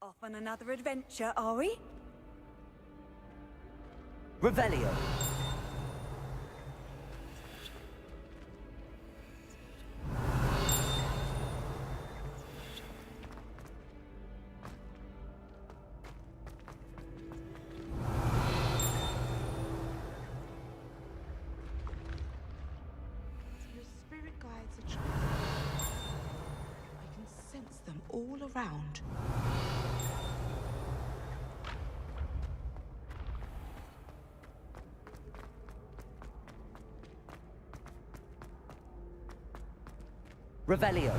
Off on another adventure, are we? Revelio. Your spirit guides are trying. I can sense them all around. Revelio.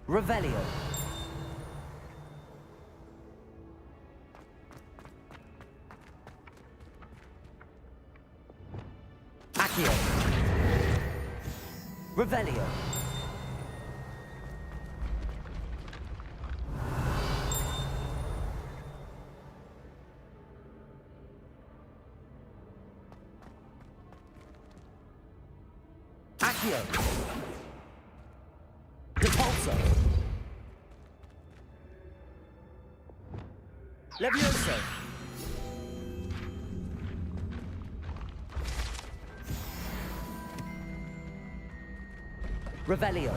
Revelio. Accio. Revelio. Accio. Repulso. Levioso. Revelio.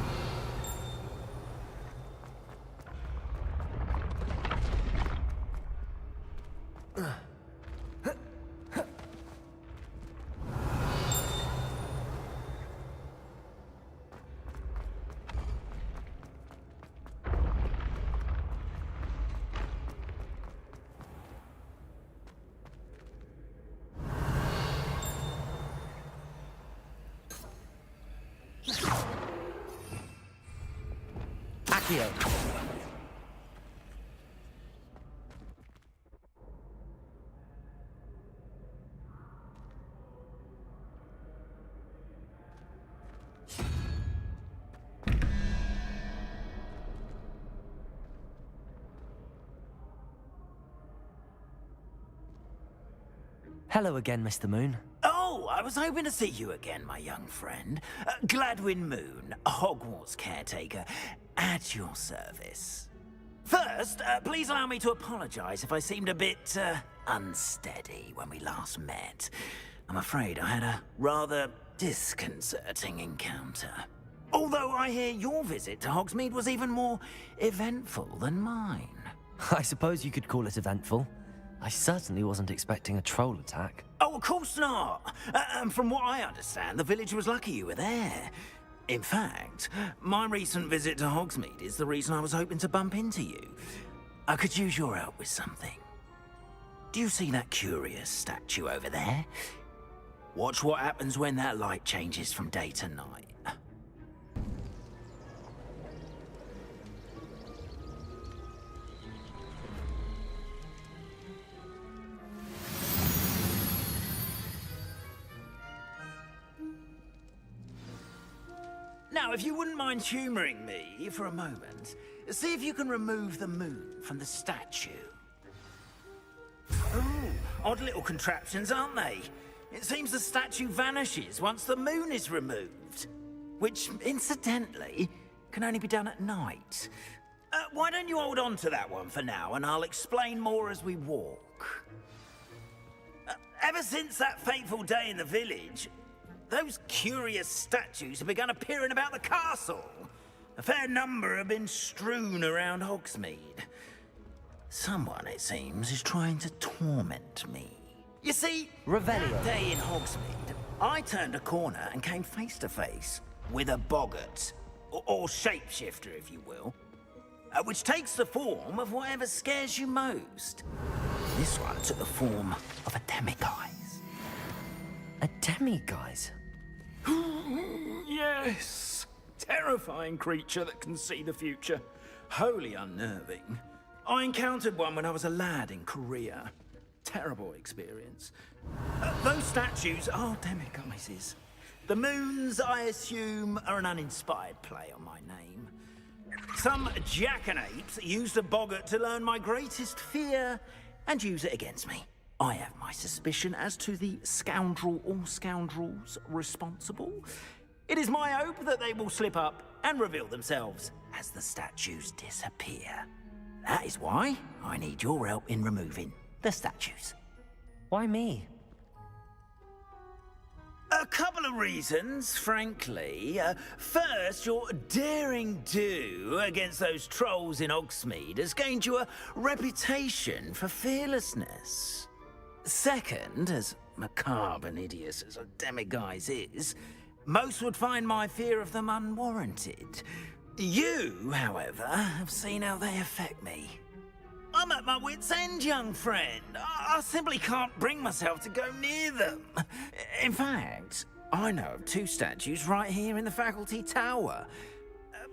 Accio. Hello again, Mr. Moon. Oh, I was hoping to see you again, my young friend. Gladwin Moon, Hogwarts caretaker, at your service. First, please allow me to apologize if I seemed a bit, unsteady when we last met. I'm afraid I had a rather disconcerting encounter. Although I hear your visit to Hogsmeade was even more eventful than mine. I suppose you could call it eventful. I certainly wasn't expecting a troll attack. Oh, of course not. And from what I understand, the village was lucky you were there. In fact, my recent visit to Hogsmeade is the reason I was hoping to bump into you. I could use your help with something. Do you see that curious statue over there? Watch what happens when that light changes from day to night. Now, if you wouldn't mind humoring me for a moment, see if you can remove the moon from the statue. Ooh, odd little contraptions, aren't they? It seems the statue vanishes once the moon is removed. Which, incidentally, can only be done at night. Why don't you hold on to that one for now, and I'll explain more as we walk. Ever since that fateful day in the village, those curious statues have begun appearing about the castle. A fair number have been strewn around Hogsmeade. Someone, it seems, is trying to torment me. You see, Revelio. that day in Hogsmeade, I turned a corner and came face to face with a boggart, or shapeshifter, if you will, which takes the form of whatever scares you most. This one took the form of a demiguise. A demiguise? Yes! Terrifying creature that can see the future. Wholly unnerving. I encountered one when I was a lad in Korea. Terrible experience. Those statues are demiguises. The moons, I assume, are an uninspired play on my name. Some jackanapes used a boggart to learn my greatest fear and use it against me. I have my suspicion as to the scoundrel or scoundrels responsible. It is my hope that they will slip up and reveal themselves as the statues disappear. That is why I need your help in removing the statues. Why me? A couple of reasons, frankly. First, your daring do against those trolls in Hogsmeade has gained you a reputation for fearlessness. Second, as macabre and hideous as a demiguise is, most would find my fear of them unwarranted. You, however, have seen how they affect me. I'm at my wit's end, young friend. I simply can't bring myself to go near them. In fact, I know of 2 statues right here in the faculty tower.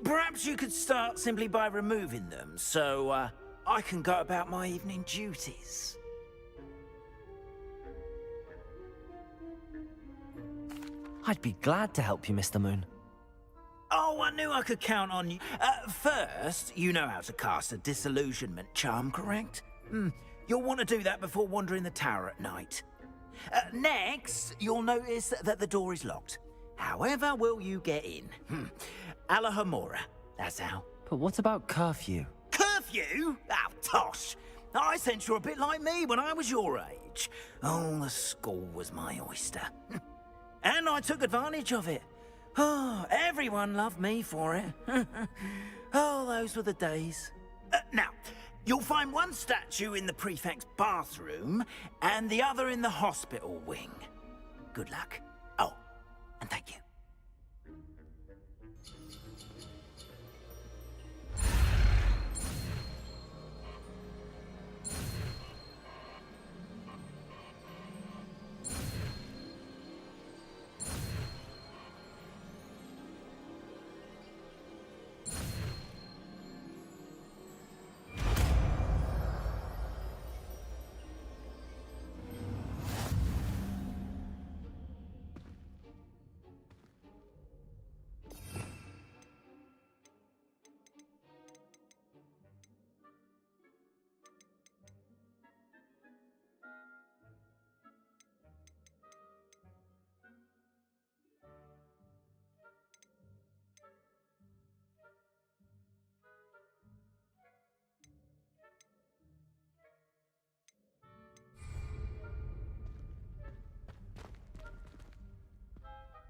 Perhaps you could start simply by removing them, so I can go about my evening duties. I'd be glad to help you, Mr. Moon. Oh, I knew I could count on you. First, you know how to cast a disillusionment charm, correct? You'll want to do that before wandering the tower at night. Next, you'll notice that the door is locked. However will you get in? Alahomora, that's how. But what about curfew? Curfew? Oh, tosh. I sense you're a bit like me when I was your age. Oh, the school was my oyster. And I took advantage of it. Oh, everyone loved me for it. Oh, those were the days. Now, you'll find one statue in the prefect's bathroom and the other in the hospital wing. Good luck. Oh, and thank you.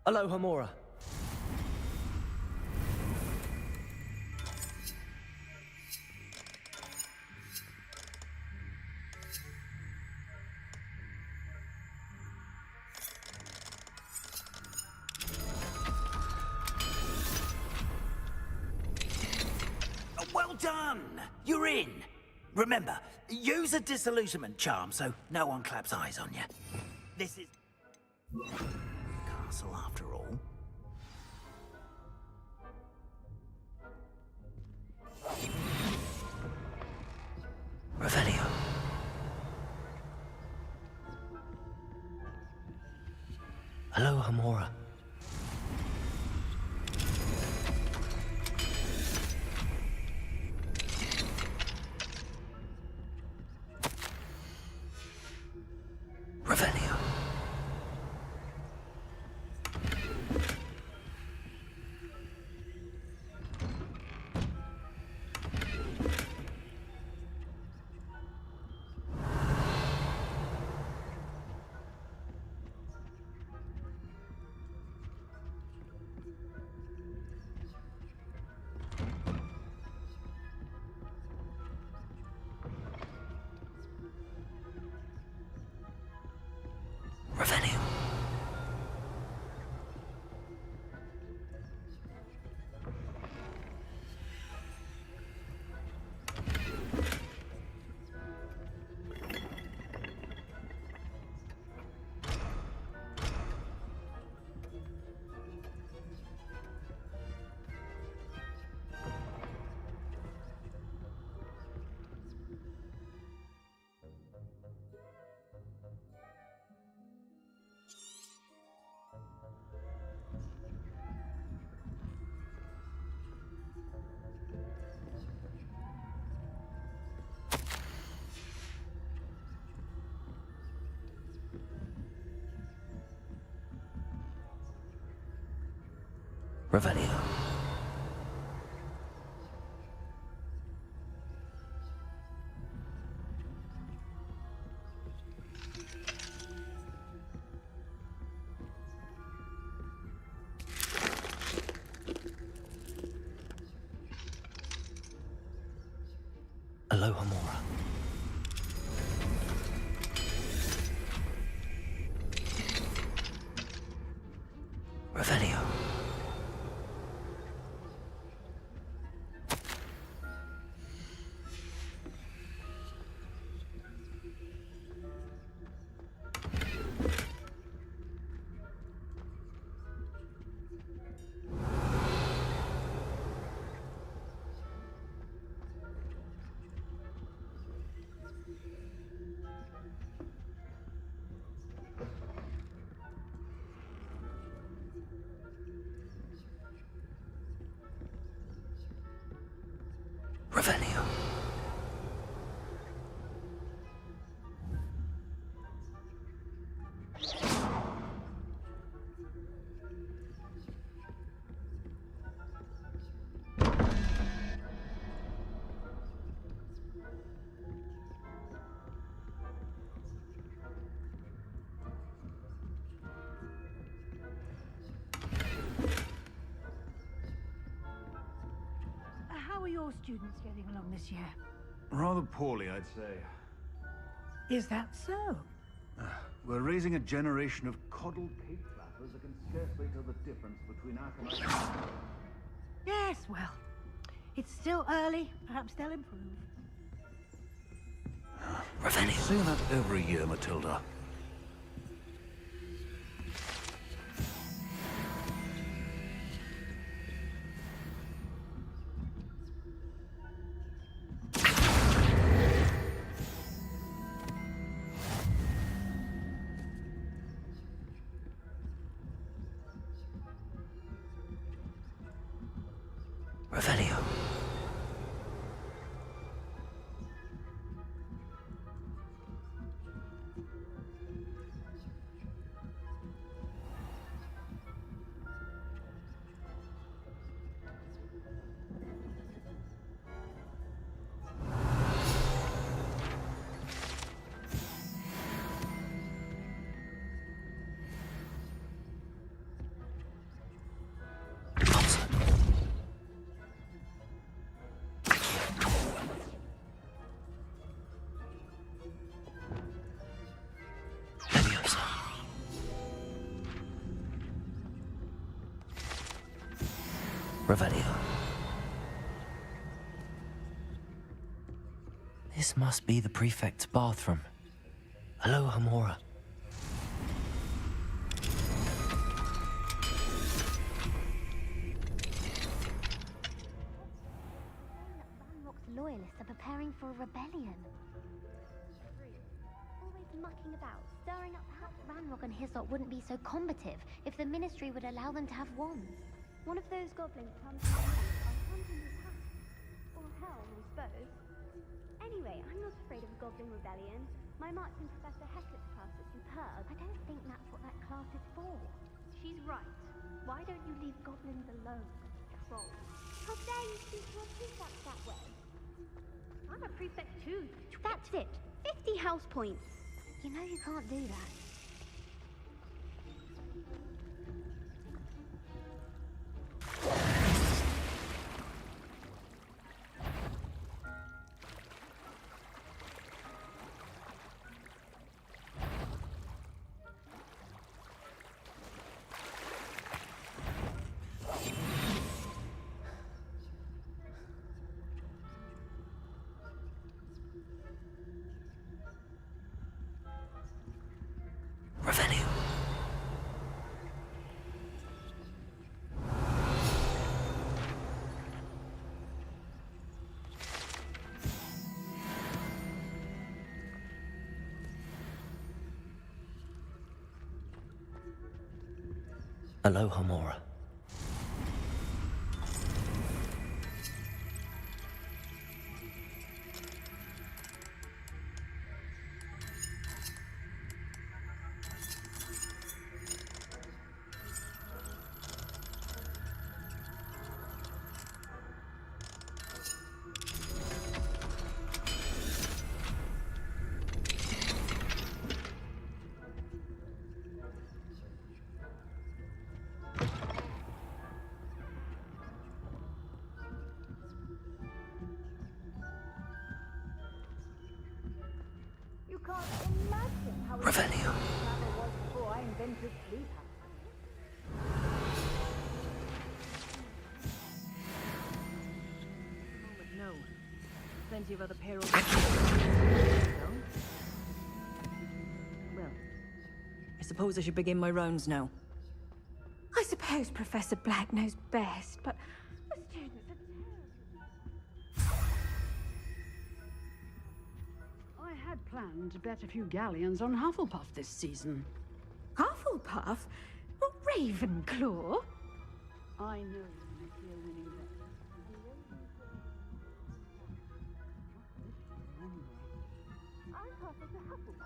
Alohomora. Well done! You're in. Remember, use a disillusionment charm so no one claps eyes on you. This is castle after all. Revelio. Alohomora. Revelio. Revelio. Aloha Mora. Revelio. Revelio. How are your students getting along this year? Rather poorly, I'd say. Is that so? We're raising a generation of coddled cake flappers that can scarcely tell the difference between acolytes. Yes, well, it's still early. Perhaps they'll improve. You say that every year, Matilda. Revelio. Revelio. This must be the prefect's bathroom. Aloha Mora. Ranrock's loyalists are preparing for a rebellion. Always mucking about, stirring up. Perhaps Ranrock and his lot wouldn't be so combative if the Ministry would allow them to have wands. One of those goblins comes to me, I'll hunt in his hat. Or hell, I suppose. Anyway, I'm not afraid of a goblin rebellion. My marching Professor Hecat's class is superb. I don't think that's what that class is for. She's right. Why don't you leave goblins alone, troll? How dare you speak to a prefect that way? I'm a prefect too. That's it. 50 house points. You know you can't do that. Revelio. Aloha Mora. expensive flu pack. Oh, but no. Plenty of other payroll. No? Well, I suppose I should begin my rounds now. I suppose Professor Black knows best, but the students are terrible. I had planned to bet a few galleons on Hufflepuff this season. Hufflepuff? Not Ravenclaw? I know you might be a winning bet. I thought it was a Hufflepuff.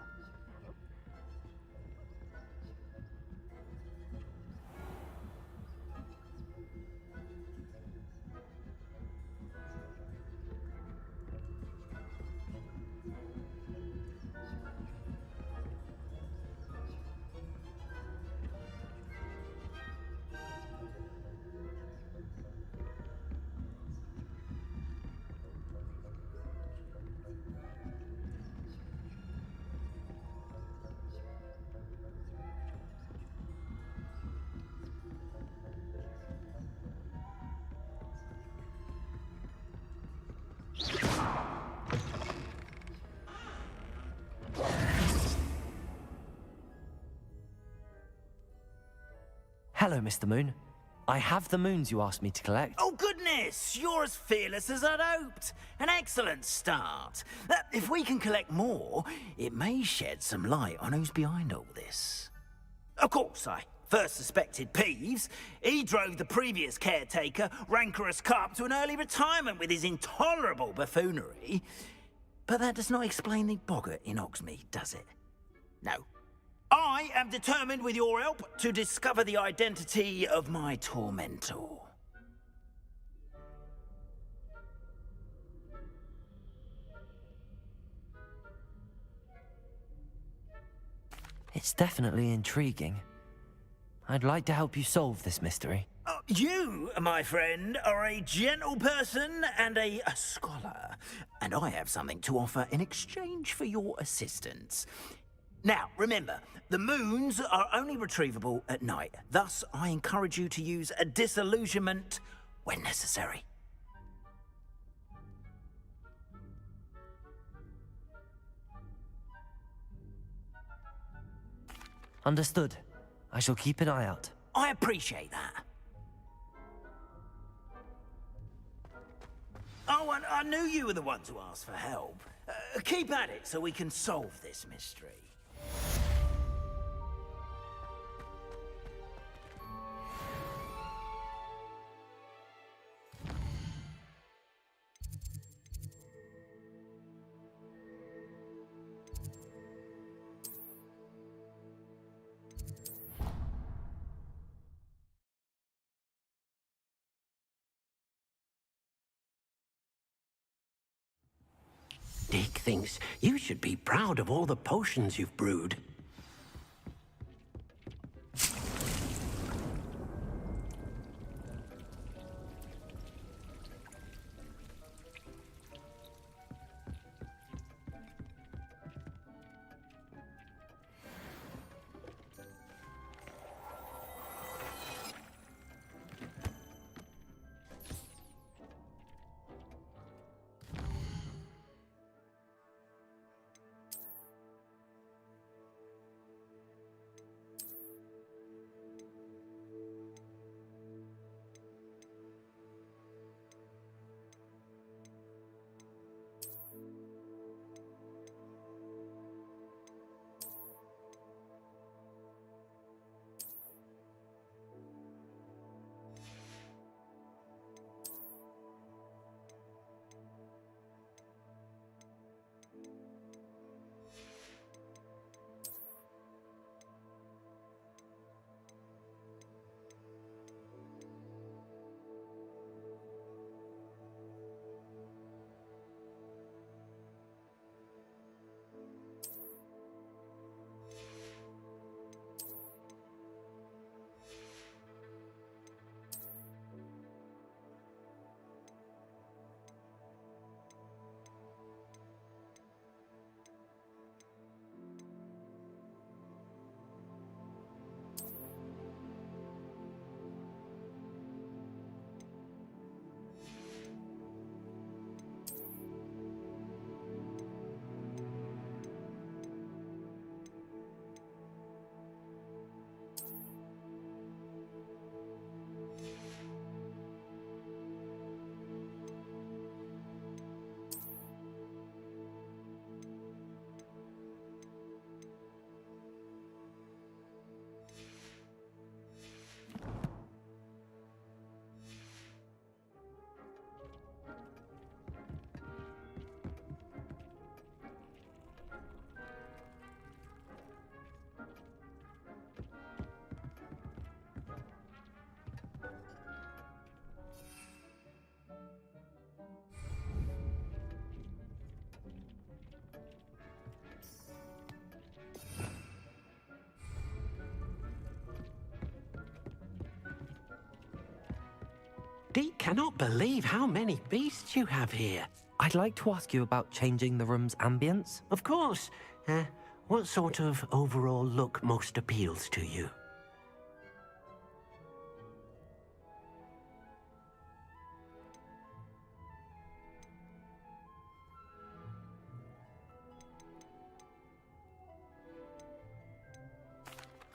Hello, Mr. Moon. I have the moons you asked me to collect. Oh, goodness! You're as fearless as I'd hoped. An excellent start. If we can collect more, it may shed some light on who's behind all this. Of course, I first suspected Peeves. He drove the previous caretaker, Rancorous Carp, to an early retirement with his intolerable buffoonery. But that does not explain the boggart in Hogsmeade, does it? No. I am determined, with your help, to discover the identity of my tormentor. It's definitely intriguing. I'd like to help you solve this mystery. You, my friend, are a gentle person and a scholar, and I have something to offer in exchange for your assistance. Now, remember, the moons are only retrievable at night. Thus, I encourage you to use a disillusionment when necessary. Understood. I shall keep an eye out. I appreciate that. Oh, and I knew you were the ones who asked for help. Keep at it so we can solve this mystery. Dick thinks you should be proud of all the potions you've brewed. Deke cannot believe how many beasts you have here. I'd like to ask you about changing the room's ambience. Of course. What sort of overall look most appeals to you?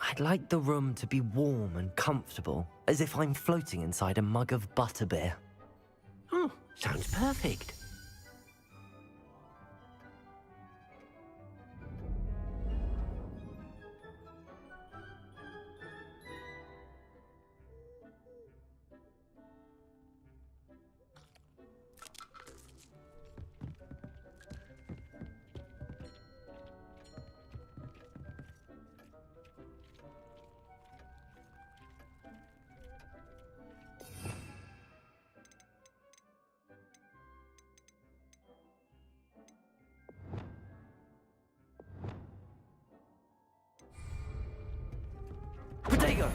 I'd like the room to be warm and comfortable, as if I'm floating inside a mug of butterbeer. Oh, sounds perfect. Potato!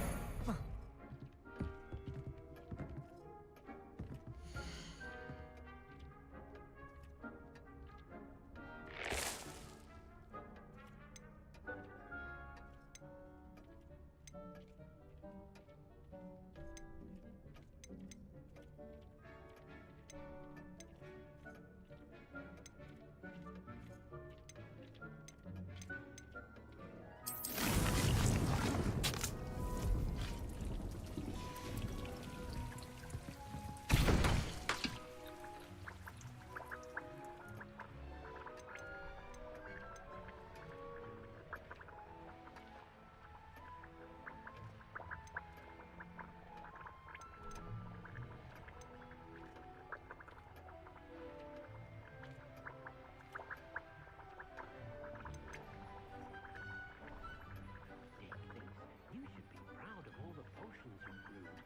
You should be proud of all the potions you brewed.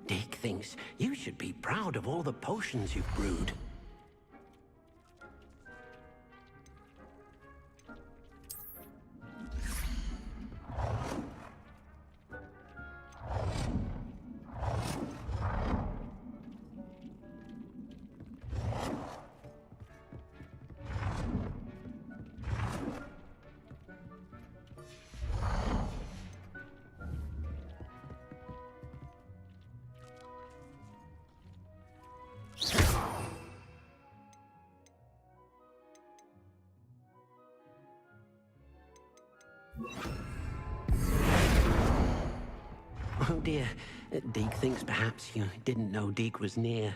Deke thinks you should be proud of all the potions you've brewed. Oh dear. Deke thinks perhaps you didn't know Deke was near.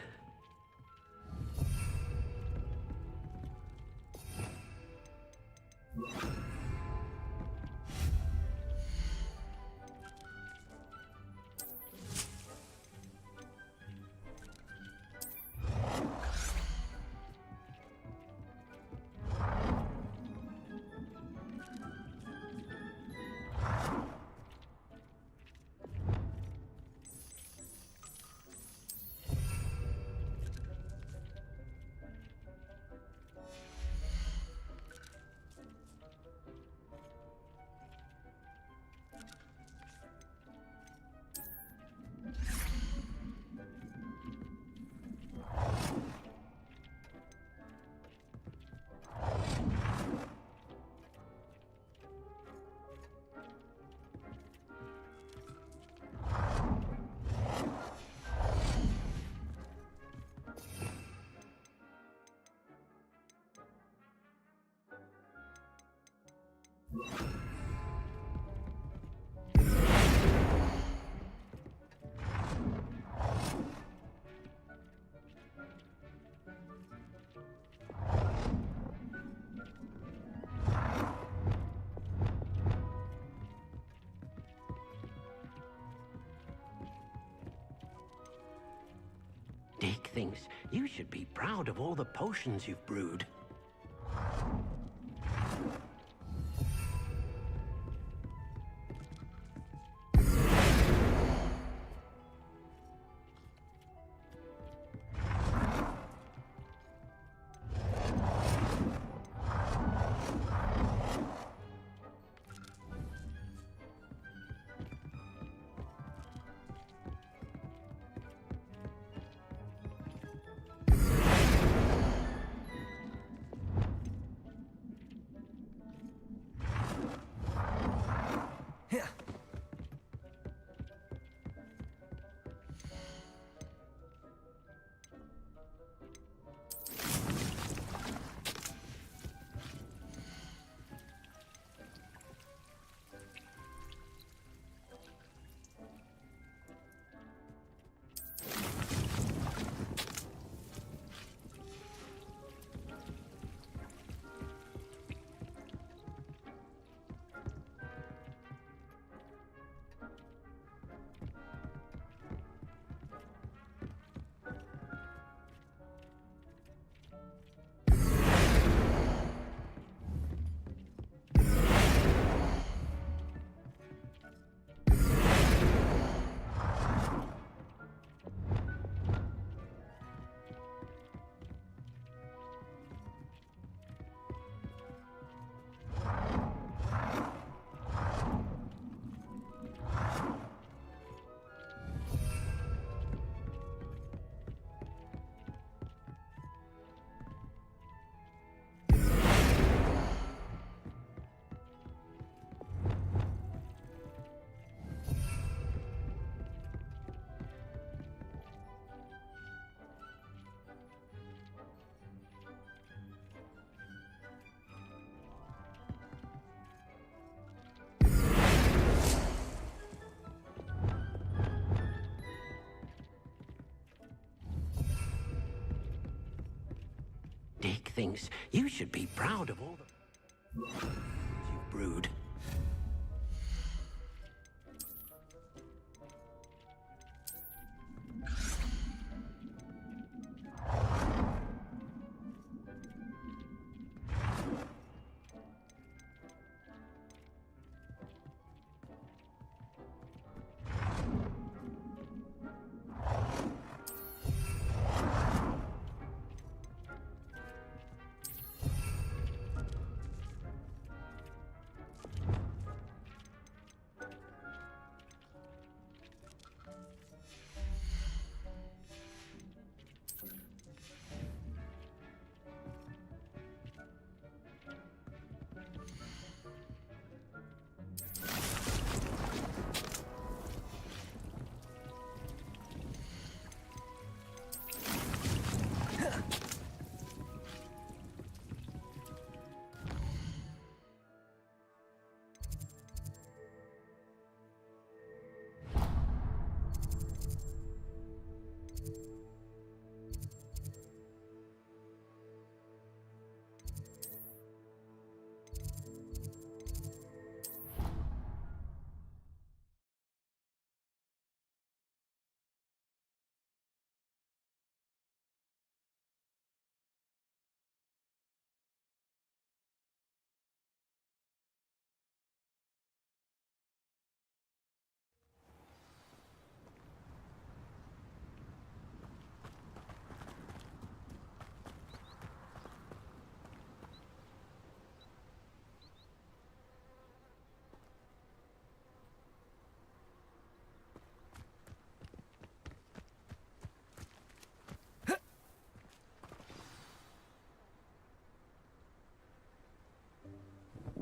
Deke thinks you should be proud of all the potions you've brewed. Here. Deke thinks you should be proud of all the potions you've brewed.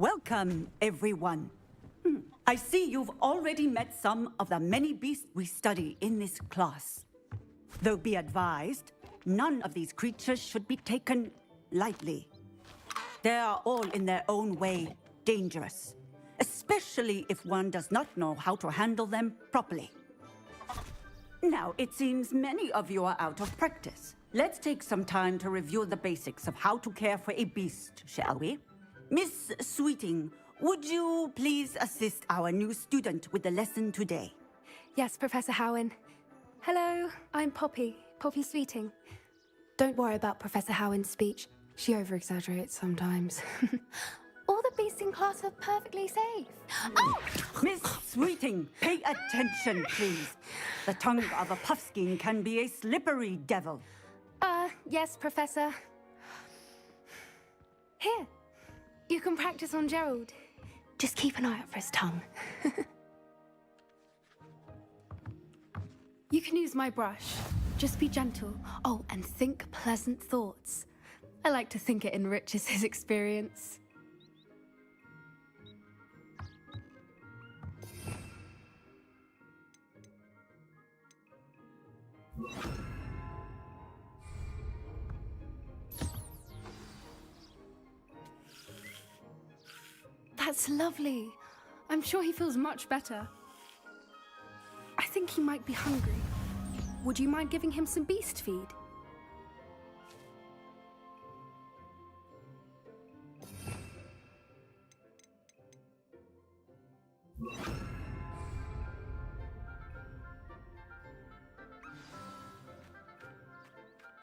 Welcome, everyone. I see you've already met some of the many beasts we study in this class. Though be advised, none of these creatures should be taken lightly. They are all in their own way dangerous, especially if one does not know how to handle them properly. Now, it seems many of you are out of practice. Let's take some time to review the basics of how to care for a beast, shall we? Miss Sweeting, would you please assist our new student with the lesson today? Yes, Professor Howen. Hello, I'm Poppy Sweeting. Don't worry about Professor Howen's speech. She over-exaggerates sometimes. All the beasts in class are perfectly safe. Oh! Miss Sweeting, pay attention, please. The tongue of a puffskein can be a slippery devil. Yes, Professor. Here, you can practice on Gerald. Just keep an eye out for his tongue. You can use my brush. Just be gentle. Oh, and think pleasant thoughts. I like to think it enriches his experience. That's lovely. I'm sure he feels much better. I think he might be hungry. Would you mind giving him some beast feed?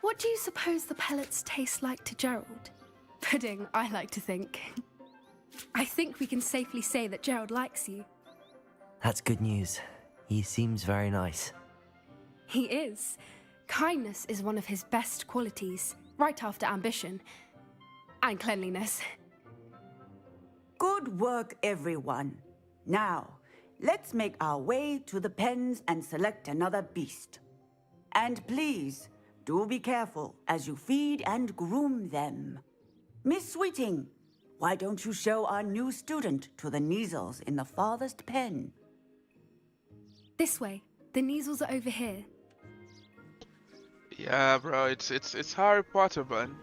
What do you suppose the pellets taste like to Gerald? Pudding, I like to think. I think we can safely say that Gerald likes you. That's good news. He seems very nice. He is. Kindness is one of his best qualities, right after ambition. And cleanliness. Good work, everyone. Now, let's make our way to the pens and select another beast. And please, do be careful as you feed and groom them. Miss Sweeting, why don't you show our new student to the Neasels in the farthest pen? This way. The Neasels are over here. Yeah, bro, it's Harry Potter, man.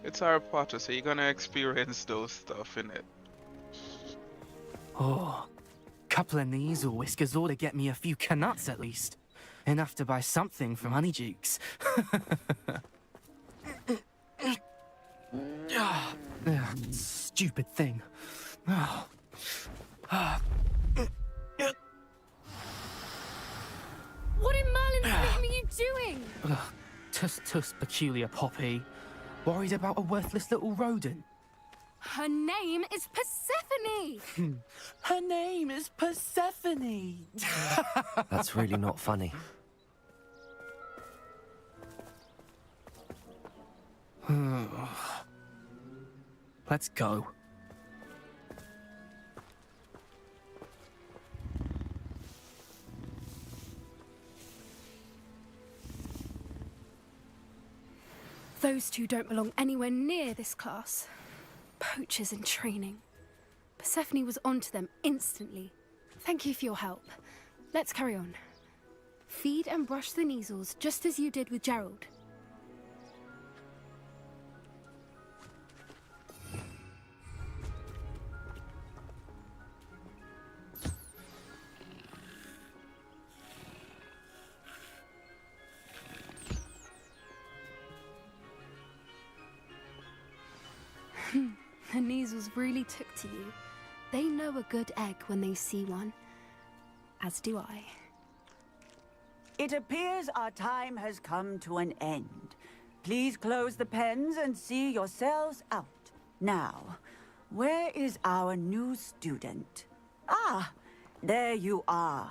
It's Harry Potter, so you're gonna experience those stuff in it. Oh, couple of Neasel whiskers ought to get me a few canuts at least. Enough to buy something from Honeydukes. Stupid thing. What in Merlin's name are you doing? Tuss, peculiar Poppy. Worried about a worthless little rodent? Her name is Persephone! Her name is Persephone! That's really not funny. Let's go. Those two don't belong anywhere near this class. Poachers in training. Persephone was onto them instantly. Thank you for your help. Let's carry on. Feed and brush the Neasels just as you did with Gerald. The Neasels really took to you. They know a good egg when they see one. As do I. It appears our time has come to an end. Please close the pens and see yourselves out. Now, where is our new student? Ah, there you are.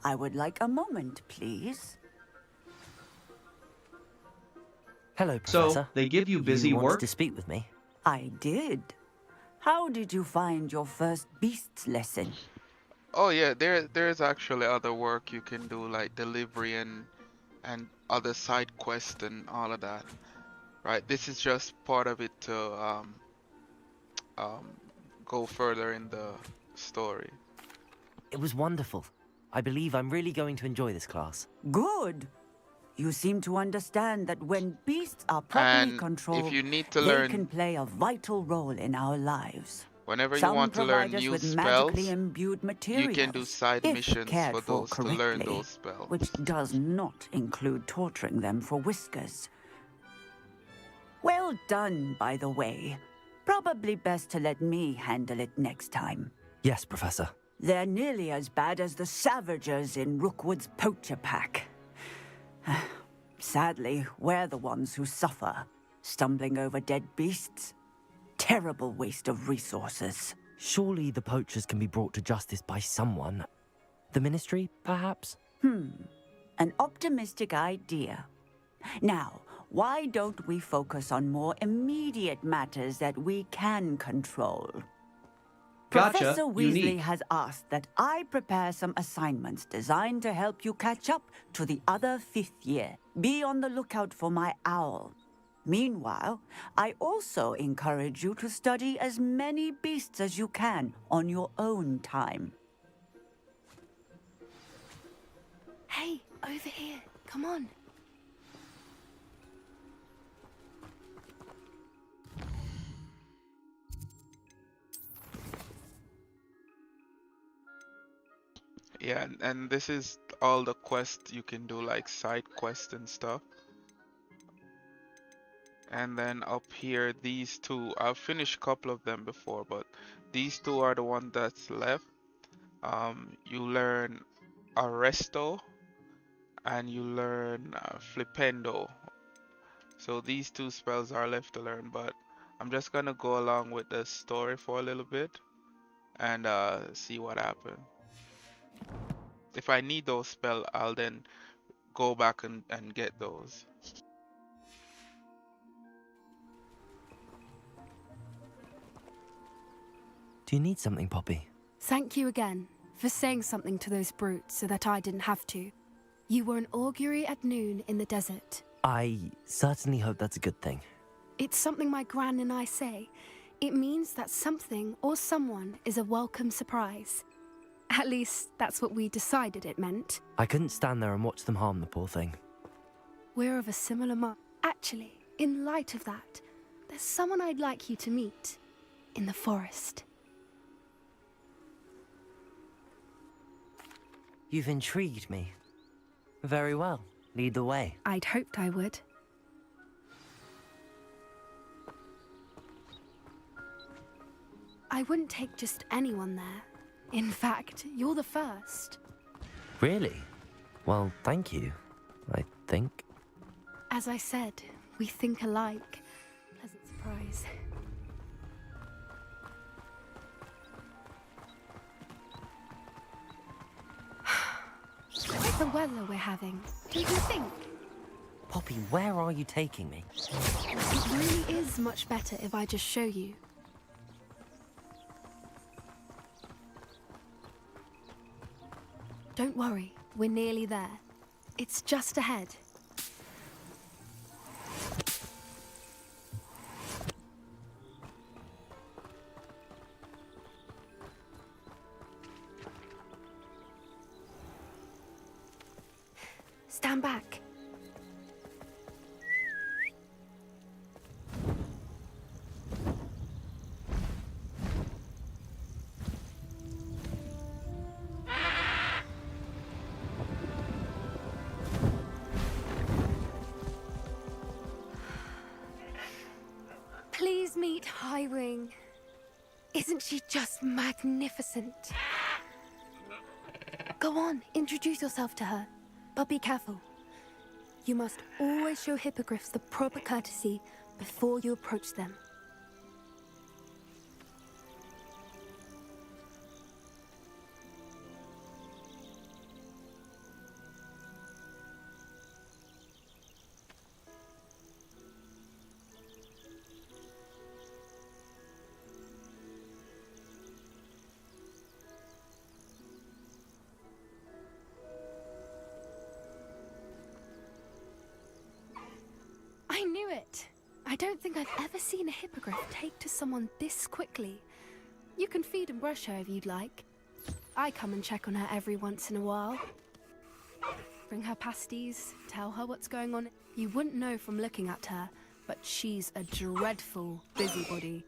I would like a moment, please. Hello, Professor. So, they give you busy you wanted work? to speak with me? I did. How did you find your first beasts lesson? Oh yeah, there's actually other work you can do, like delivery and other side quests and all of that. Right, this is just part of it to go further in the story. It was wonderful. I believe I'm really going to enjoy this class. Good. You seem to understand that when beasts are properly And controlled, if you need to they learn, can play a vital role in our lives. whenever you Some want to learn provide us new with magically spells, imbued you materials, can do side if missions cared for for those to learn correctly, those spells. which does not include torturing them for whiskers. Well done, by the way. Probably best to let me handle it next time. Yes, Professor. They're nearly as bad as the Savagers in Rookwood's poacher pack. Sadly, we're the ones who suffer, stumbling over dead beasts. Terrible waste of resources. Surely the poachers can be brought to justice by someone. The Ministry, perhaps? An optimistic idea. Now, why don't we focus on more immediate matters that we can control? Gotcha. Professor Weasley Unique. has asked that I prepare some assignments designed to help you catch up to the other 5th year. Be on the lookout for my owl. Meanwhile, I also encourage you to study as many beasts as you can on your own time. Hey, over here. Come on. Yeah, and this is all the quests you can do, like side quests and stuff. And then up here, these two, I've finished a couple of them before, but these two are the ones that's left. You learn Arresto and you learn Flipendo. So these two spells are left to learn, but I'm just gonna go along with the story for a little bit and see what happens. If I need those spells, I'll then go back and get those. Do you need something, Poppy? Thank you again for saying something to those brutes so that I didn't have to. You were an augury at noon in the desert. I certainly hope that's a good thing. It's something my gran and I say. It means that something or someone is a welcome surprise. At least, that's what we decided it meant. I couldn't stand there and watch them harm the poor thing. We're of a similar mind. Actually, in light of that, there's someone I'd like you to meet. In the forest. You've intrigued me. Very well. Lead the way. I'd hoped I would. I wouldn't take just anyone there. In fact, you're the first. Really? Well, thank you, I think. As I said, we think alike. Pleasant surprise. Quite the weather we're having, don't you think? Poppy, where are you taking me? It really is much better if I just show you. Don't worry, we're nearly there. It's just ahead. Stand back. Please meet Highwing. Isn't she just magnificent? Go on, introduce yourself to her. But be careful. You must always show hippogriffs the proper courtesy before you approach them. I knew it! I don't think I've ever seen a hippogriff take to someone this quickly. You can feed and brush her if you'd like. I come and check on her every once in a while. Bring her pasties, tell her what's going on. You wouldn't know from looking at her, but she's a dreadful busybody.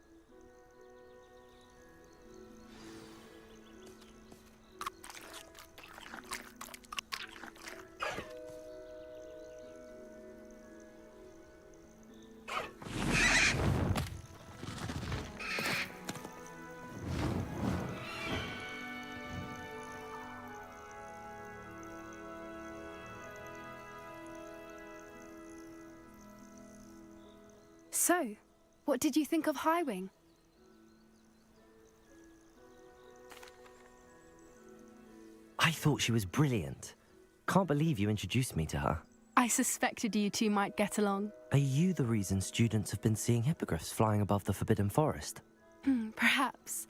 So, what did you think of Highwing? I thought she was brilliant. Can't believe you introduced me to her. I suspected you two might get along. Are you the reason students have been seeing hippogriffs flying above the Forbidden Forest? Perhaps.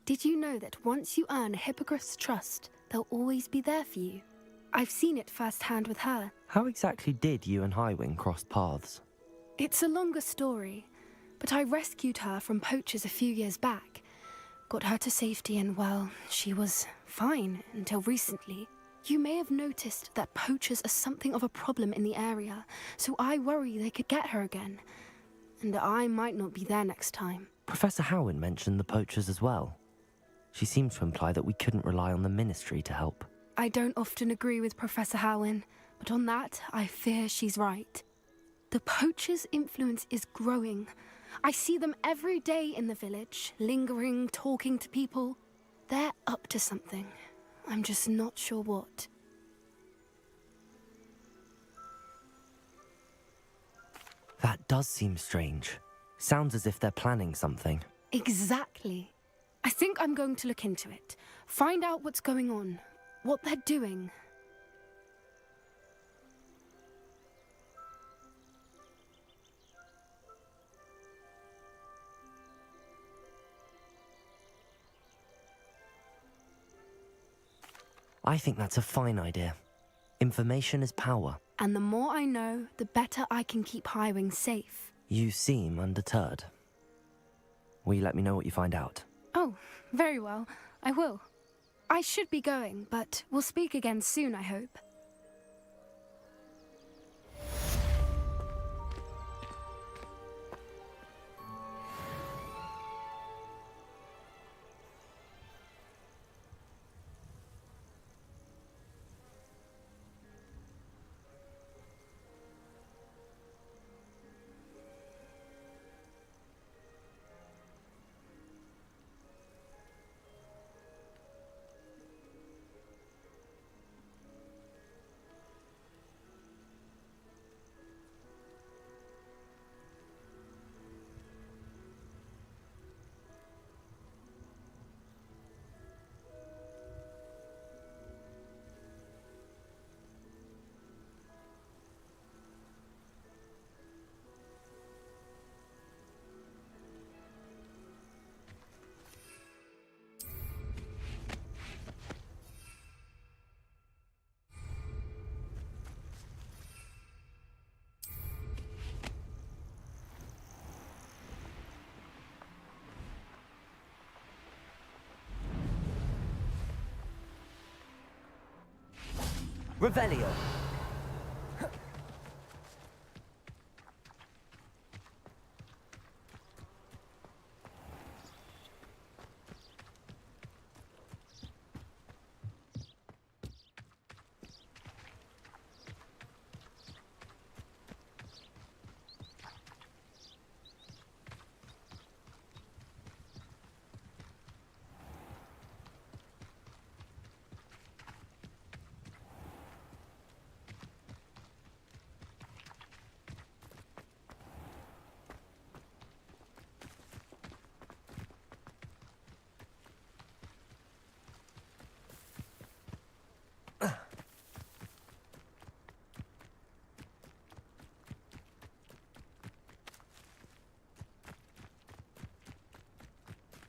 Did you know that once you earn a hippogriff's trust, they'll always be there for you? I've seen it firsthand with her. How exactly did you and Highwing cross paths? It's a longer story, but I rescued her from poachers a few years back. Got her to safety and, well, she was fine until recently. You may have noticed that poachers are something of a problem in the area, so I worry they could get her again. And I might not be there next time. Professor Howin mentioned the poachers as well. She seemed to imply that we couldn't rely on the Ministry to help. I don't often agree with Professor Howin, but on that, I fear she's right. The poachers' influence is growing. I see them every day in the village, lingering, talking to people. They're up to something. I'm just not sure what. That does seem strange. Sounds as if they're planning something. Exactly. I think I'm going to look into it. Find out what's going on, what they're doing. I think that's a fine idea. Information is power. And the more I know, the better I can keep Highwing safe. You seem undeterred. Will you let me know what you find out? Oh, very well. I will. I should be going, but we'll speak again soon, I hope. Revelio!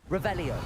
Revelio!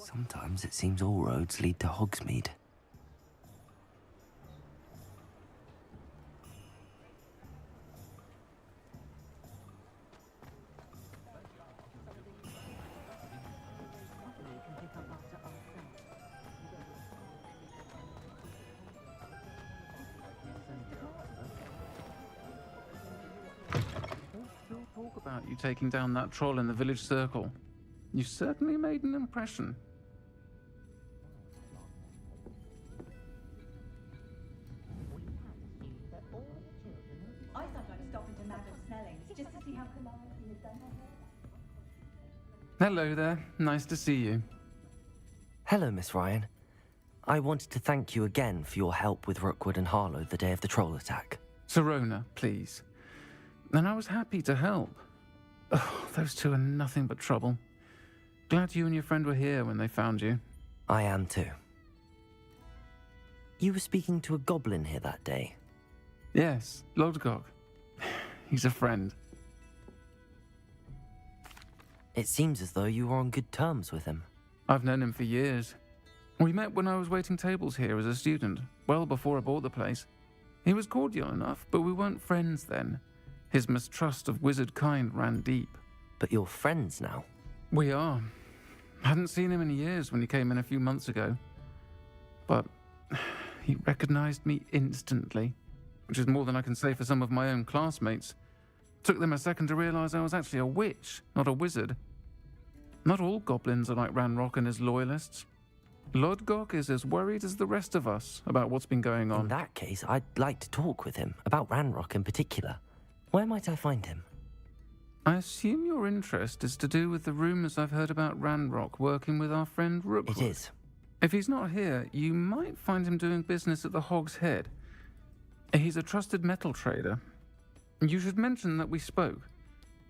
Sometimes it seems all roads lead to Hogsmeade. Still talk about you taking down that troll in the village circle. You certainly made an impression. I thought I'd stop into Madam Snelling's just to see how Calliope had done her. Hello there. Nice to see you. Hello, Miss Ryan. I wanted to thank you again for your help with Rookwood and Harlow the day of the troll attack. Sirona, please. And I was happy to help. Oh, those two are nothing but trouble. Glad you and your friend were here when they found you. I am too. You were speaking to a goblin here that day. Yes, Lodgok. He's a friend. It seems as though you were on good terms with him. I've known him for years. We met when I was waiting tables here as a student, well before I bought the place. He was cordial enough, but we weren't friends then. His mistrust of wizard kind ran deep. But you're friends now? We are. Hadn't seen him in years when he came in a few months ago. But he recognized me instantly, which is more than I can say for some of my own classmates. Took them a second to realize I was actually a witch, not a wizard. Not all goblins are like Ranrock and his loyalists. Lodgok is as worried as the rest of us about what's been going on. In that case, I'd like to talk with him, about Ranrock in particular. Where might I find him? I assume your interest is to do with the rumors I've heard about Ranrock working with our friend Rookwood. It is. If he's not here, you might find him doing business at the Hog's Head. He's a trusted metal trader. You should mention that we spoke.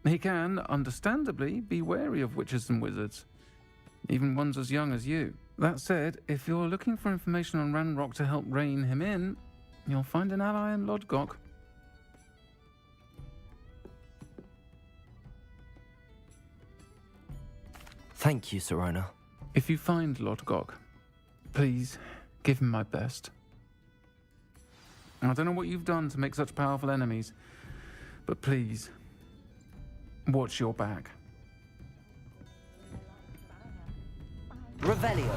He can, understandably, be wary of witches and wizards, even ones as young as you. That said, if you're looking for information on Ranrock to help rein him in, you'll find an ally in Lodgok. Thank you, Sirona. If you find Lodgok, please give him my best. I don't know what you've done to make such powerful enemies, but please, watch your back. Revelio.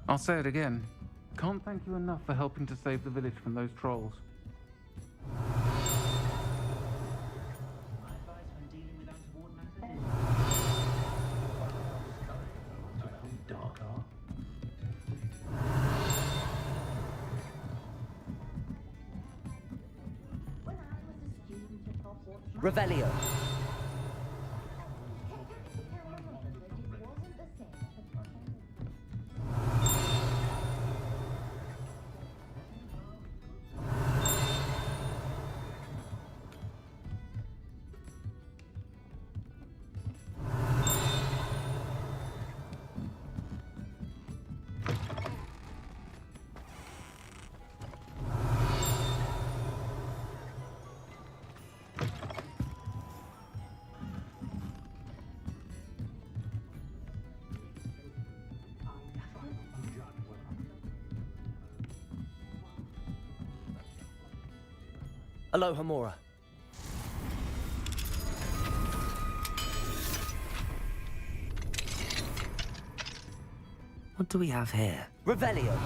I'll say it again. Can't thank you enough for helping to save the village from those trolls. Revelio. Aloha Mora. What do we have here? Revelio.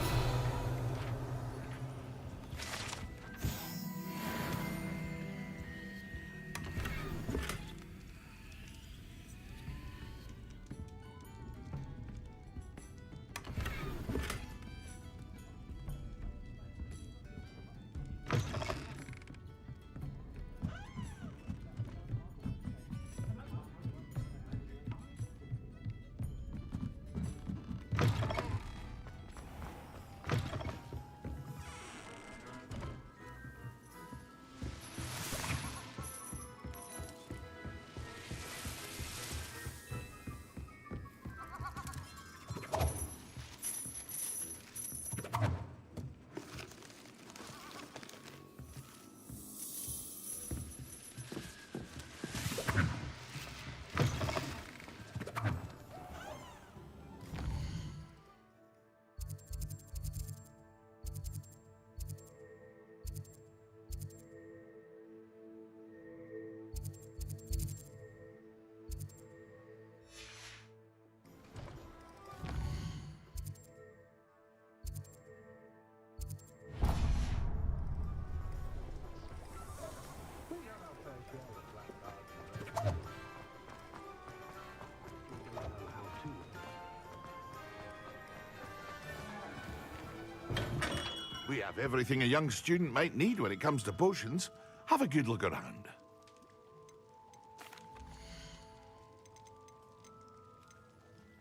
We have everything a young student might need when it comes to potions. Have a good look around.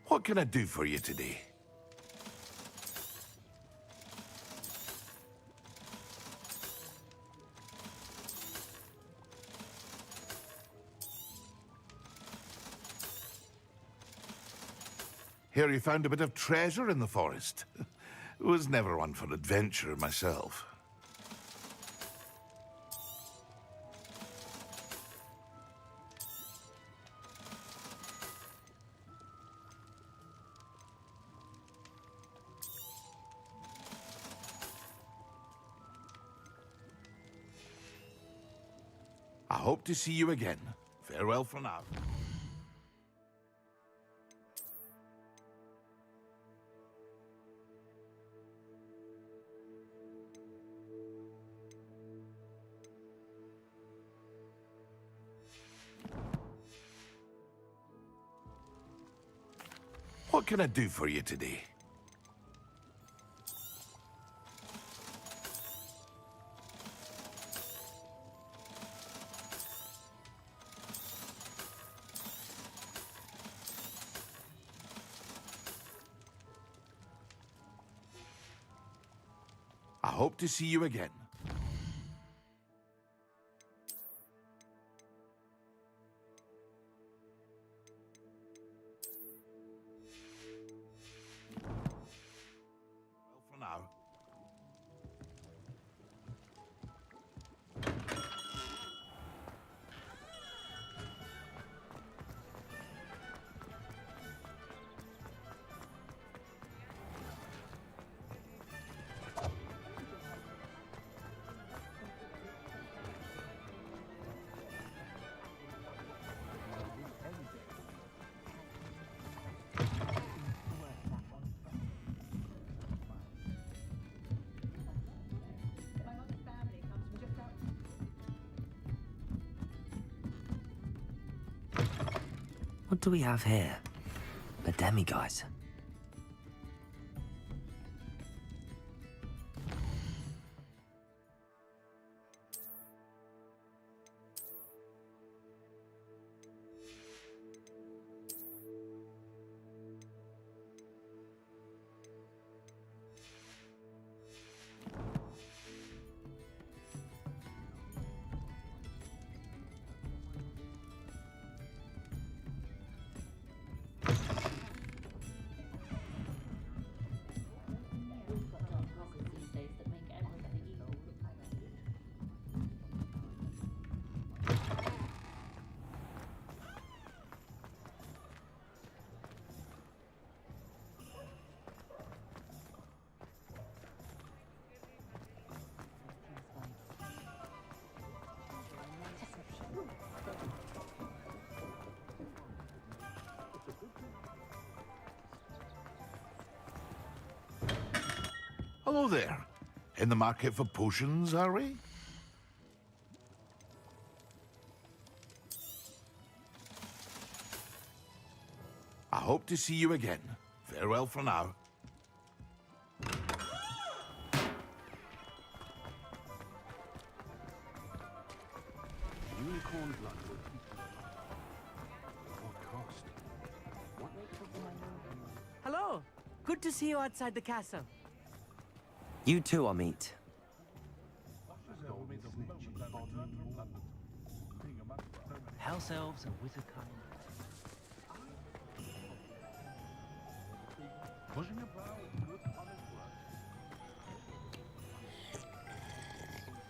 What can I do for you today? Hear you found a bit of treasure in the forest. Was never one for adventure myself. I hope to see you again. Farewell for now. What can I do for you today? I hope to see you again. Well, for now. What do we have here? A demiguise. Hello there. In the market for potions, are we? I hope to see you again. Farewell for now. Unicorn blood will keep you alive. At what cost? What makes it Hello. Good to see you outside the castle. You too, Amit. House elves and wizard kind. Pushing a plow is good honest work.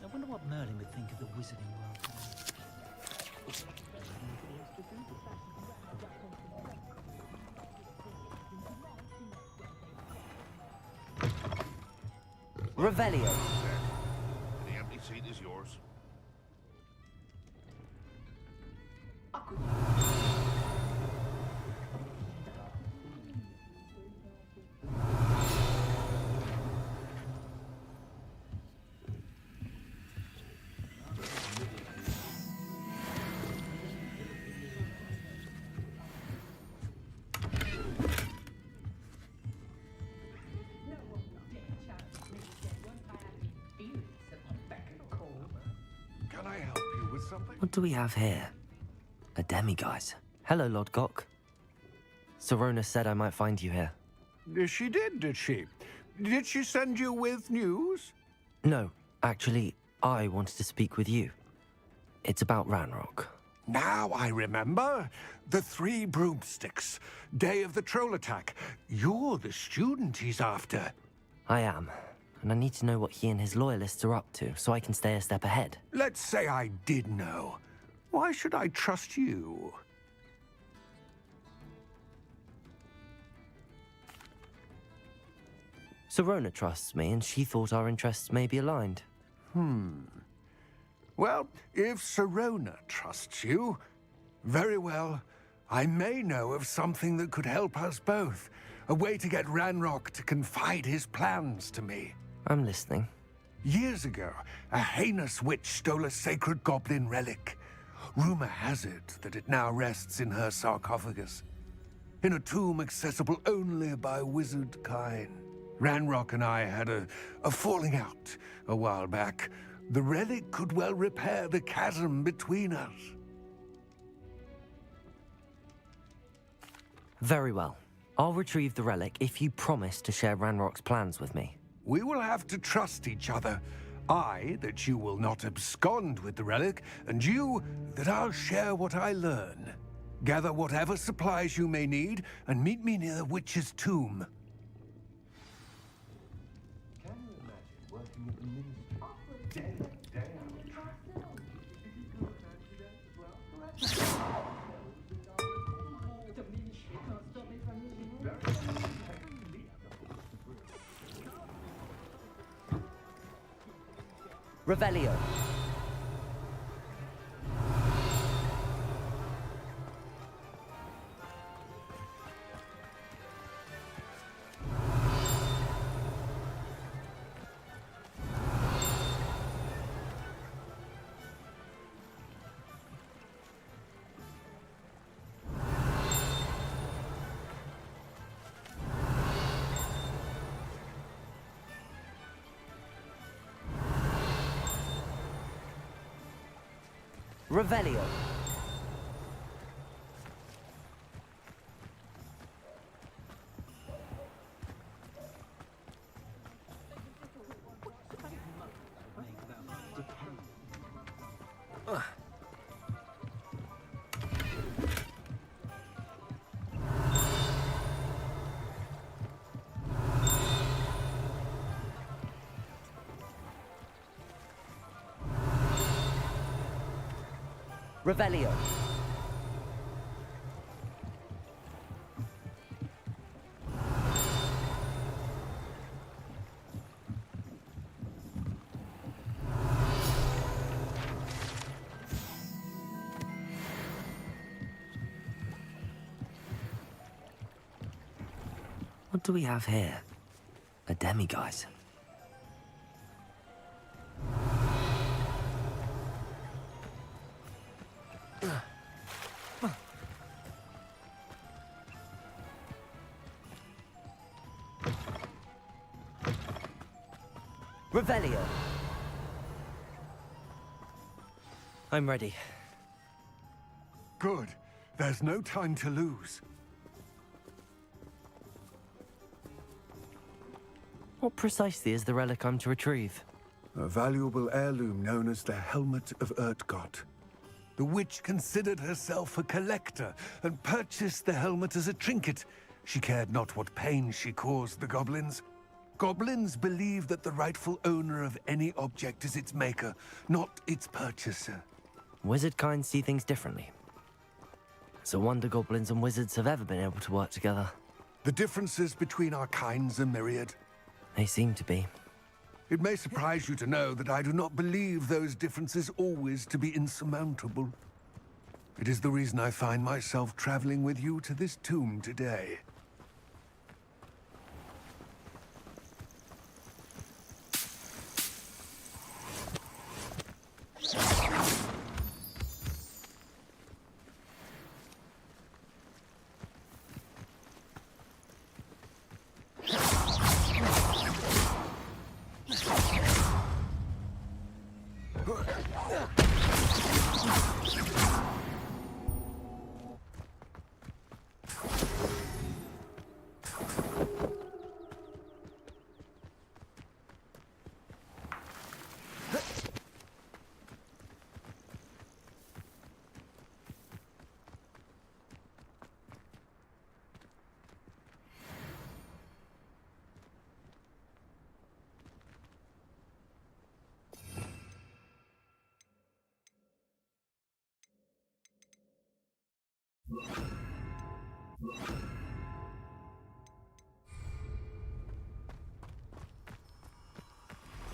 I wonder what Merlin would think of the wizarding world. Revelio. The empty seat is yours. Can I help you with something? What do we have here? A demiguise. Hello, Lodgok. Serona said I might find you here. She did she? Did she send you with news? No, actually, I wanted to speak with you. It's about Ranrock. Now I remember. The 3 broomsticks. Day of the troll attack. You're the student he's after. I am, and I need to know what he and his loyalists are up to, so I can stay a step ahead. Let's say I did know. Why should I trust you? Serona trusts me, and she thought our interests may be aligned. Well, if Serona trusts you, very well. I may know of something that could help us both. A way to get Ranrock to confide his plans to me. I'm listening. Years ago, a heinous witch stole a sacred goblin relic. Rumor has it that it now rests in her sarcophagus, in a tomb accessible only by wizard kind. Ranrock and I had a falling out a while back. The relic could well repair the chasm between us. Very well. I'll retrieve the relic if you promise to share Ranrock's plans with me. We will have to trust each other. I, that you will not abscond with the relic, and you, that I'll share what I learn. Gather whatever supplies you may need, and meet me near the witch's tomb. Can you imagine working at the ministry? Day Revelio. Revelio. Revelio. What do we have here? A demiguise. Revelio. I'm ready. Good. There's no time to lose. What precisely is the relic I'm to retrieve? A valuable heirloom known as the Helmet of Urtgott. The witch considered herself a collector and purchased the helmet as a trinket. She cared not what pain she caused the goblins. Goblins believe that the rightful owner of any object is its maker, not its purchaser. Wizard kind see things differently. It's a wonder goblins and wizards have ever been able to work together. The differences between our kinds are myriad. They seem to be. It may surprise you to know that I do not believe those differences always to be insurmountable. It is the reason I find myself traveling with you to this tomb today.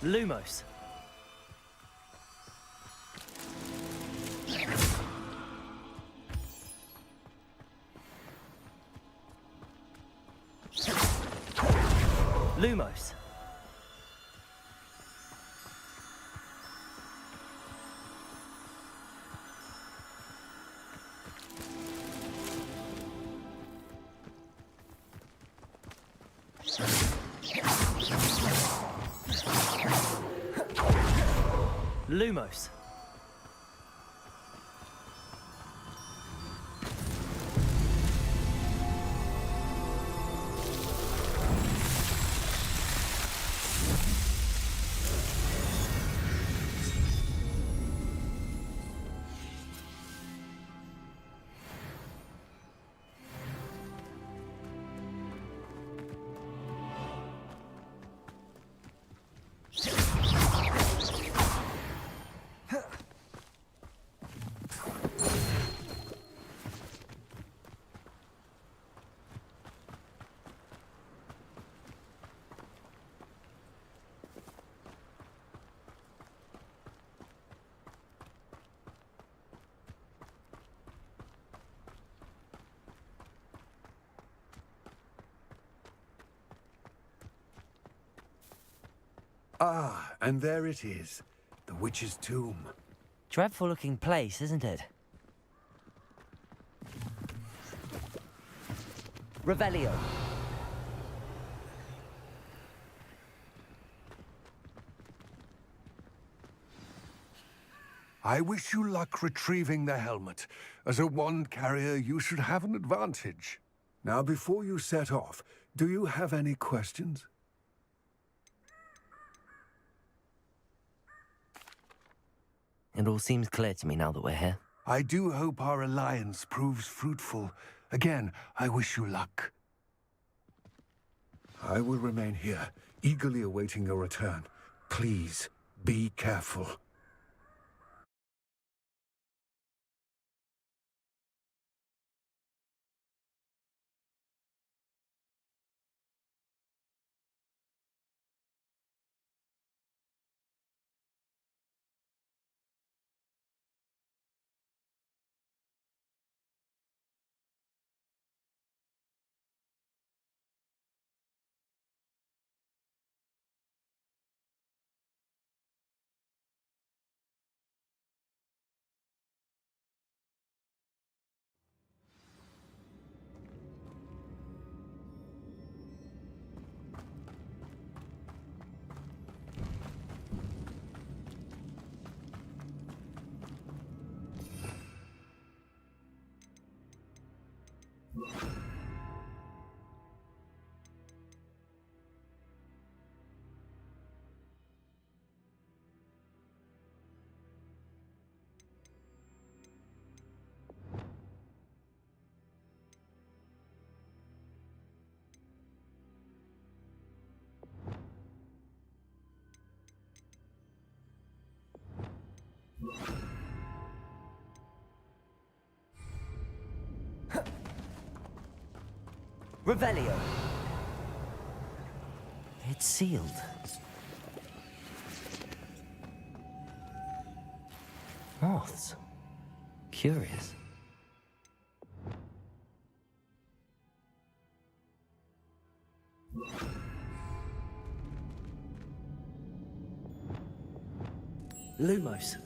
Lumos. Lumos. Lumos. Ah, and there it is. The witch's tomb. Dreadful looking place, isn't it? Revelio. I wish you luck retrieving the helmet. As a wand carrier, you should have an advantage. Now, before you set off, do you have any questions? It all seems clear to me now that we're here. I do hope our alliance proves fruitful. Again, I wish you luck. I will remain here, eagerly awaiting your return. Please, be careful. Revelio. It's sealed. Moths. Curious. Lumos.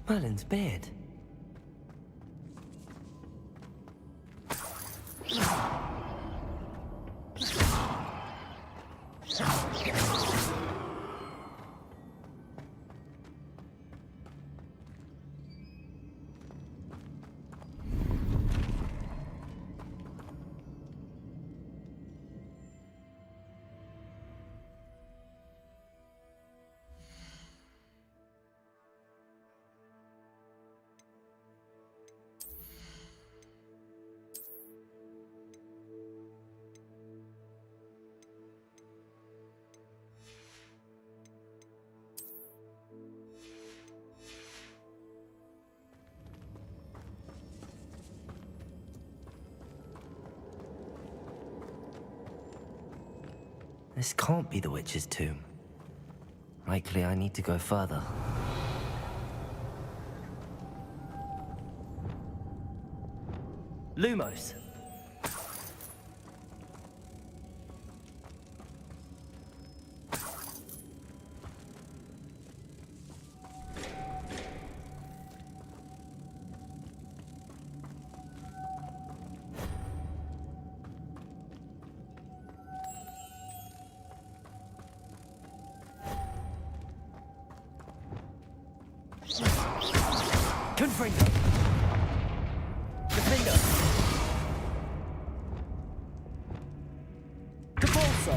Merlin's beard. This can't be the witch's tomb. Likely I need to go further. Lumos! Confringo! Defender! Capulso!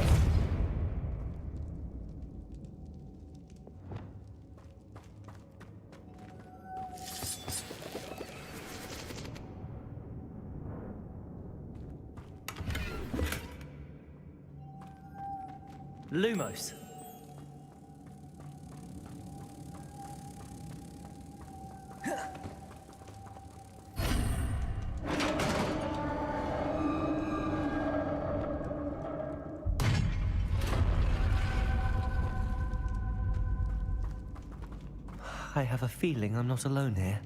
Lumos! I have a feeling I'm not alone here.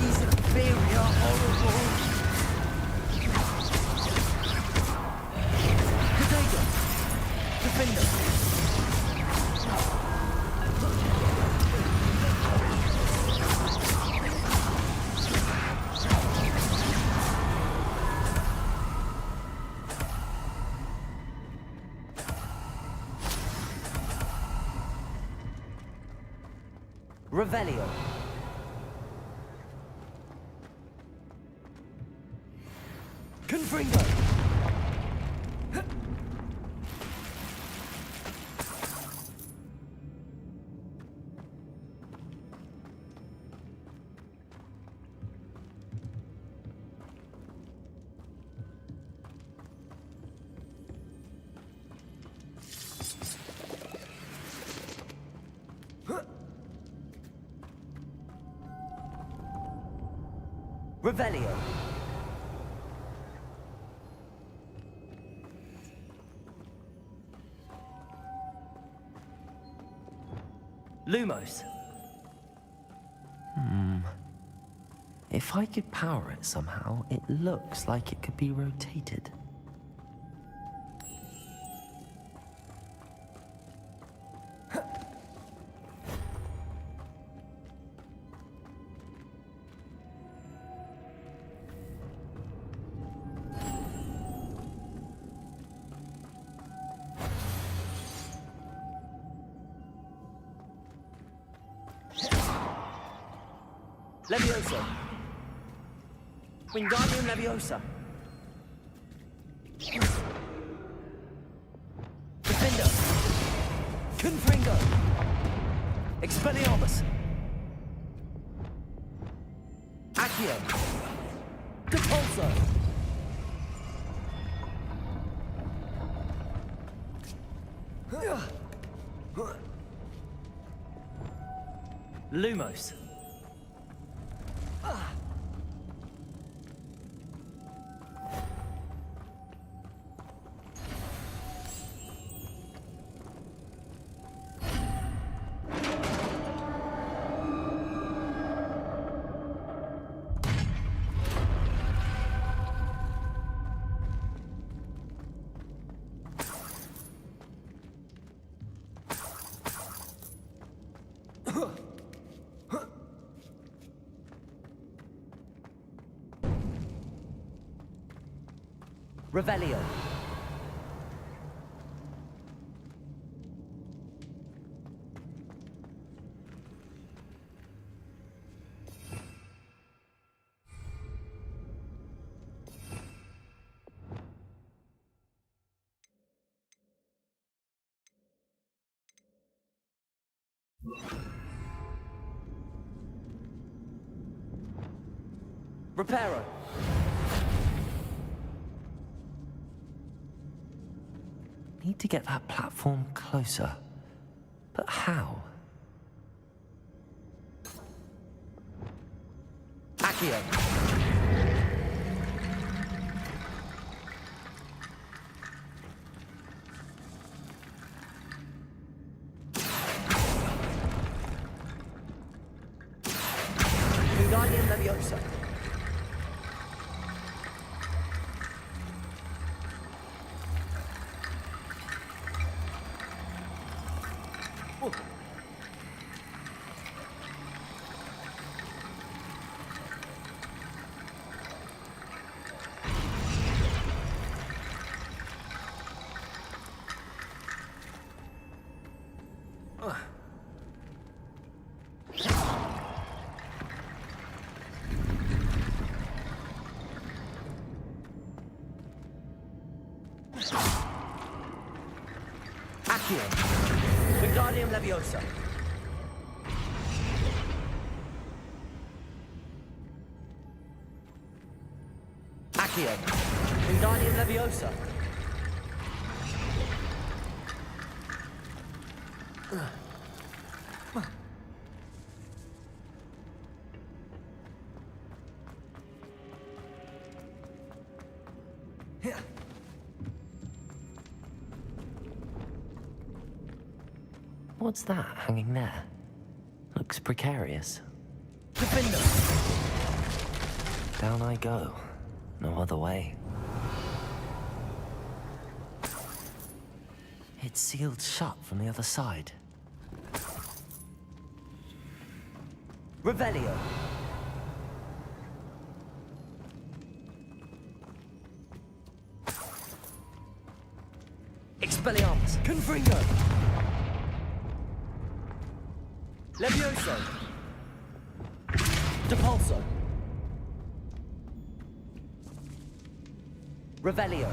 These are very horrible. Potato! Defender! Revelio. Confringo. Revelio. Lumos. If I could power it somehow, it looks like it could be rotated. Leviosa. Wingardium Leviosa. Defender. Confringo. Expelliarmus. Accio. Depulso. Lumos. Revelio. Reparo. need to get that platform closer. But how? Accio! Wingardium Leviosa. Accio. Wingardium Leviosa. Accio. Wingardium Leviosa. What's that hanging there? Looks precarious. Down I go. No other way. It's sealed shut from the other side. Revelio. Expelliarmus. Confringo. Levioso. Depulso. Revelio.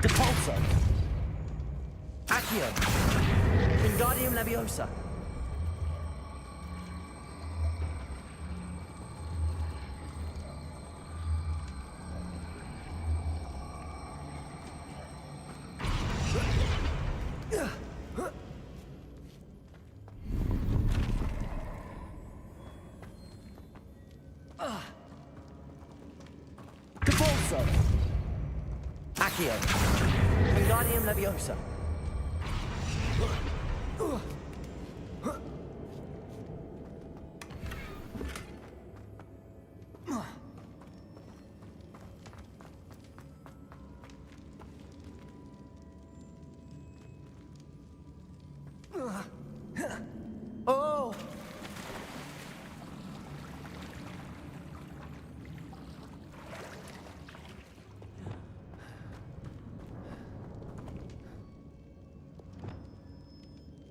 Depulso. Accio. Wingardium Leviosa. Depulso. Accio. Wingardium Leviosa. Oh!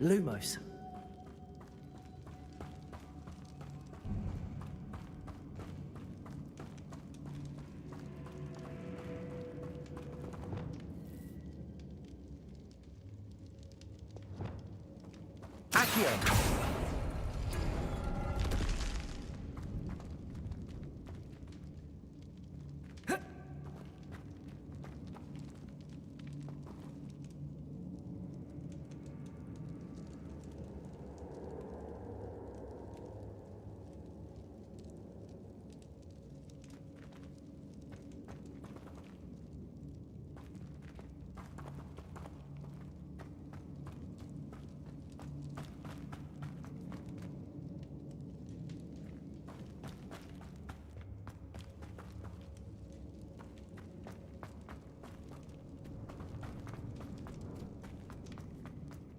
Lumos. Accio.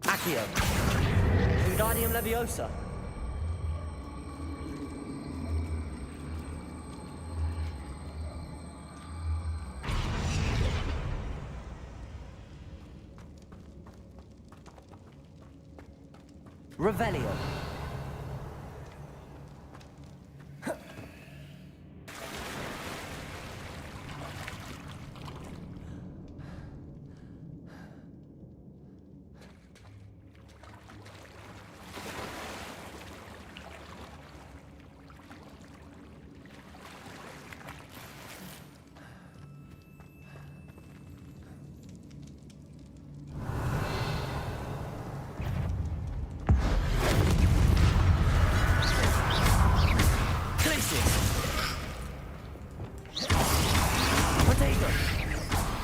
Accio. Wingardium Leviosa. Revelio.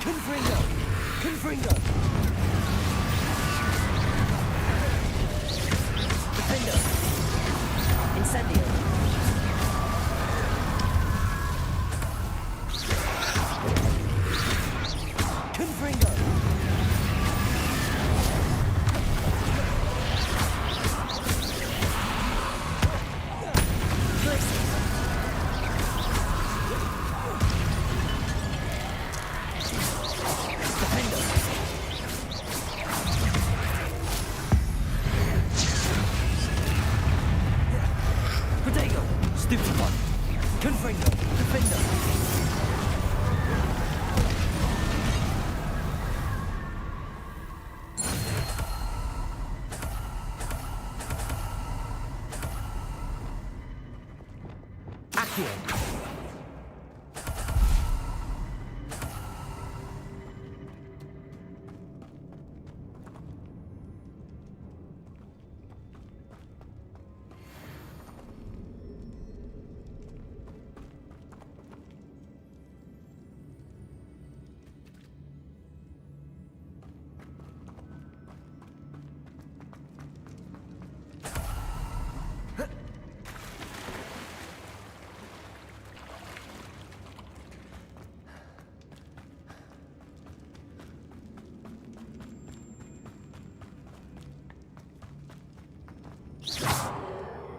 Confringo! Confringo! Defender! Incendio! Confringo! Protego! Stupid one! Confringo! Defender! Accio!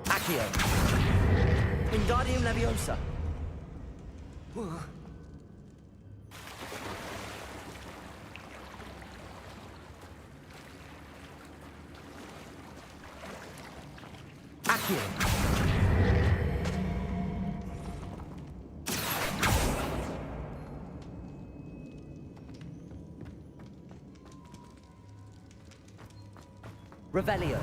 Accio! Wingardium Leviosa! Accio! Revelio!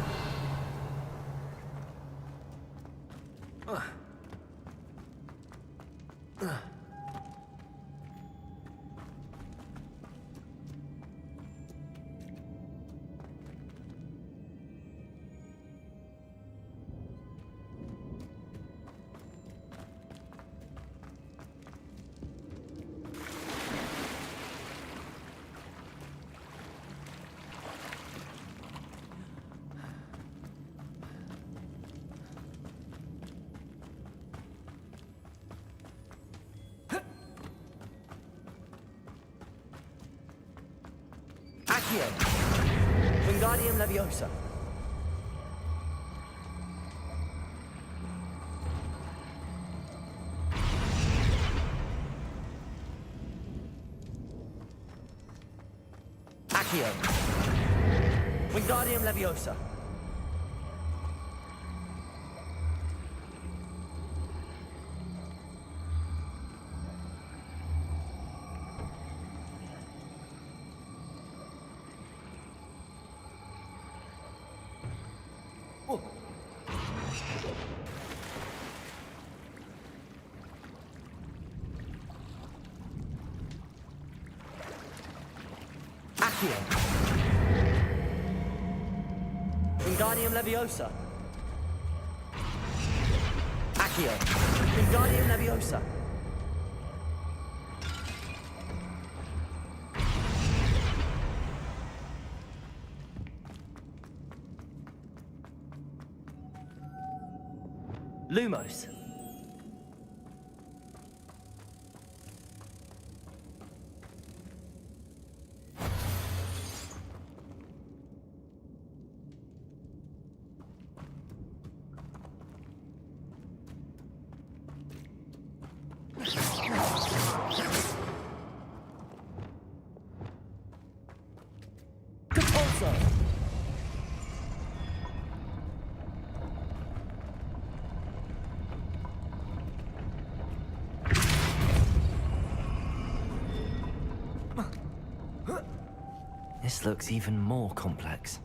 Accio! Wingardium Leviosa! Accio! Wingardium Leviosa! Accio! Wingardium Leviosa! Accio! Wingardium Leviosa! Lumos! This looks even more complex.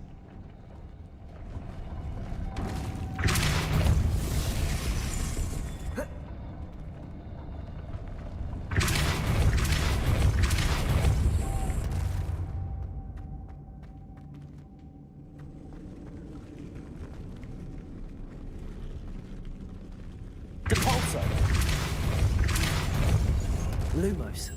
Lumos.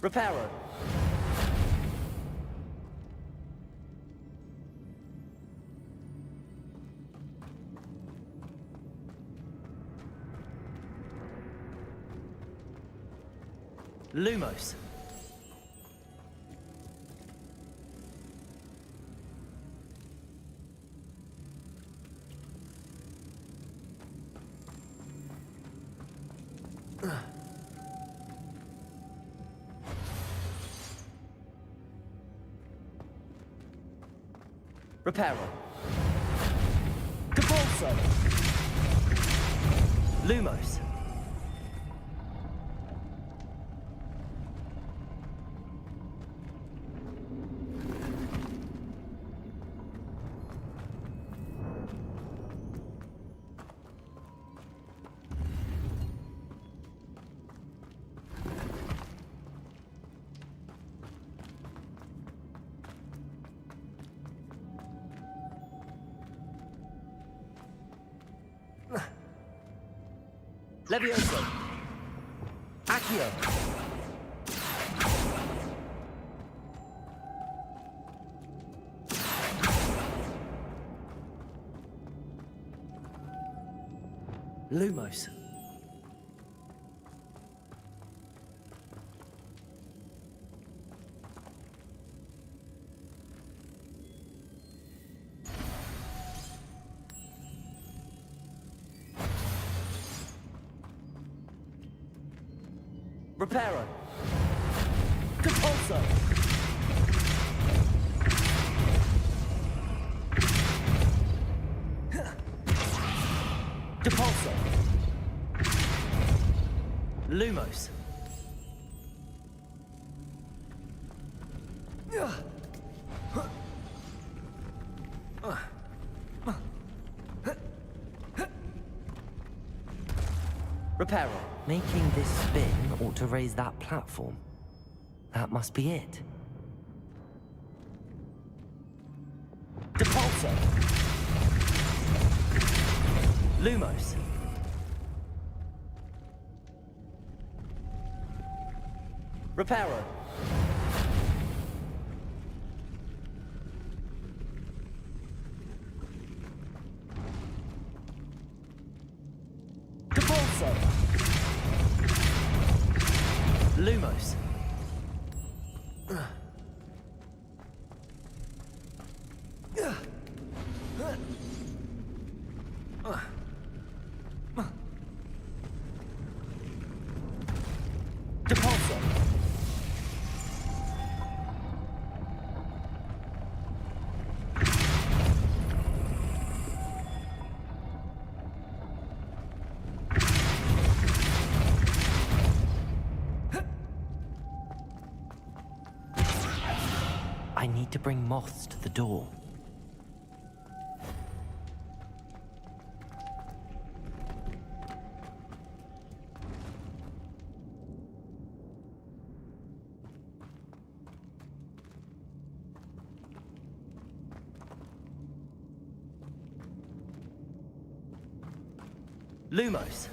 Reparo. Lumos. Reparo. Capulso. Lumos. Levioso. Accio. Lumos. Reparo. Compulso. Depulso. Lumos. Reparo. Making this spin ought to raise that platform. That must be it. Depulso. Lumos. Reparo. Depulso. Lumos. Depulso. I need to bring moths to the door. Lumos.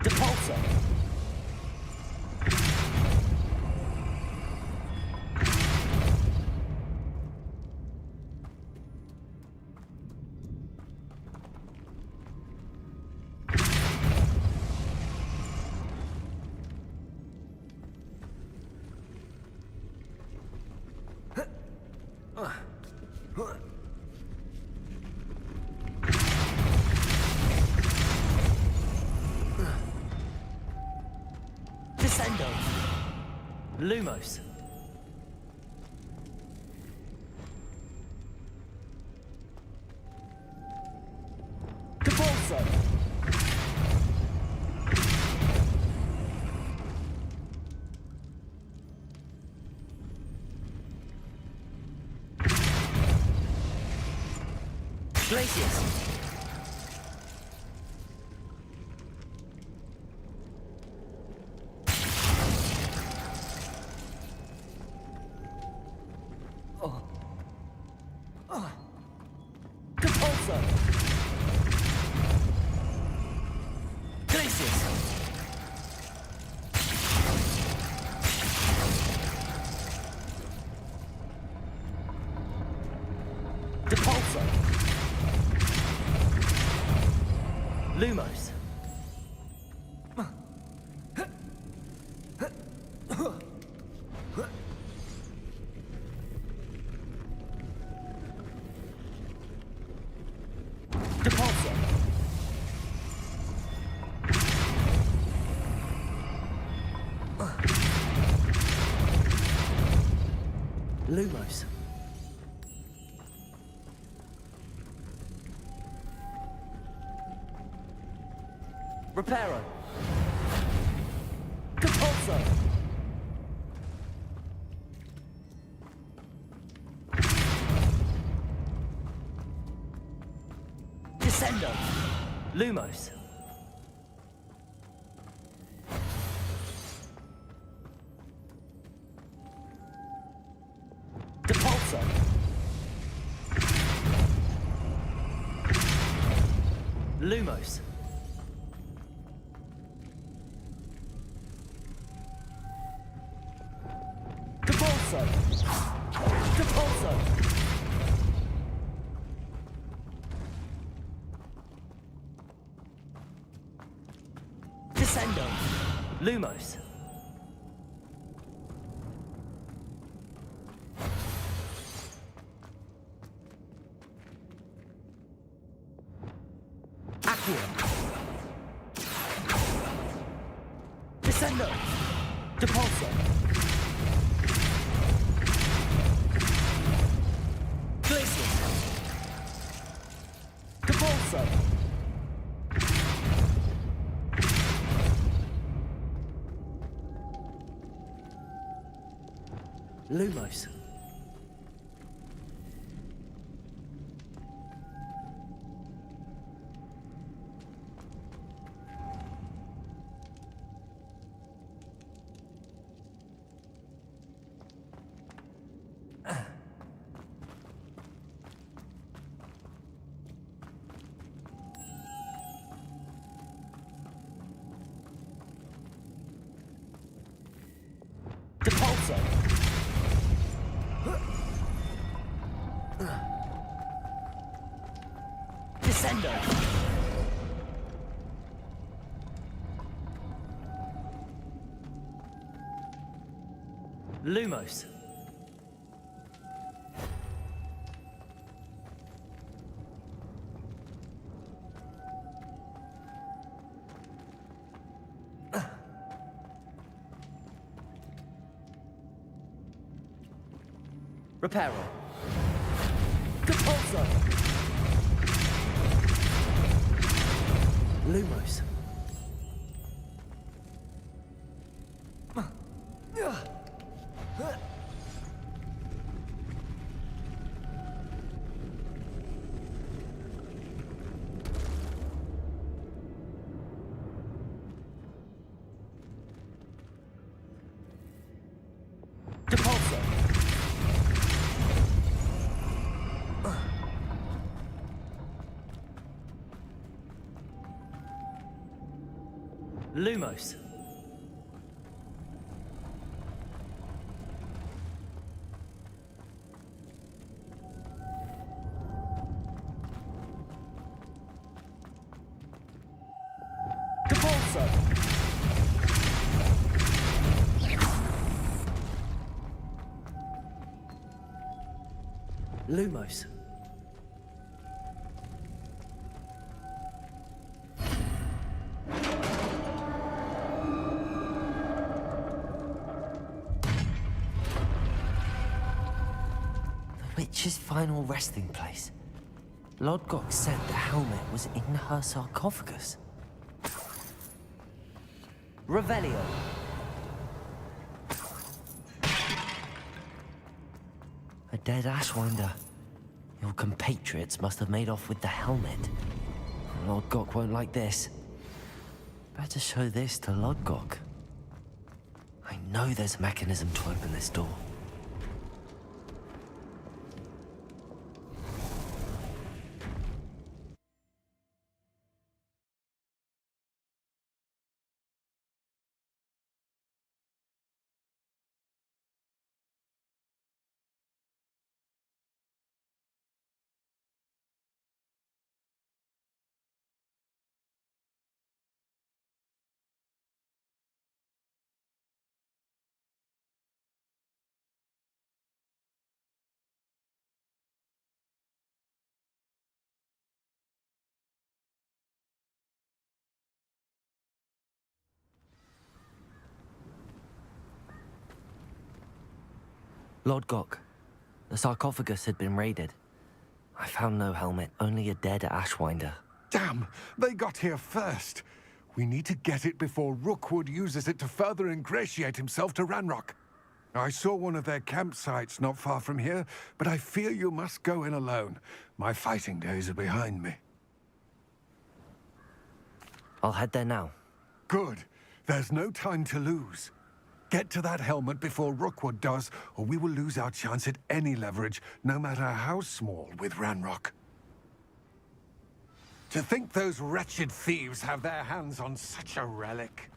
Depulso. Descendo. Lumos. Capulso. Glacius. Depulso! Glacius! Depulso! Lumos! Depulso! Lumos! Reparo! Depulso! Descendo! Lumos! Depulso! Lumos! Depulso! Depulso! Descendo! Lumos! Accio! Descendo! Depulso! Glacius! Depulso! Lumos! Depulso! Descendo! Lumos! Reparo! Depulso! Lumos! Depulso! Lumos! Depulso! Lumos! The witch's final resting place. Lodgok said the helmet was in her sarcophagus. Revelio. A dead Ashwinder. Your compatriots must have made off with the helmet. Lodgok won't like this. Better show this to Lodgok. I know there's a mechanism to open this door. Lord Gok, the sarcophagus had been raided. I found no helmet, only a dead Ashwinder. Damn! They got here first. We need to get it before Rookwood uses it to further ingratiate himself to Ranrock. I saw one of their campsites not far from here, but I fear you must go in alone. My fighting days are behind me. I'll head there now. Good. There's no time to lose. Get to that helmet before Rookwood does, or we will lose our chance at any leverage, no matter how small, with Ranrock. To think those wretched thieves have their hands on such a relic.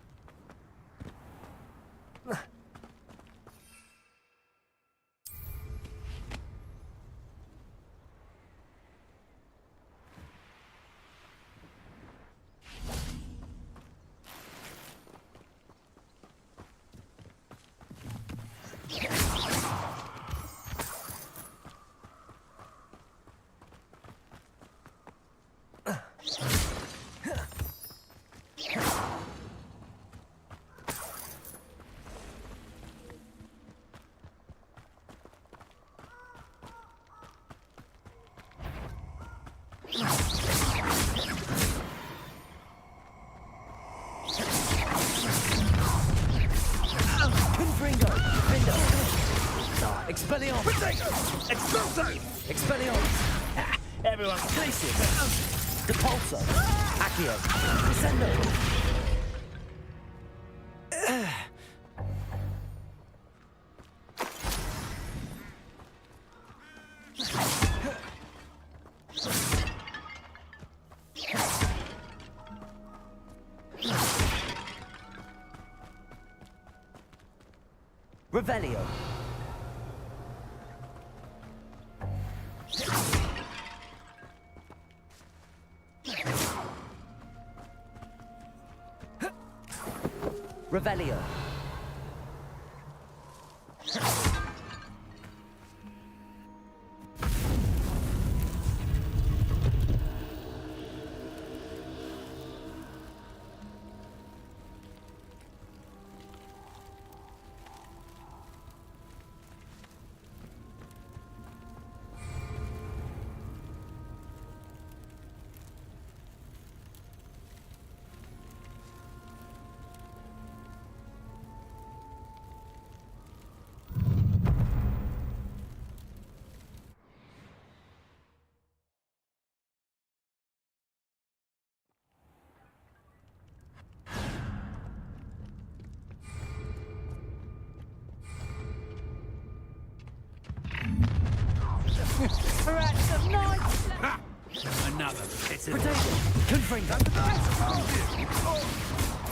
Expelliarmus! Expulso! Expelliarmus! Everyone's placing. Depulso! Accio! Descendo! Revelio! Revelio. Perhaps of night! Another bitter. Potato! Confringo!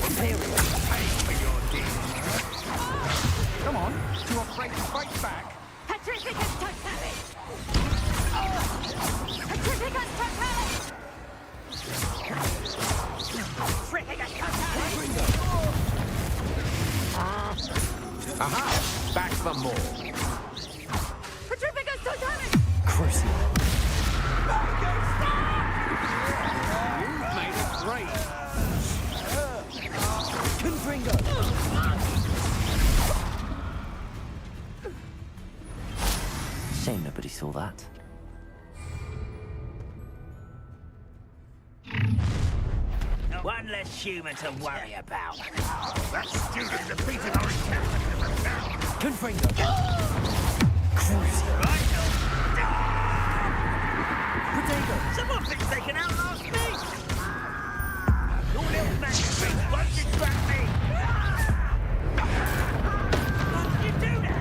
Imperial! Pay for your deed. Come on, to operate fight back. Petrificus totalis! Petrificus totalis! Petrificus totalis! Aha! Back for more. Petrificus totalis! Crucial! You've made it great. Confringo! Shame nobody saw that. One less human to worry about. That student defeated our encampment. Confringo! Potato! Someone thinks they can outlast me! Your little magic thing won't distract me! Why did you do that?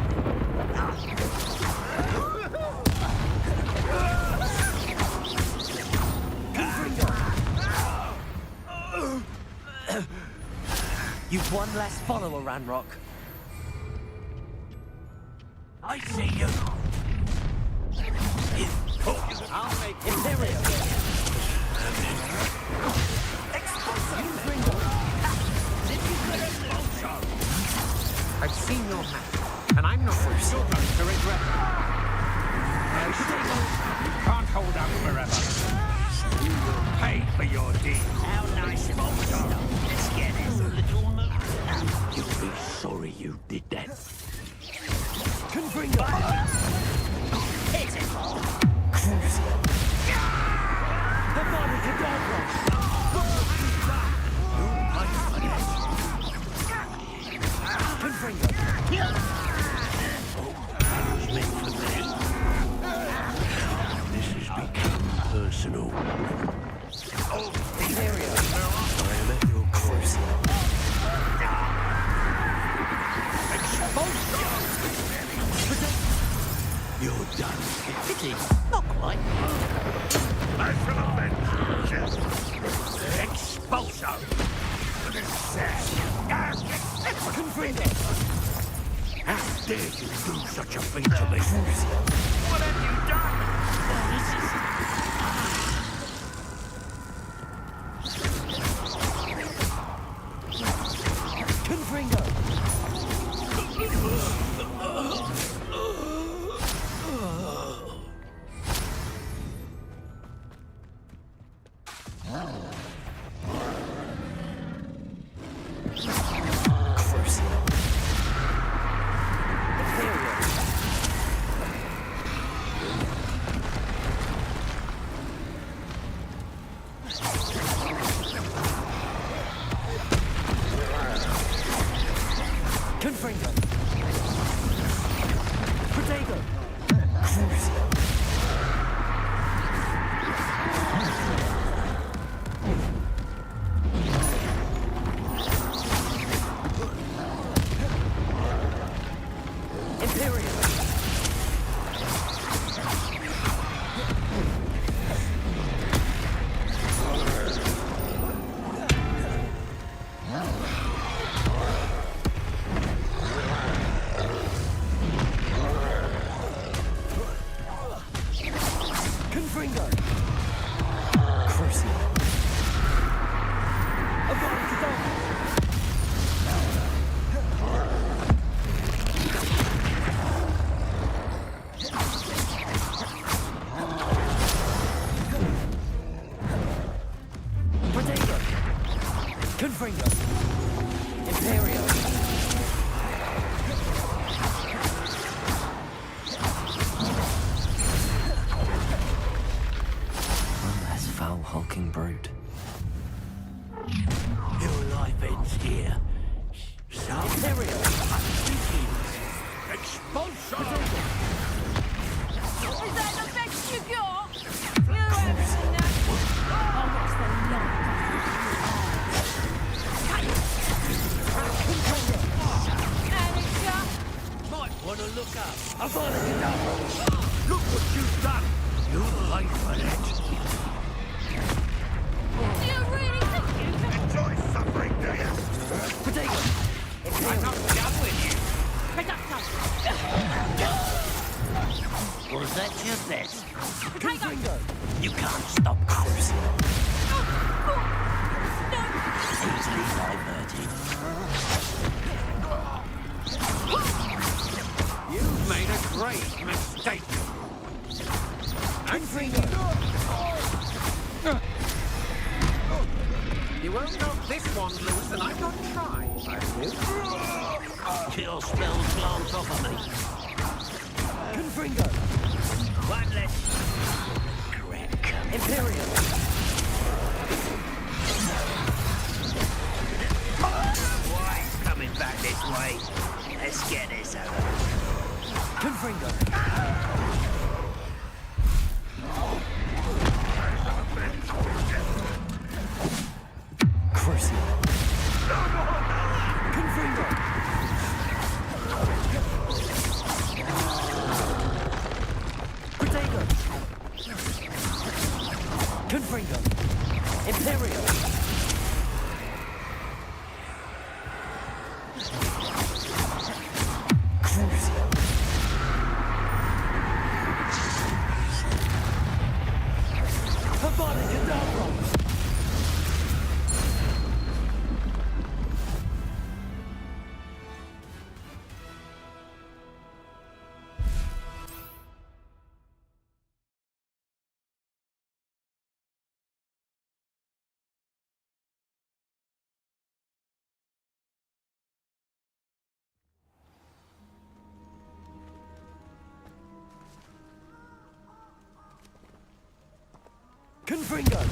You've one less follower, Ranrock. I see you. I'll make you. Imperial. I've seen your hand, and I'm not sure you're going to regret it. You can't hold out forever. You will pay for your deed. How nice of you. Let's get it. You'll be sorry you did that. Confringo! dare you do such a thing to me? What have you done? Confringo! Confringo! Protego! Imperial! Confringo! Crucio! Protego! Confringo! Imperial! One less foul-hulking brute. Your life ends here. Imperial! Expulsion! Is that the best you got? You haven't enough. Oh, what's the lot? Might want to look up. I've got it enough! Look what you've done! You'll pay for that! You really think you can... Enjoy suffering, do you? Protego! I'm not done with you. Was that your best? Confringo! You can't stop Crucio. Easily diverted. You've made a great mistake. Confringo! You won't knock this one loose, and I'm not trying. Kill spells glance off of me. Confringo! One less. Crack. Imperial! Why's coming back this way? Let's get this over. Confringo! Crucio! Confringo! Protego! Confringo! Imperial! Crucio! Habana Cadabra! Confringo!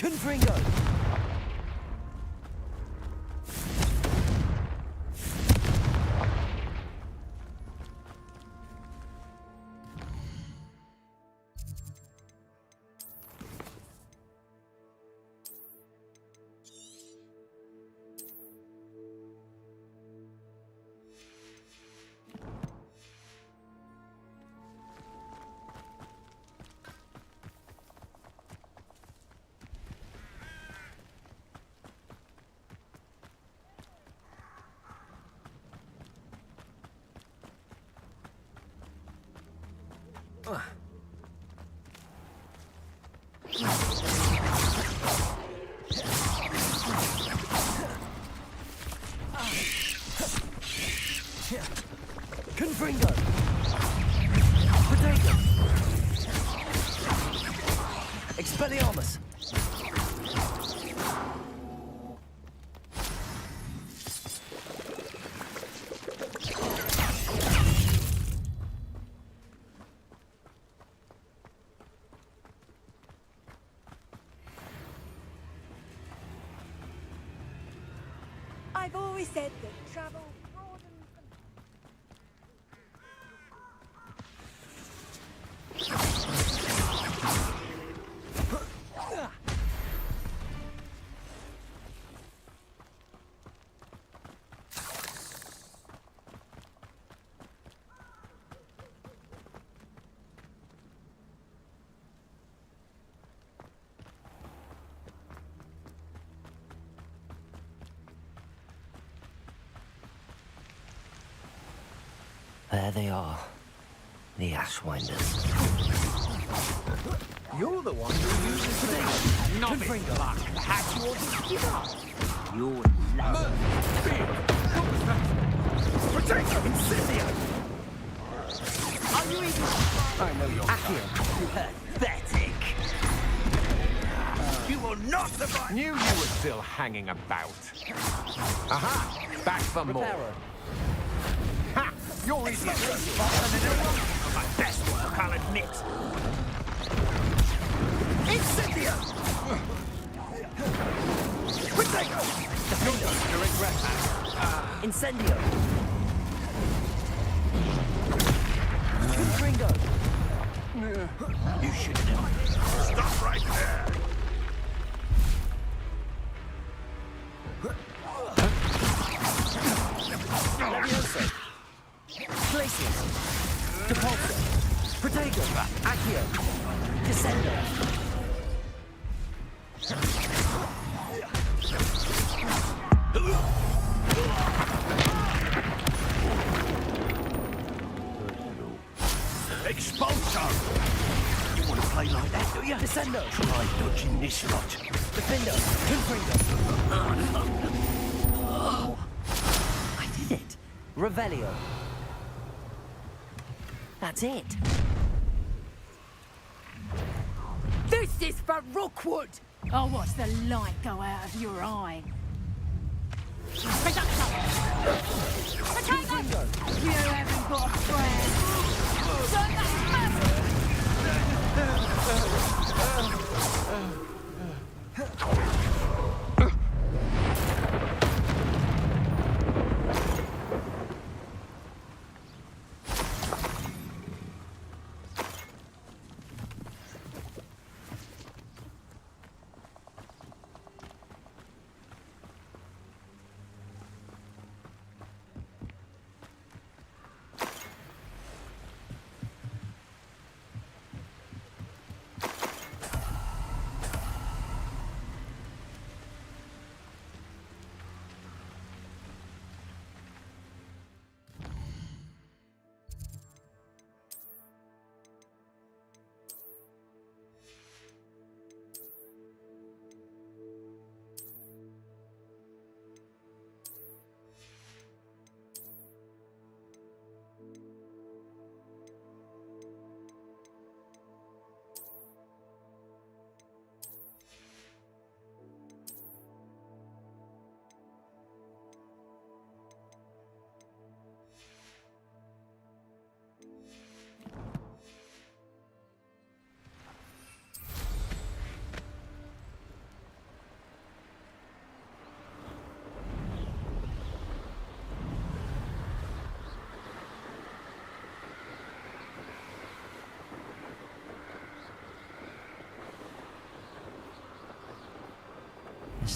Confringo! Confringo! Potato! Expelliarmus! I've always said that travel broadens There they are. The Ashwinders. You're the one who uses the novice luck. Had you ought to give up. You're Potato! Incendio! Are you even... I know you're Accio. Pathetic. You will not survive. Knew you were still hanging about. Aha! Back for more. Reparo. Ha! You're easy. My best work, I'll admit. Incendio! Potato! You're going to regret that. Incendio! Confringo! You should know. Stop right there! Levioso! Glacius! Depulso! Protego! Accio! Descendo! Expulso! You want to play like that, do you? Descendo! Try dodging this lot. Defendo! Confringo! I did it! Revelio! That's it! This is for Rookwood! I'll watch the light go out of your eye. Potato! You haven't got a friend! Turn that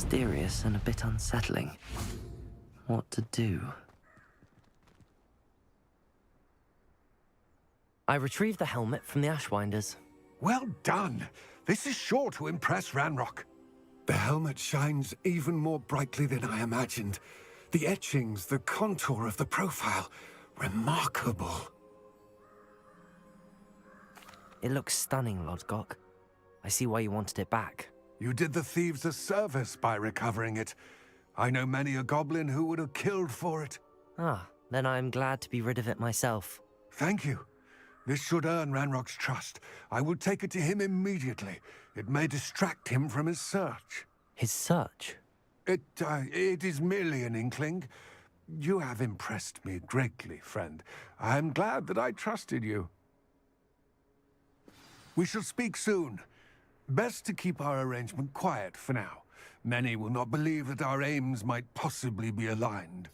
mysterious and a bit unsettling. What to do? I retrieved the helmet from the Ashwinders. Well done. This is sure to impress Ranrock. The helmet shines even more brightly than I imagined. The etchings, the contour of the profile, remarkable. It looks stunning, Lodgok. I see why you wanted it back. You did the thieves a service by recovering it. I know many a goblin who would have killed for it. Ah, then I am glad to be rid of it myself. Thank you. This should earn Ranrock's trust. I will take it to him immediately. It may distract him from his search. His search? It is merely an inkling. You have impressed me greatly, friend. I am glad that I trusted you. We shall speak soon. Best to keep our arrangement quiet for now. Many will not believe that our aims might possibly be aligned.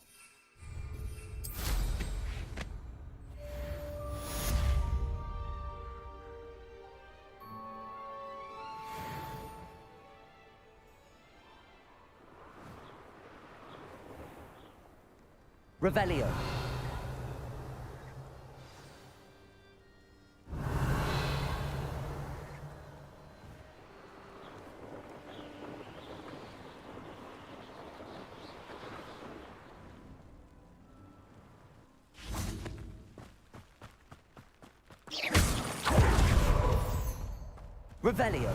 Revelio. Revelio.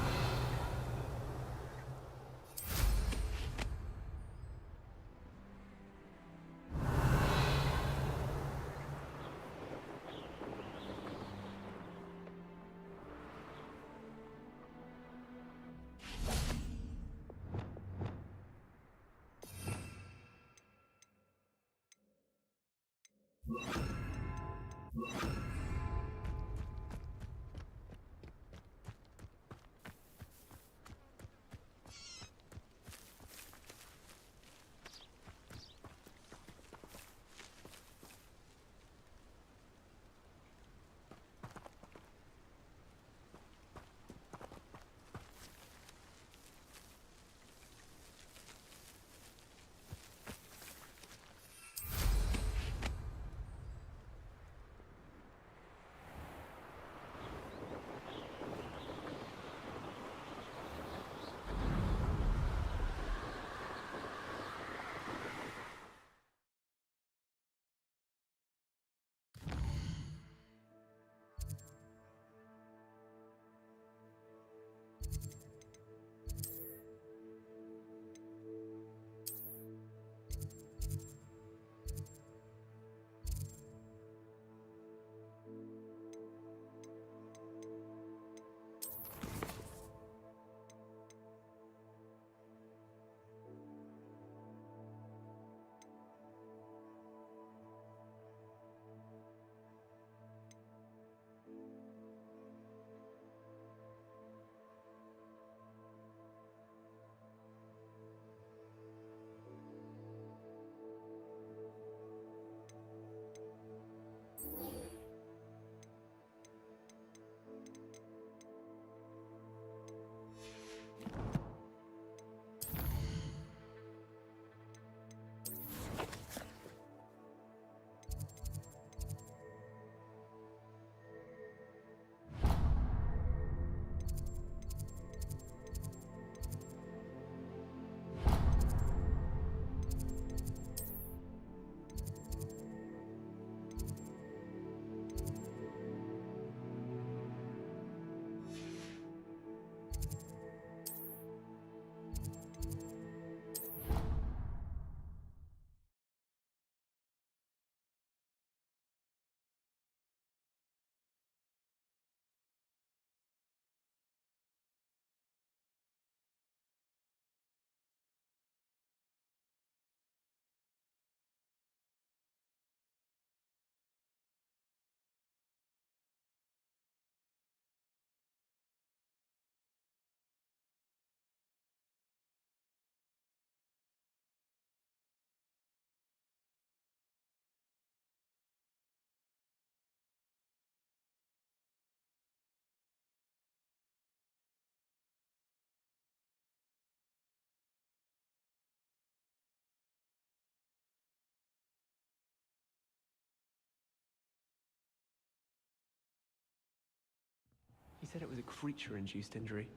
said it was a creature-induced injury,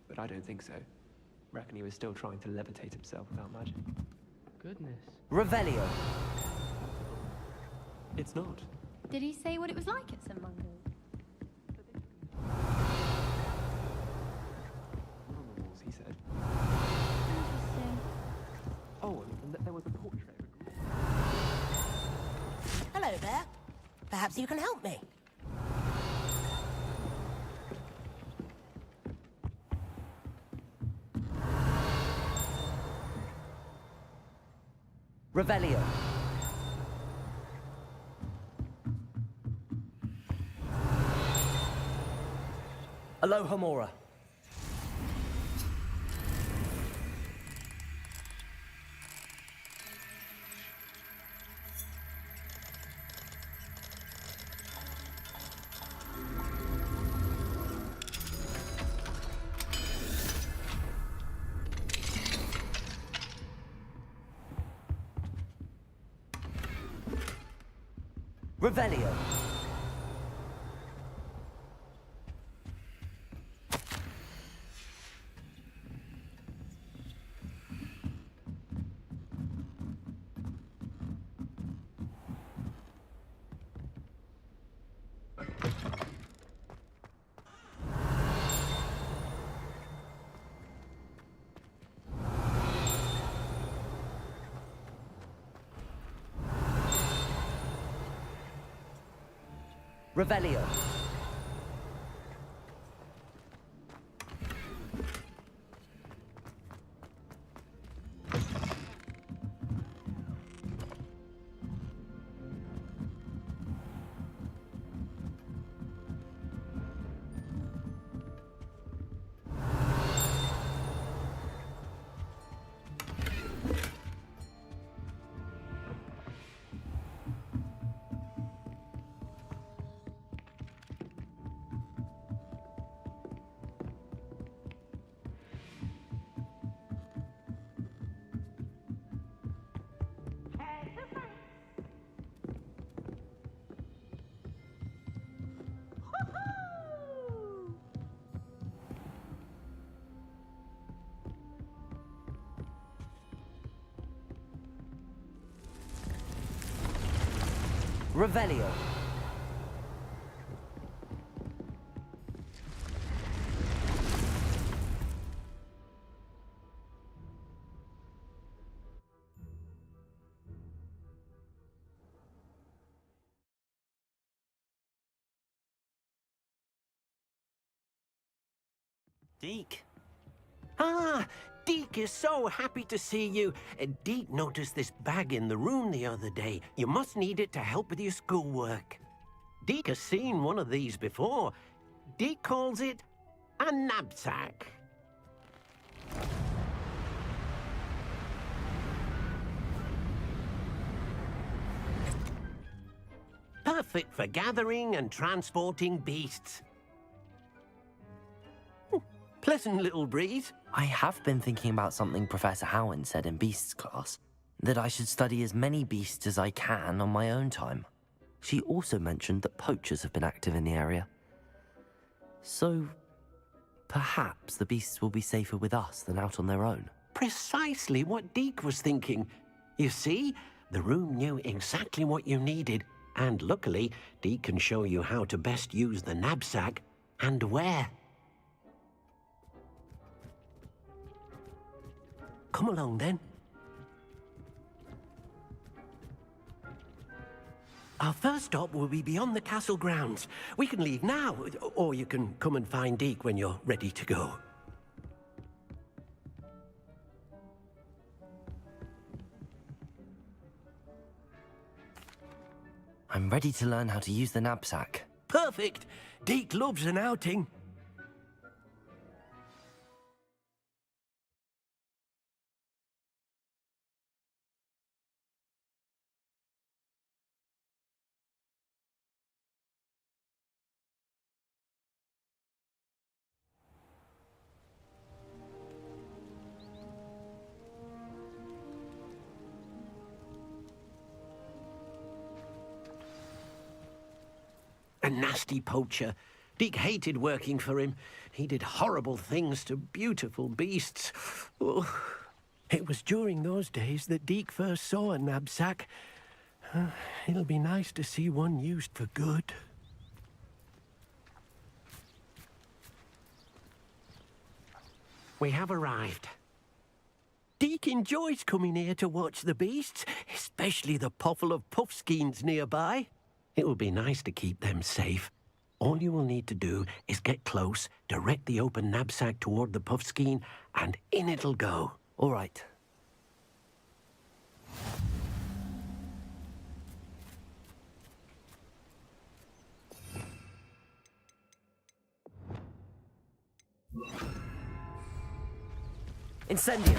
but I don't think so. Reckon he was still trying to levitate himself without magic. Goodness. Revelio. It's not. Did he say what it was like at St. Mungo's? Not on the walls, he said. Interesting. Oh, and there was a portrait of a group. Hello there. Perhaps you can help me. Revelio. Alohomora. Revelio. Revelio. Revelio. Deke. Ah, Deke is so happy to see you. Deke noticed this bag in the room the other day. You must need it to help with your schoolwork. Deke has seen one of these before. Deke calls it a knapsack. Perfect for gathering and transporting beasts. Pleasant little breeze. I have been thinking about something Professor Howard said in Beasts class, that I should study as many beasts as I can on my own time. She also mentioned that poachers have been active in the area. So, perhaps the beasts will be safer with us than out on their own. Precisely what Deke was thinking. You see, the room knew exactly what you needed, and luckily, Deke can show you how to best use the knapsack and where. Come along, then. Our first stop will be beyond the castle grounds. We can leave now, or you can come and find Deke when you're ready to go. I'm ready to learn how to use the knapsack. Perfect! Deke loves an outing. A nasty poacher. Deke hated working for him. He did horrible things to beautiful beasts. Oh. It was during those days that Deke first saw a knapsack. It'll be nice to see one used for good. We have arrived. Deke enjoys coming here to watch the beasts, especially the potful of puffskeins nearby. It will be nice to keep them safe. All you will need to do is get close, direct the open knapsack toward the puffskein, and in it'll go. All right. Incendio!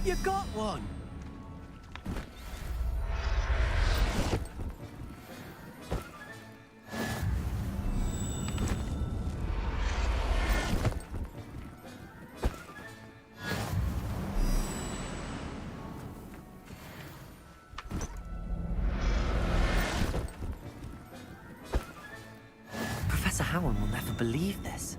You got one! Professor Howard will never believe this.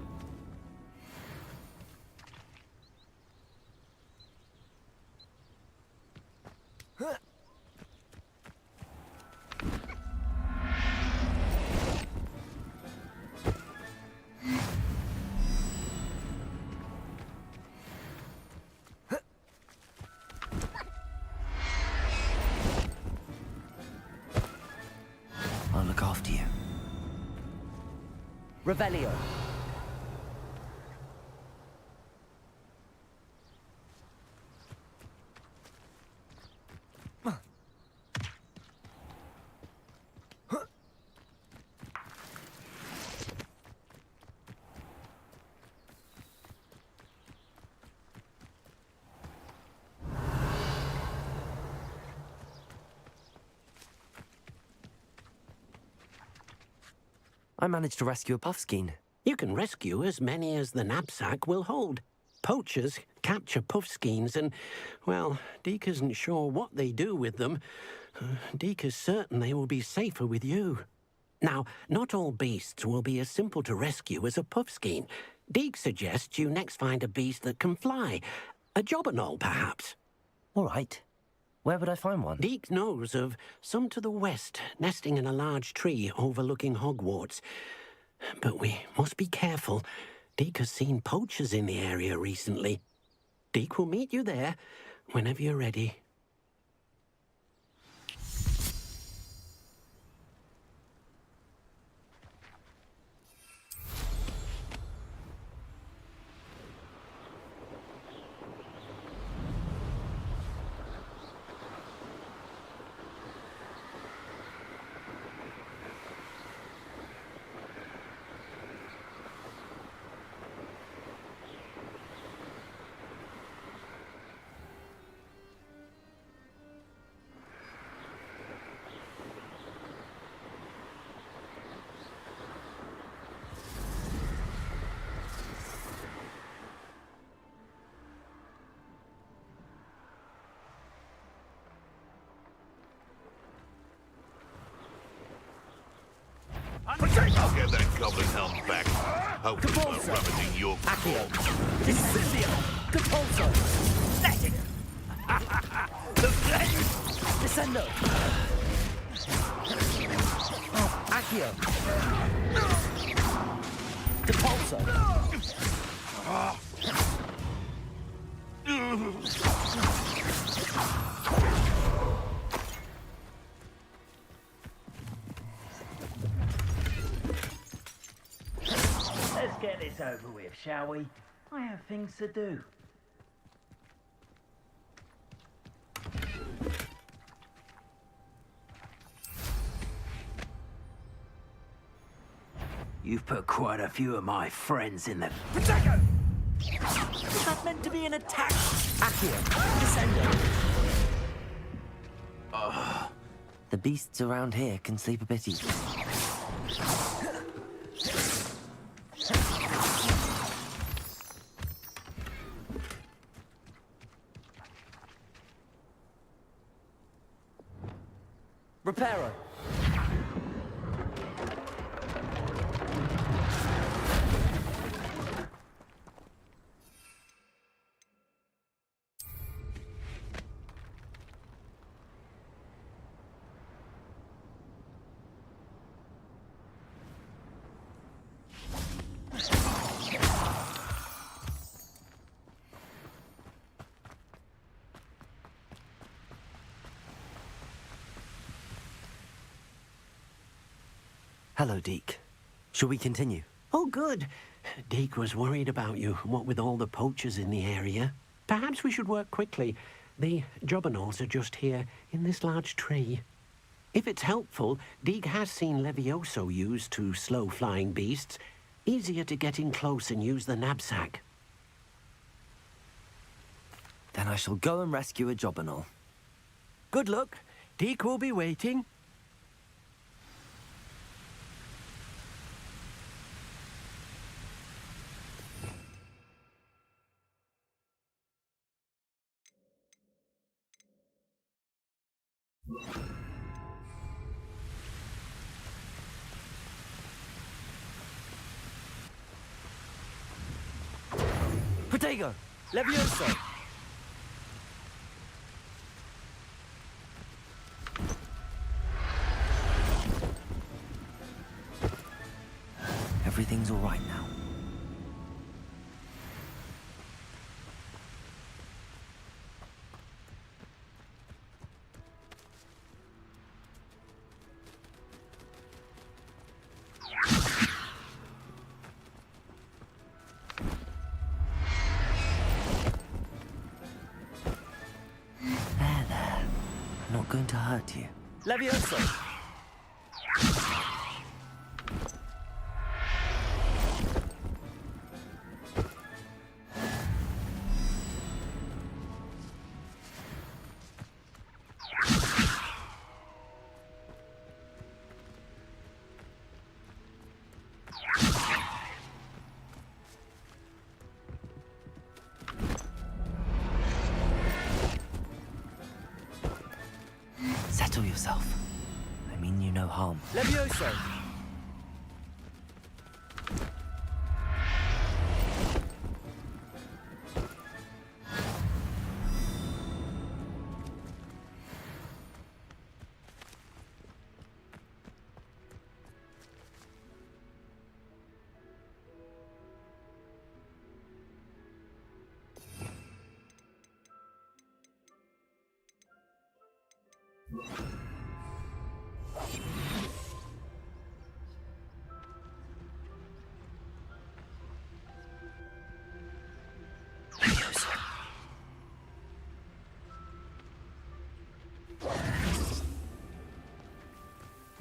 I'll look after you. Revelio. I managed to rescue a puffskein. You can rescue as many as the knapsack will hold. Poachers capture puffskeins and, well, Deke isn't sure what they do with them. Deke is certain they will be safer with you. Now, not all beasts will be as simple to rescue as a puffskein. Deke suggests you next find a beast that can fly. A jobberknoll, perhaps. All right. Where would I find one? Deke knows of some to the west, nesting in a large tree overlooking Hogwarts. But we must be careful. Deke has seen poachers in the area recently. Deke will meet you there whenever you're ready. I'll get that goblin helm back. Hopefully not rummaging your Accio. Incendio. Capulso. Static. Descendo. Accio. Capulso. Let's get this over with, shall we? I have things to do. You've put quite a few of my friends in the... Protego! Is that meant to be an attack? Accio. Descendo. The beasts around here can sleep a bit easy. Reparo! Hello, Deke. Shall we continue? Oh, good. Deke was worried about you, what with all the poachers in the area. Perhaps we should work quickly. The jobberknolls are just here, in this large tree. If it's helpful, Deke has seen Levioso used to slow flying beasts. Easier to get in close and use the knapsack. Then I shall go and rescue a jobberknoll. Good luck. Deke will be waiting. Protego! Levioso! Everything's all right now. There. I'm not going to hurt you. Levioso! Settle yourself. I mean you no harm. Levioso!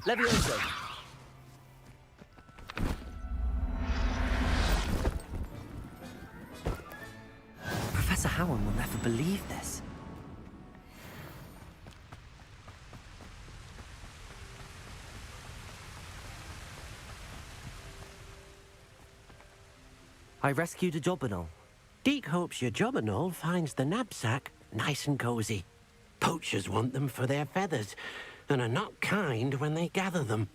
Levioso! Professor Howard will never believe this. I rescued a jobberknoll. Deke hopes your jobberknoll finds the knapsack nice and cozy. Poachers want them for their feathers, and are not kind when they gather them.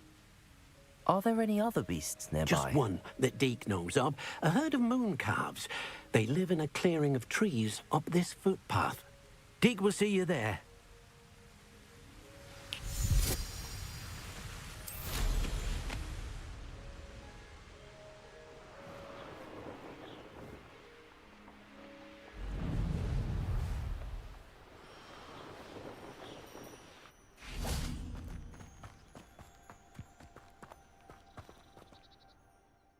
Are there any other beasts nearby? Just one that Deke knows of, a herd of moon calves. They live in a clearing of trees up this footpath. Deke will see you there.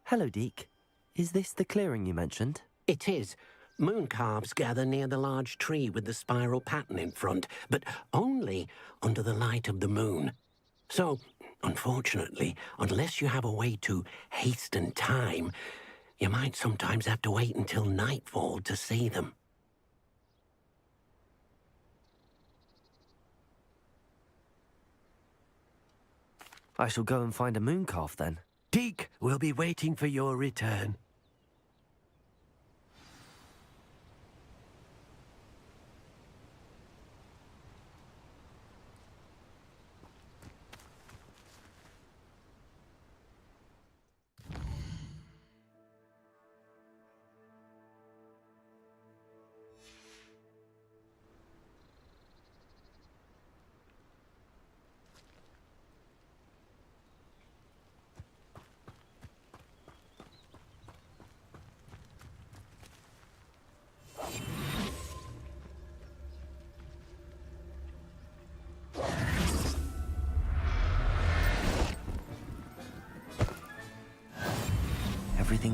Hello, Deke. Is this the clearing you mentioned? It is. Moon calves gather near the large tree with the spiral pattern in front, but only under the light of the moon. So, unfortunately, unless you have a way to hasten time, you might sometimes have to wait until nightfall to see them. I shall go and find a moon calf then. Deke will be waiting for your return.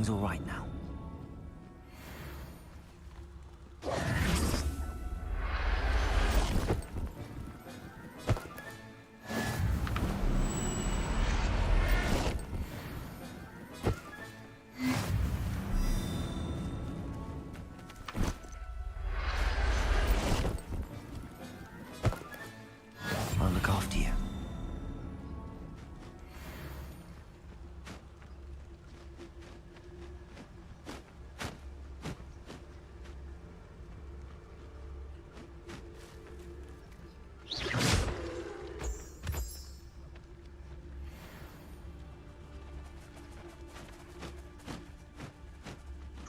everything's all right now. I'll look after you.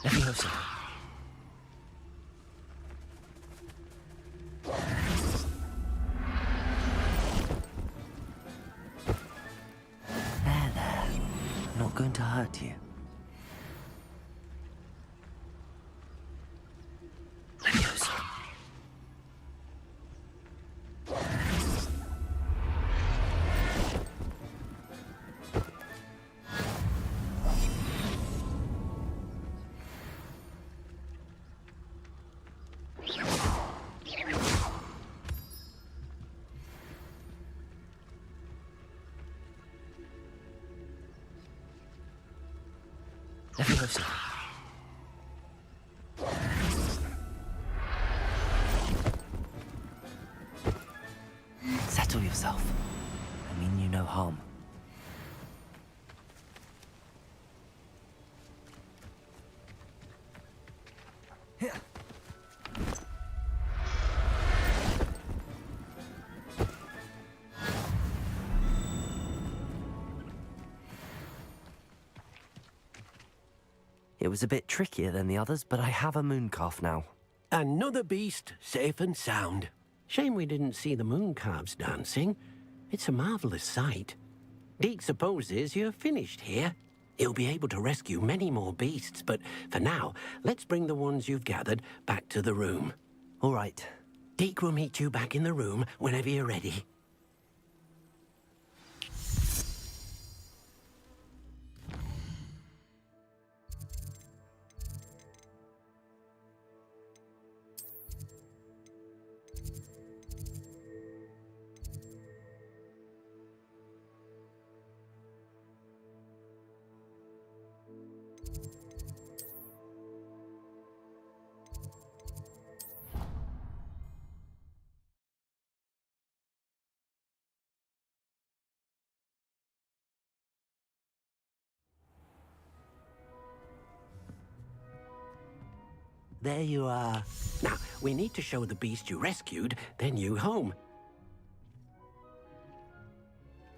Leviosa. There. Not going to hurt you. Leviosa. Leviosa. Settle yourself. I mean you no harm. Here. It was a bit trickier than the others, but I have a moon calf now. Another beast, safe and sound. Shame we didn't see the moon calves dancing. It's a marvelous sight. Deke supposes you're finished here. He'll be able to rescue many more beasts, but for now, let's bring the ones you've gathered back to the room. All right. Deke will meet you back in the room whenever you're ready. There you are. Now, we need to show the beast you rescued their new home.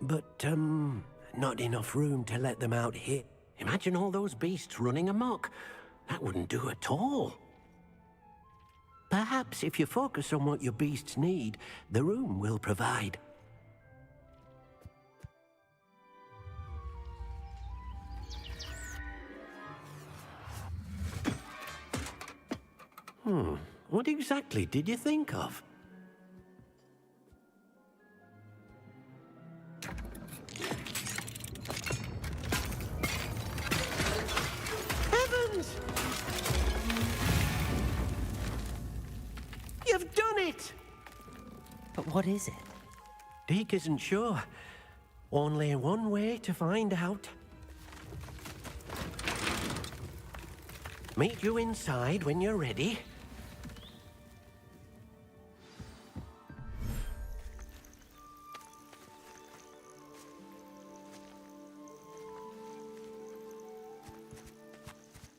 But, not enough room to let them out here. Imagine all those beasts running amok. That wouldn't do at all. Perhaps if you focus on what your beasts need, the room will provide. What exactly did you think of? Heavens! You've done it! But what is it? Deke isn't sure. Only one way to find out. Meet you inside when you're ready.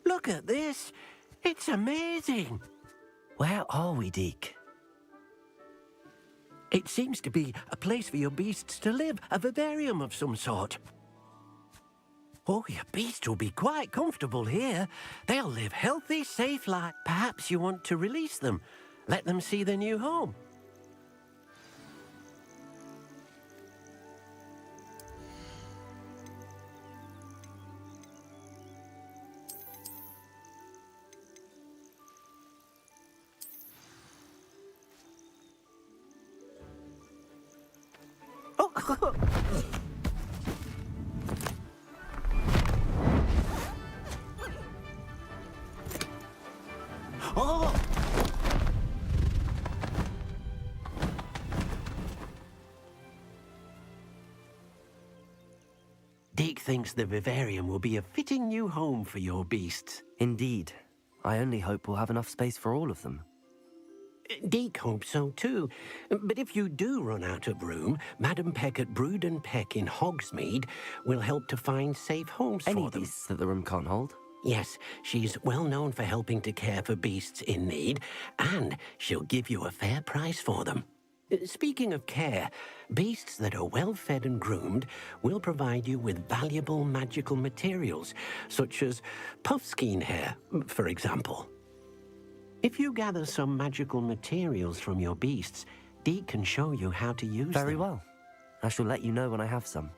Look at this. It's amazing. Where are we, Deke? It seems to be a place for your beasts to live, a vivarium of some sort. Oh, your beasts will be quite comfortable here. They'll live healthy, safe lives. Perhaps you want to release them. Let them see their new home. Deke thinks the vivarium will be a fitting new home for your beasts. Indeed. I only hope we'll have enough space for all of them. Deke hopes so too. But if you do run out of room, Madam Peck at Brood and Peck in Hogsmeade will help to find safe homes for them. Any beasts that the room can't hold? Yes, she's well known for helping to care for beasts in need, and she'll give you a fair price for them. Speaking of care, beasts that are well fed and groomed will provide you with valuable magical materials, such as puffskein hair, for example. If you gather some magical materials from your beasts, Deke can show you how to use them. Very well. I shall let you know when I have some.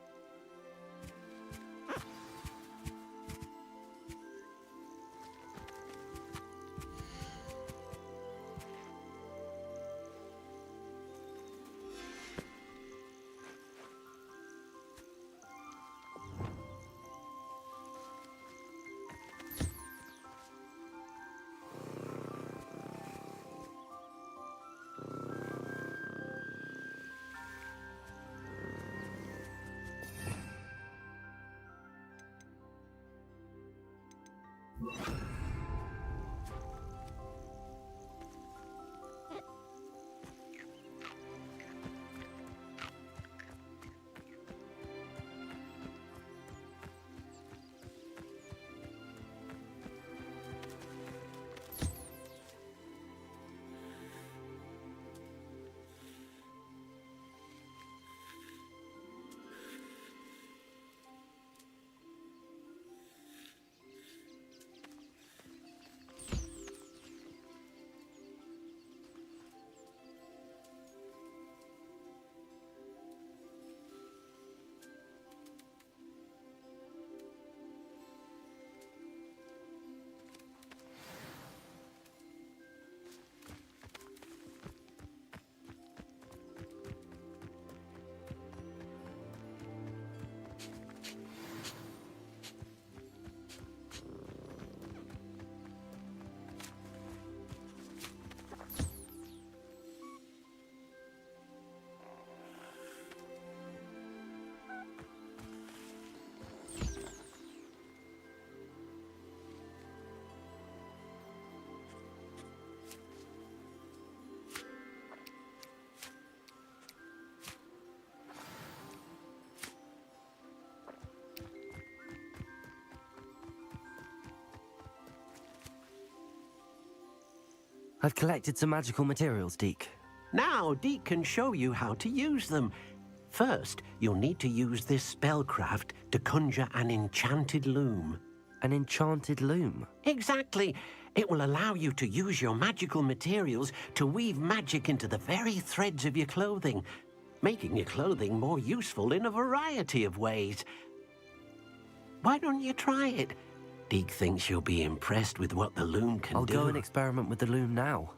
I've collected some magical materials, Deke. Now Deke can show you how to use them. First, you'll need to use this spellcraft to conjure an enchanted loom. An enchanted loom? Exactly. It will allow you to use your magical materials to weave magic into the very threads of your clothing, making your clothing more useful in a variety of ways. Why don't you try it? Deke thinks you'll be impressed with what the loom can do. I'll go and experiment with the loom now.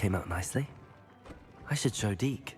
came out nicely. I should show Deke.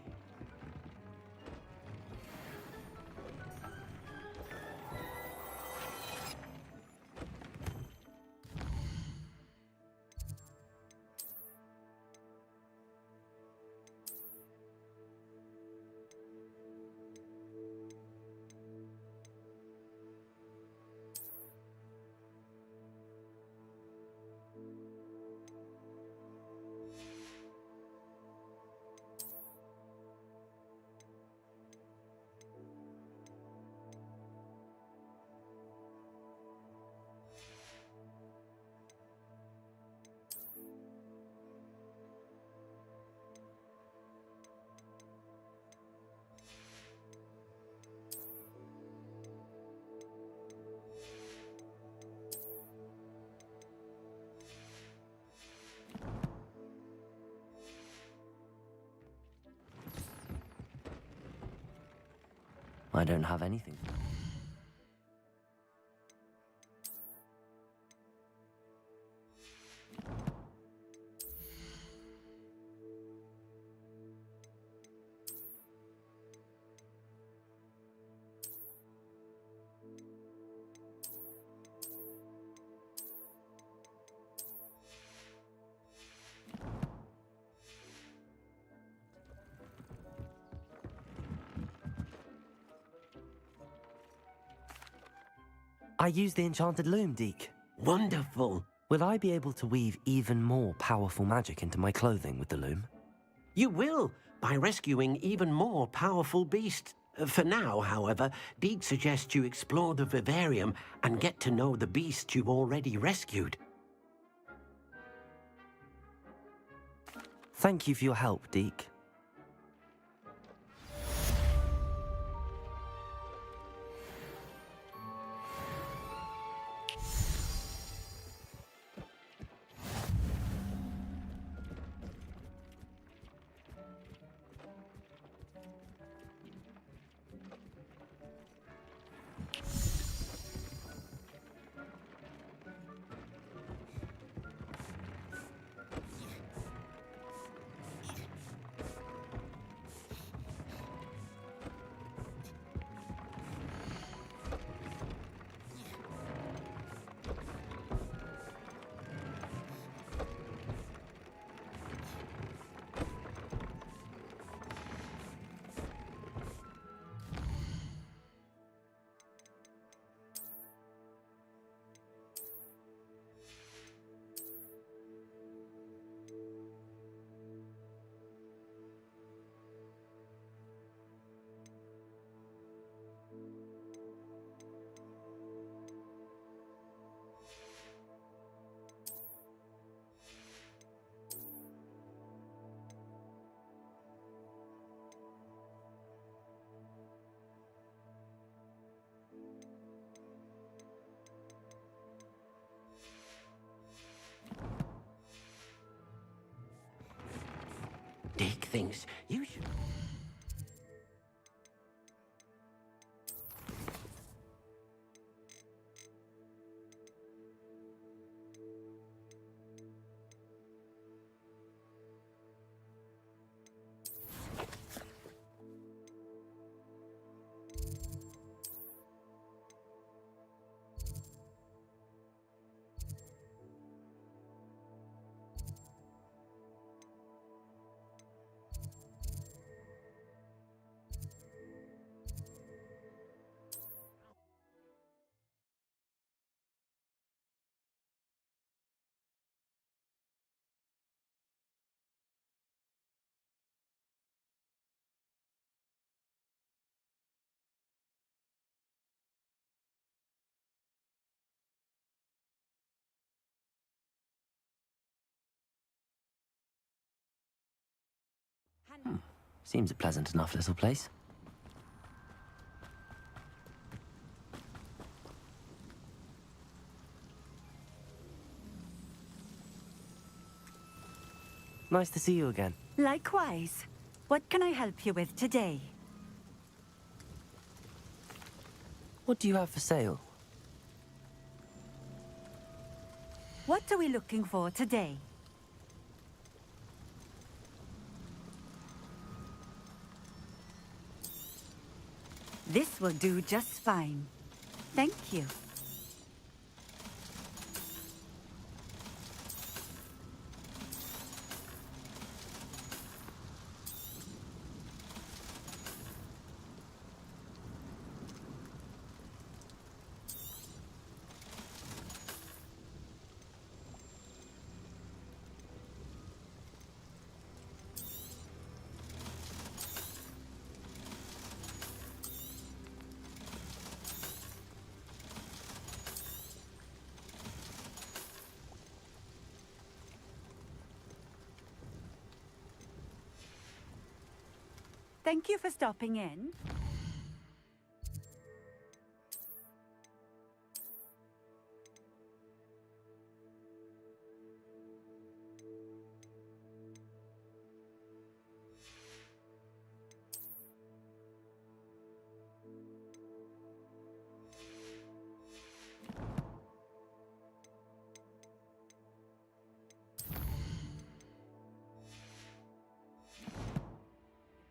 I don't have anything. I use the enchanted loom, Deke. Wonderful. Will I be able to weave even more powerful magic into my clothing with the loom? You will, by rescuing even more powerful beasts. For now, however, Deke suggests you explore the vivarium and get to know the beasts you've already rescued. Thank you for your help, Deke. Deke thinks you should... Seems a pleasant enough little place. Nice to see you again. Likewise. What can I help you with today? What do you have for sale? What are we looking for today? This will do just fine. Thank you. Thank you for stopping in.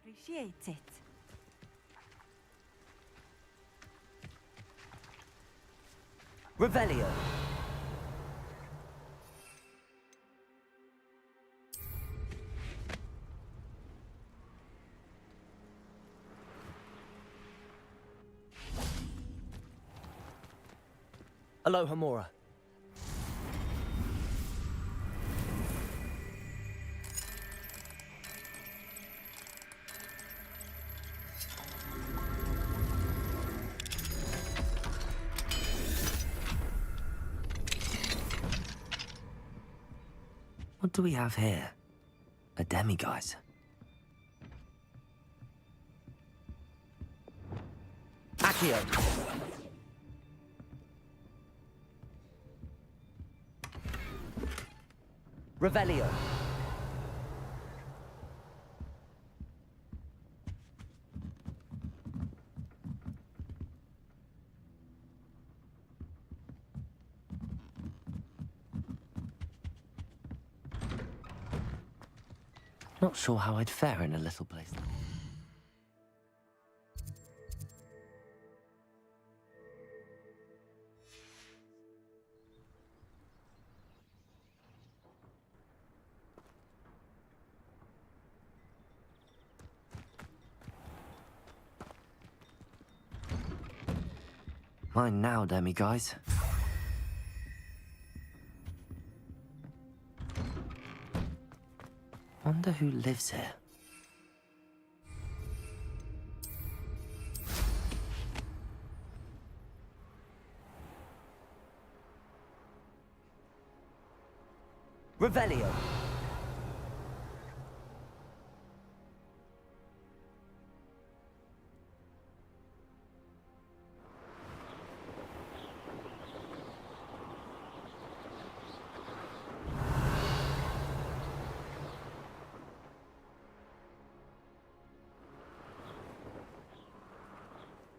Appreciate it. Revelio. Aloha Mora. What do we have here? A demiguise. Accio. Revelio. Not sure how I'd fare in a little place like this. Mine now, demiguise. Wonder who lives here. Revelio.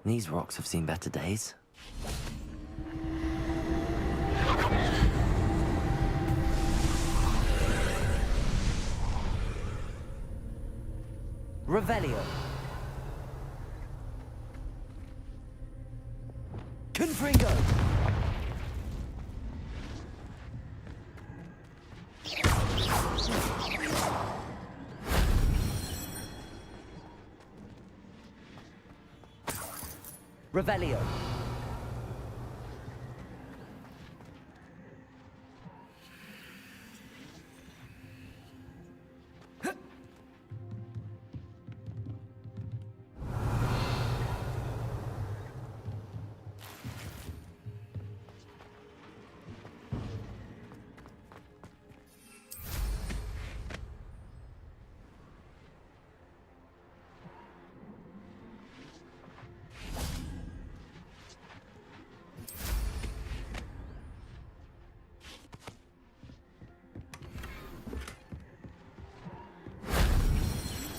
These rocks have seen better days. Revelio. Confringo. Revelio.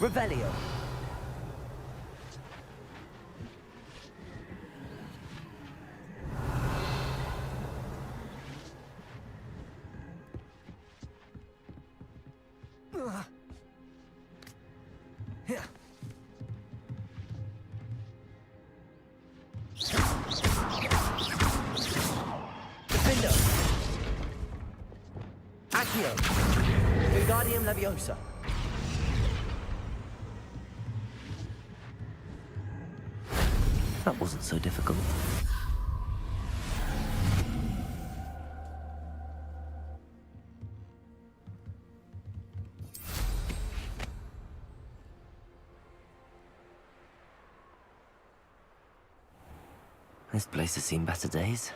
Revelio. Revelio. Wingardium Leviosa. That wasn't so difficult. This place has seen better days.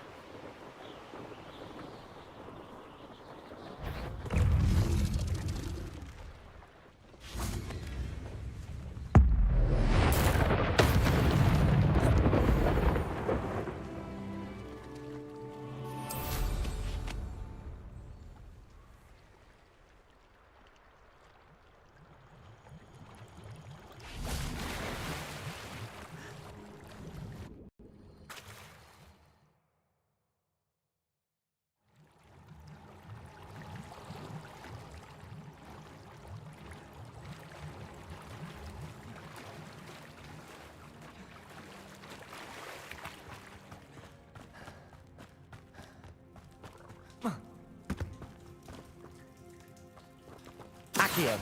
Accio.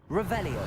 Revelio.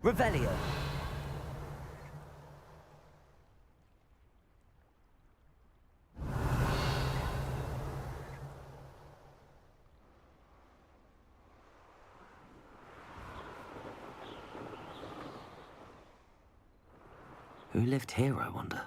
Revelio. Who lived here, I wonder?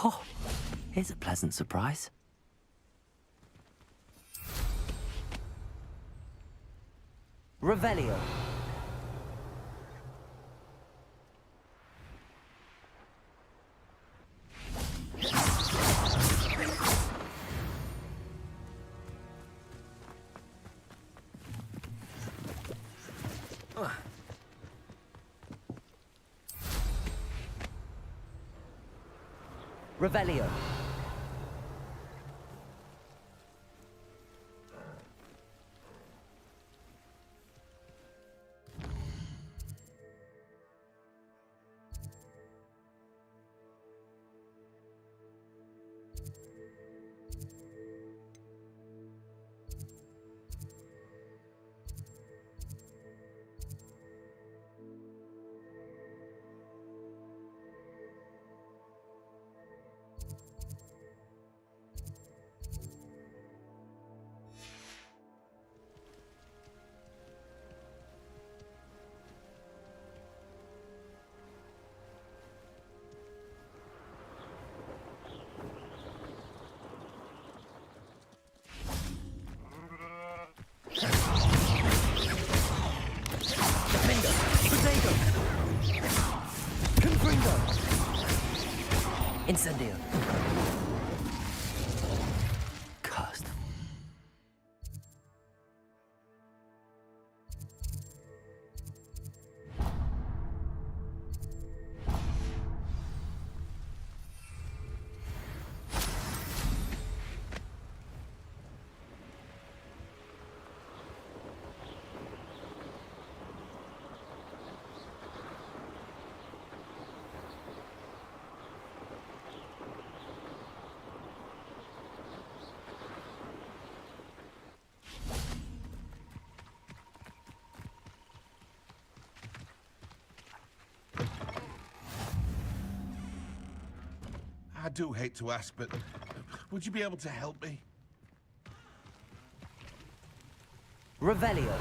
Oh, here's a pleasant surprise. Revelio. Revelio. Incendio. Cursed. I do hate to ask, but would you be able to help me? Revelio.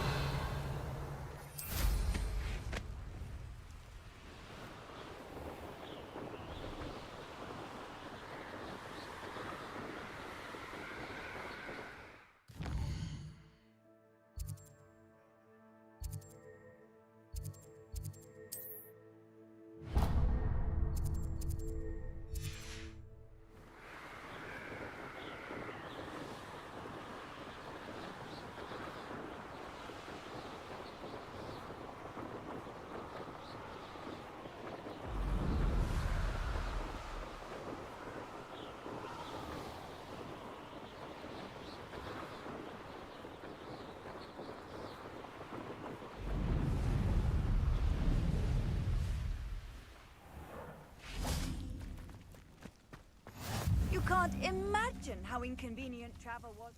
You can't imagine how inconvenient travel was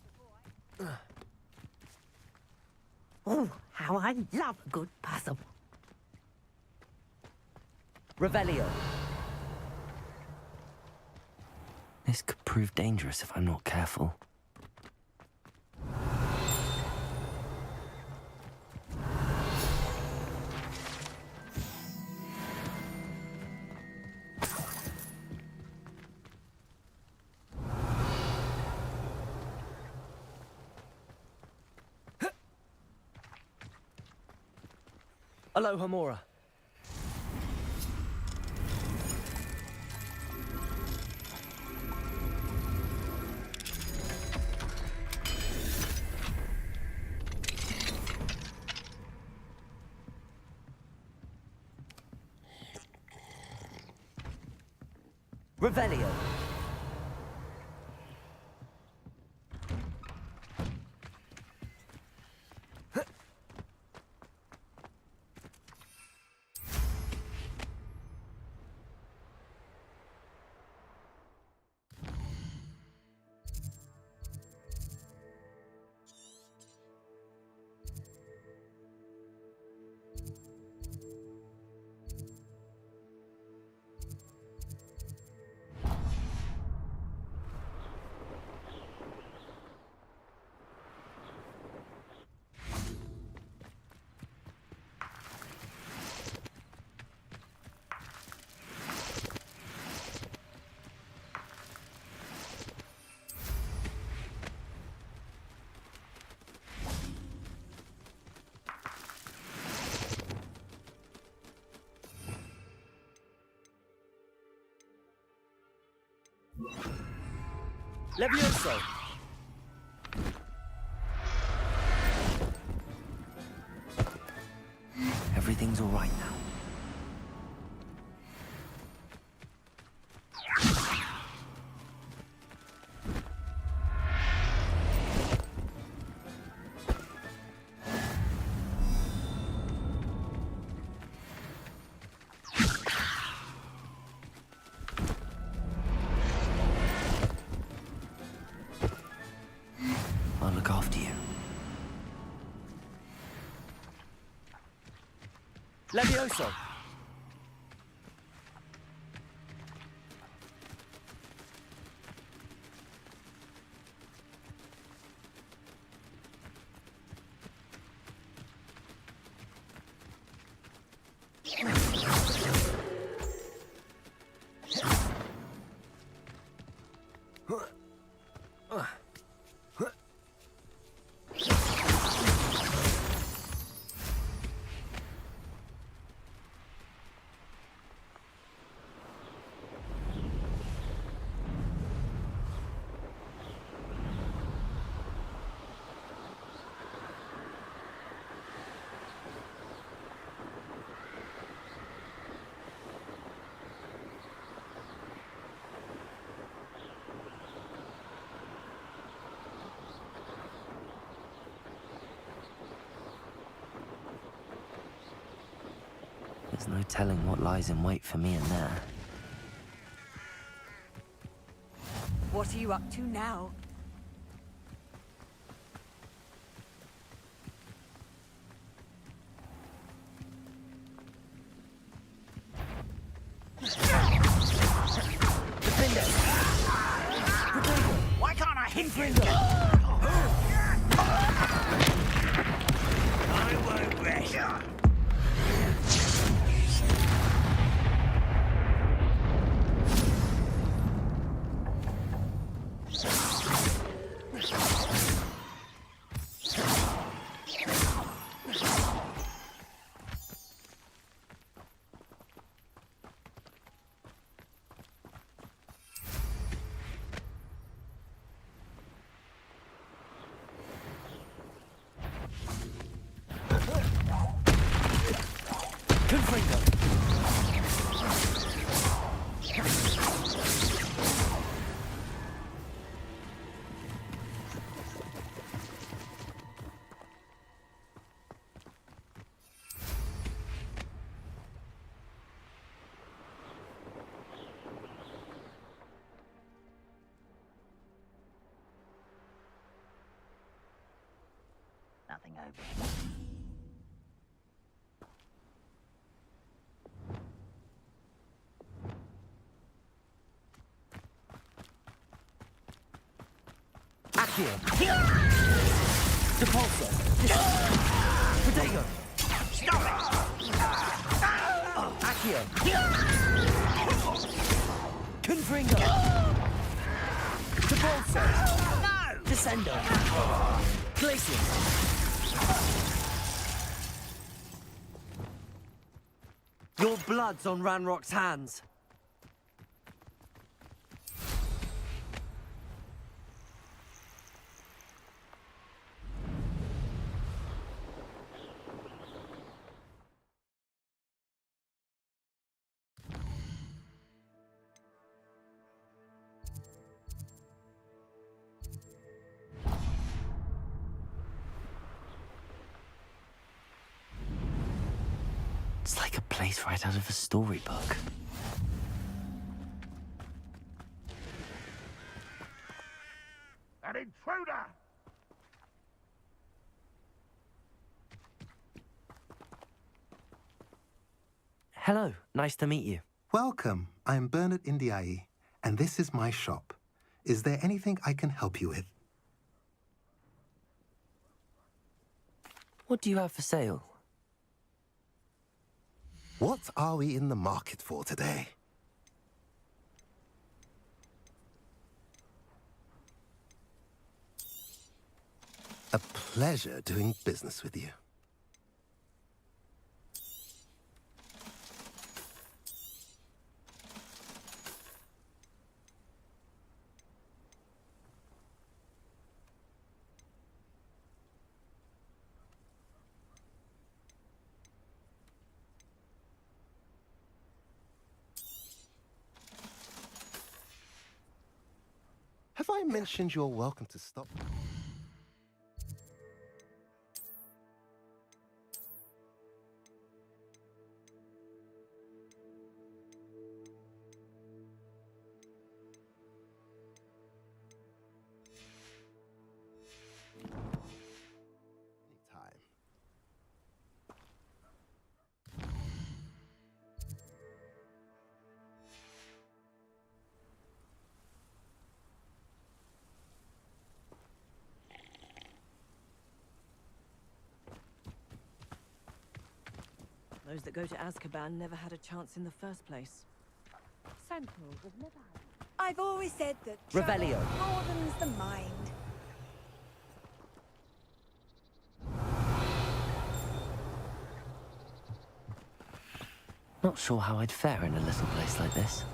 before Oh, how I love a good puzzle. Revelio. This could prove dangerous if I'm not careful. Aloha Mora. Revelio. Levioso! Everything's all right now. I'll look after you. Levioso! There's no telling what lies in wait for me in there. What are you up to now? Defender! Confringo! I won't rest. Nothing open. Accio! Depulso! Protego! Stop it! Accio! Confringo! Depulso! No! Descendo! Glacius! Your blood's on Ranrock's hands. It's like a place right out of a storybook. An intruder! Hello, nice to meet you. Welcome. I'm Bernard Indiai, and this is my shop. Is there anything I can help you with? What do you have for sale? What are we in the market for today? A pleasure doing business with you. Have I mentioned you're welcome to stop? Anytime. Those that go to Azkaban never had a chance in the first place. Sentinels have never had. I've always said that Revelio. broadens the mind. Not sure how I'd fare in a little place like this.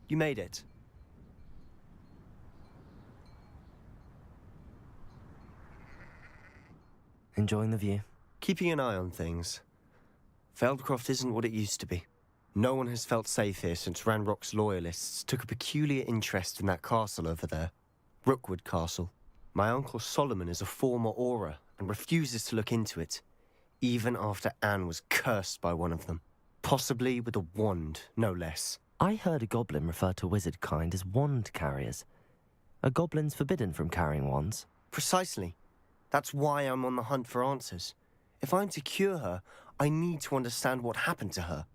You made it. Enjoying the view? Keeping an eye on things. Feldcroft isn't what it used to be. No one has felt safe here since Ranrock's loyalists took a peculiar interest in that castle over there. Rookwood Castle. My uncle Solomon is a former Auror and refuses to look into it, even after Anne was cursed by one of them. Possibly with a wand, no less. I heard a goblin refer to wizard kind as wand carriers. Are goblins forbidden from carrying wands? Precisely. That's why I'm on the hunt for answers. If I'm to cure her, I need to understand what happened to her.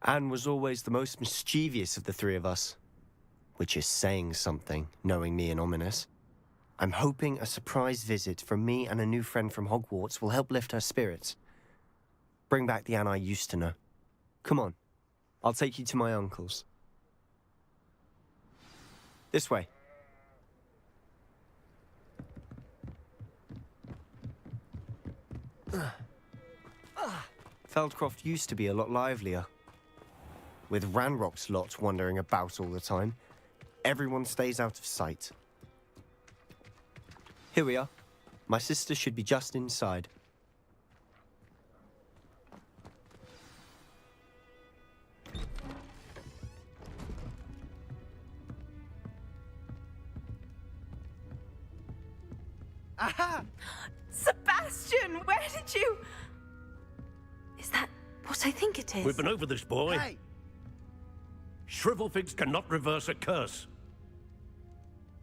Anne was always the most mischievous of the three of us. Which is saying something, knowing me and Ominous. I'm hoping a surprise visit from me and a new friend from Hogwarts will help lift her spirits. Bring back the Anne I used to know. Come on, I'll take you to my uncle's. This way. Feldcroft used to be a lot livelier. With Ranrock's lot wandering about all the time, everyone stays out of sight. Here we are. My sister should be just inside. Aha! Sebastian, where did you... Is that what I think it is? We've been over this, boy. Hey! Shrivelfigs cannot reverse a curse.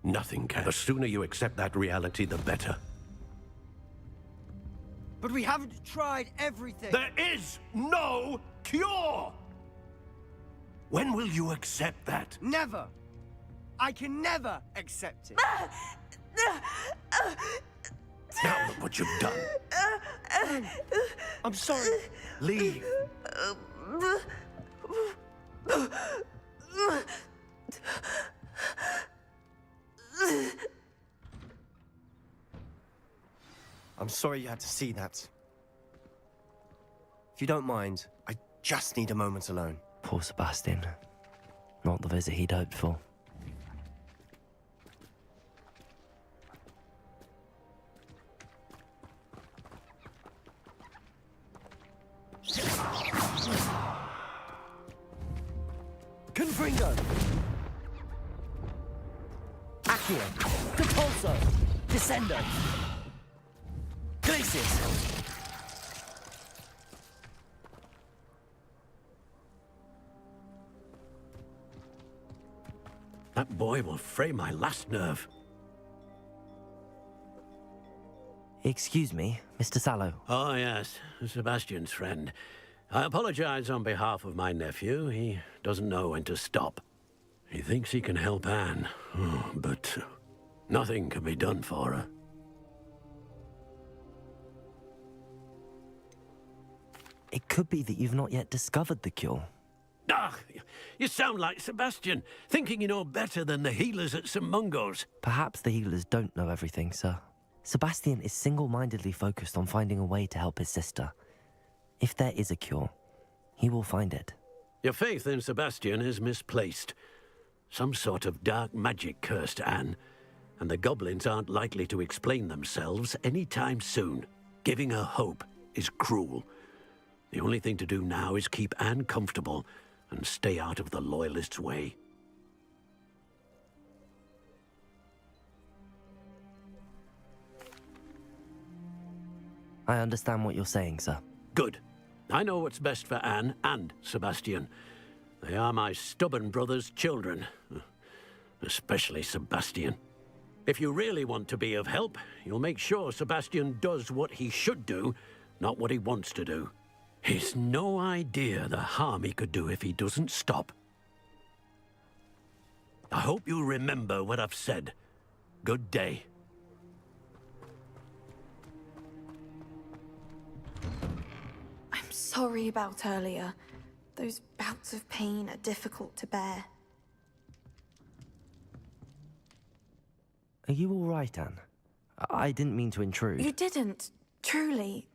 Nothing can. The sooner you accept that reality, the better. But we haven't tried everything. There is no cure! When will you accept that? Never. I can never accept it. Now look what you've done. I'm sorry. Leave. I'm sorry you had to see that. If you don't mind, I just need a moment alone. Poor Sebastian. Not the visit he'd hoped for. Confringo. Accio. Depulso. Descendo. Glacius. That boy will fray my last nerve. Excuse me, Mr. Sallow. Oh, yes. Sebastian's friend. I apologize on behalf of my nephew. He doesn't know when to stop. He thinks he can help Anne, but nothing can be done for her. It could be that you've not yet discovered the cure. Ah, you sound like Sebastian, thinking you know better than the healers at St. Mungo's. Perhaps the healers don't know everything, sir. Sebastian is single-mindedly focused on finding a way to help his sister. If there is a cure, he will find it. Your faith in Sebastian is misplaced. Some sort of dark magic cursed Anne, and the goblins aren't likely to explain themselves anytime soon. Giving her hope is cruel. The only thing to do now is keep Anne comfortable and stay out of the Loyalists' way. I understand what you're saying, sir. Good. I know what's best for Anne and Sebastian. They are my stubborn brother's children. Especially Sebastian. If you really want to be of help, you'll make sure Sebastian does what he should do, not what he wants to do. He's no idea the harm he could do if he doesn't stop. I hope you remember what I've said. Good day. I'm sorry about earlier. Those bouts of pain are difficult to bear. Are you all right, Anne? I didn't mean to intrude. You didn't, truly.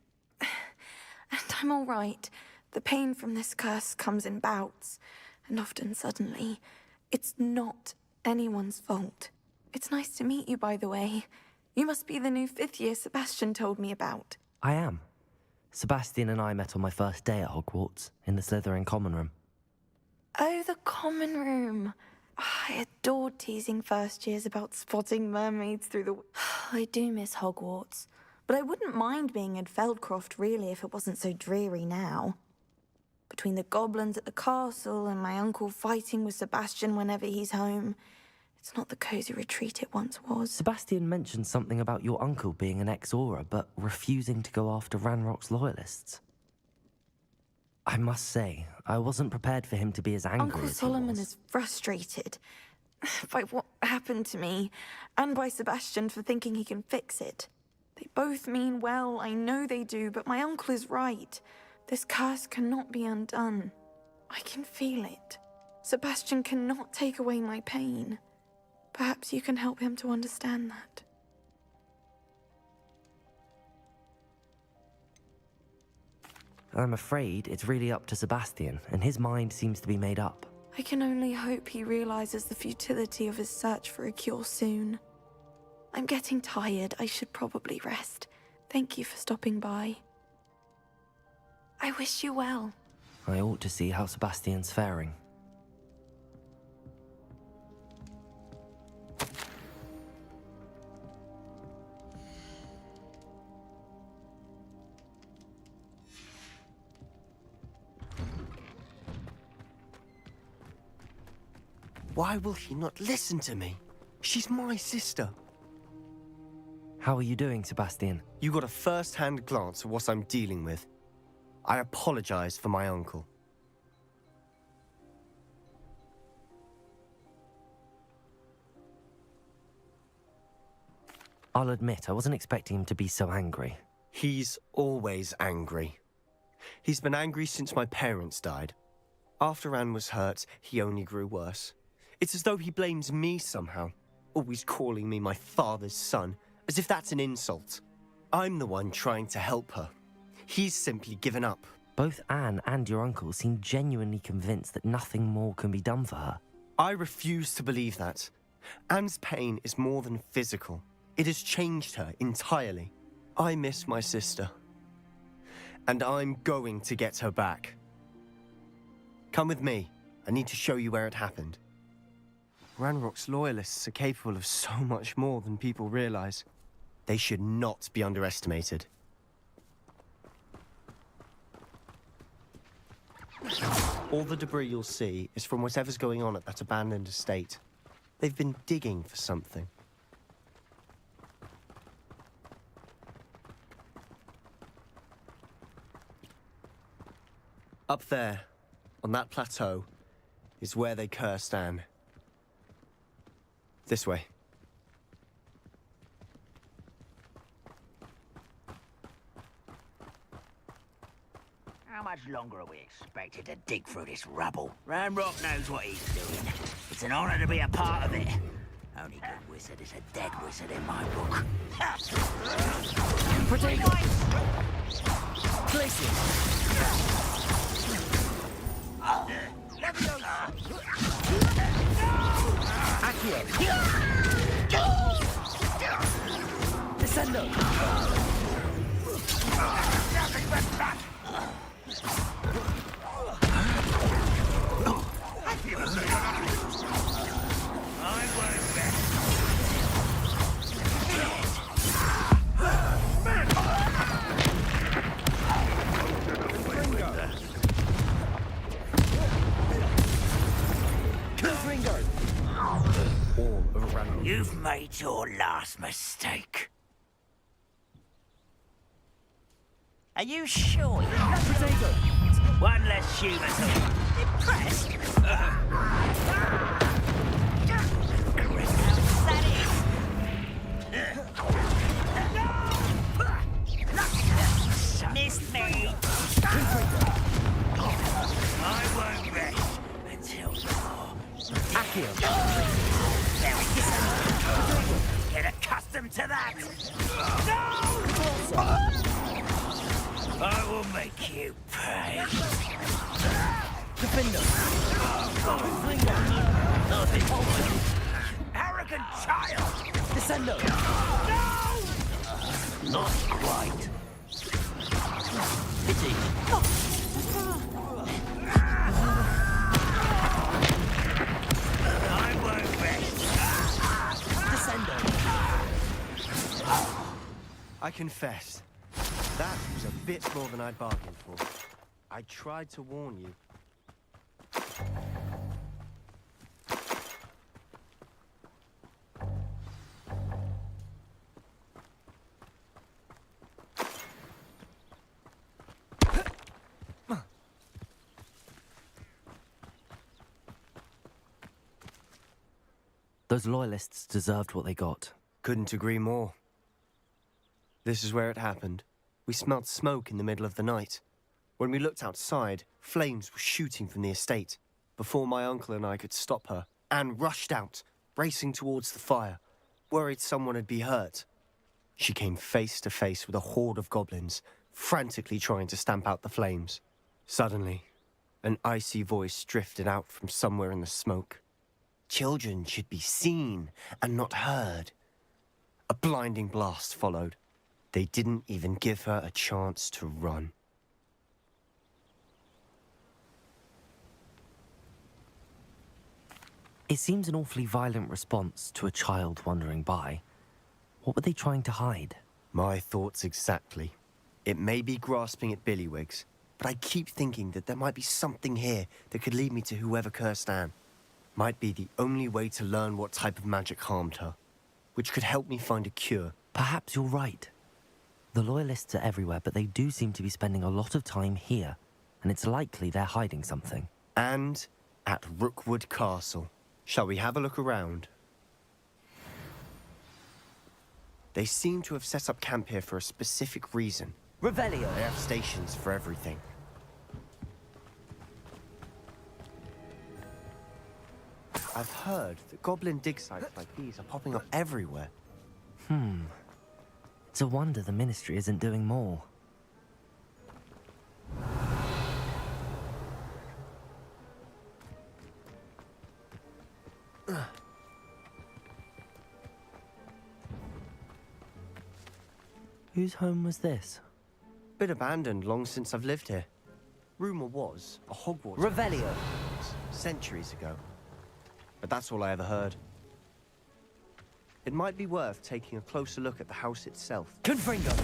And I'm all right. The pain from this curse comes in bouts, and often suddenly. It's not anyone's fault. It's nice to meet you, by the way. You must be the new fifth-year Sebastian told me about. I am. Sebastian and I met on my first day at Hogwarts, in the Slytherin common room. Oh, the common room. I adored teasing first years about spotting mermaids through the... I do miss Hogwarts, but I wouldn't mind being in Feldcroft, really, if it wasn't so dreary now. Between the goblins at the castle and my uncle fighting with Sebastian whenever he's home, it's not the cosy retreat it once was. Sebastian mentioned something about your uncle being an ex-Auror, but refusing to go after Ranrock's loyalists. I must say, I wasn't prepared for him to be as angry Uncle as he Solomon was. is frustrated by what happened to me, and by Sebastian for thinking he can fix it. They both mean well, I know they do, but my uncle is right. This curse cannot be undone. I can feel it. Sebastian cannot take away my pain. Perhaps you can help him to understand that. I'm afraid it's really up to Sebastian, and his mind seems to be made up. I can only hope he realizes the futility of his search for a cure soon. I'm getting tired. I should probably rest. Thank you for stopping by. I wish you well. I ought to see how Sebastian's faring. Why will he not listen to me? She's my sister. How are you doing, Sebastian? You got a first-hand glance at what I'm dealing with. I apologize for my uncle. I'll admit, I wasn't expecting him to be so angry. He's always angry. He's been angry since my parents died. After Anne was hurt, he only grew worse. It's as though he blames me somehow, always calling me my father's son, as if that's an insult. I'm the one trying to help her. He's simply given up. Both Anne and your uncle seem genuinely convinced that nothing more can be done for her. I refuse to believe that. Anne's pain is more than physical. It has changed her entirely. I miss my sister. And I'm going to get her back. Come with me. I need to show you where it happened. Ranrock's loyalists are capable of so much more than people realize. They should not be underestimated. All the debris you'll see is from whatever's going on at that abandoned estate. They've been digging for something. Up there, on that plateau, is where they cursed Anne. This way. How much longer are we expected to dig through this rubble? Ranrock knows what he's doing. It's an honor to be a part of it. Only good wizard is a dead wizard in my book. Protect Place it! Accio! Descendo! Nothing but that! I won't rest. You've made your last mistake. Are you sure you're not one less human? Impressed? Missed me. I won't rest until you're get accustomed to that. No! I will make you pay. Defender! Arrogant child! Descendo! No! Not quite. Pity. confess, that was a bit more than I'd bargained for. I tried to warn you. Those loyalists deserved what they got. Couldn't agree more. This is where it happened. We smelled smoke in the middle of the night. When we looked outside, flames were shooting from the estate. Before my uncle and I could stop her, Anne rushed out, racing towards the fire, worried someone would be hurt. She came face to face with a horde of goblins, frantically trying to stamp out the flames. Suddenly, an icy voice drifted out from somewhere in the smoke. Children should be seen and not heard. A blinding blast followed. They didn't even give her a chance to run. It seems an awfully violent response to a child wandering by. What were they trying to hide? My thoughts exactly. It may be grasping at Billywigs, but I keep thinking that there might be something here that could lead me to whoever cursed Anne. Might be the only way to learn what type of magic harmed her, which could help me find a cure. Perhaps you're right. The Loyalists are everywhere, but they do seem to be spending a lot of time here, and it's likely they're hiding something. And at Rookwood Castle. Shall we have a look around? They seem to have set up camp here for a specific reason. Revelio! They have stations for everything. I've heard that goblin dig sites like these are popping up everywhere. It's a wonder the Ministry isn't doing more. Whose home was this? Been abandoned long since I've lived here. Rumor was a Hogwarts. Revelio! Centuries ago. But that's all I ever heard. It might be worth taking a closer look at the house itself. Confringo!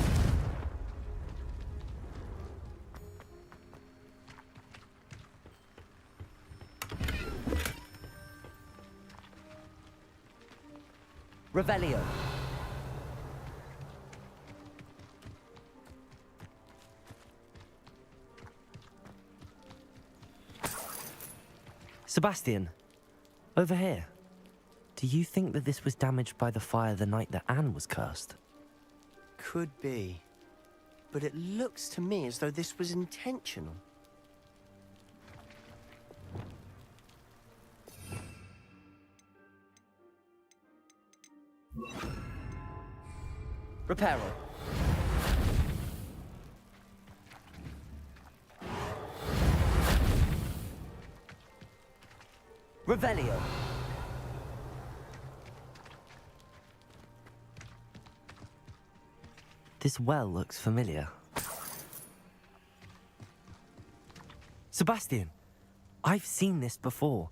Revelio! Sebastian, over here. Do you think that this was damaged by the fire the night that Anne was cursed? Could be. But it looks to me as though this was intentional. Reparo. Revelio. This well looks familiar. Sebastian, I've seen this before.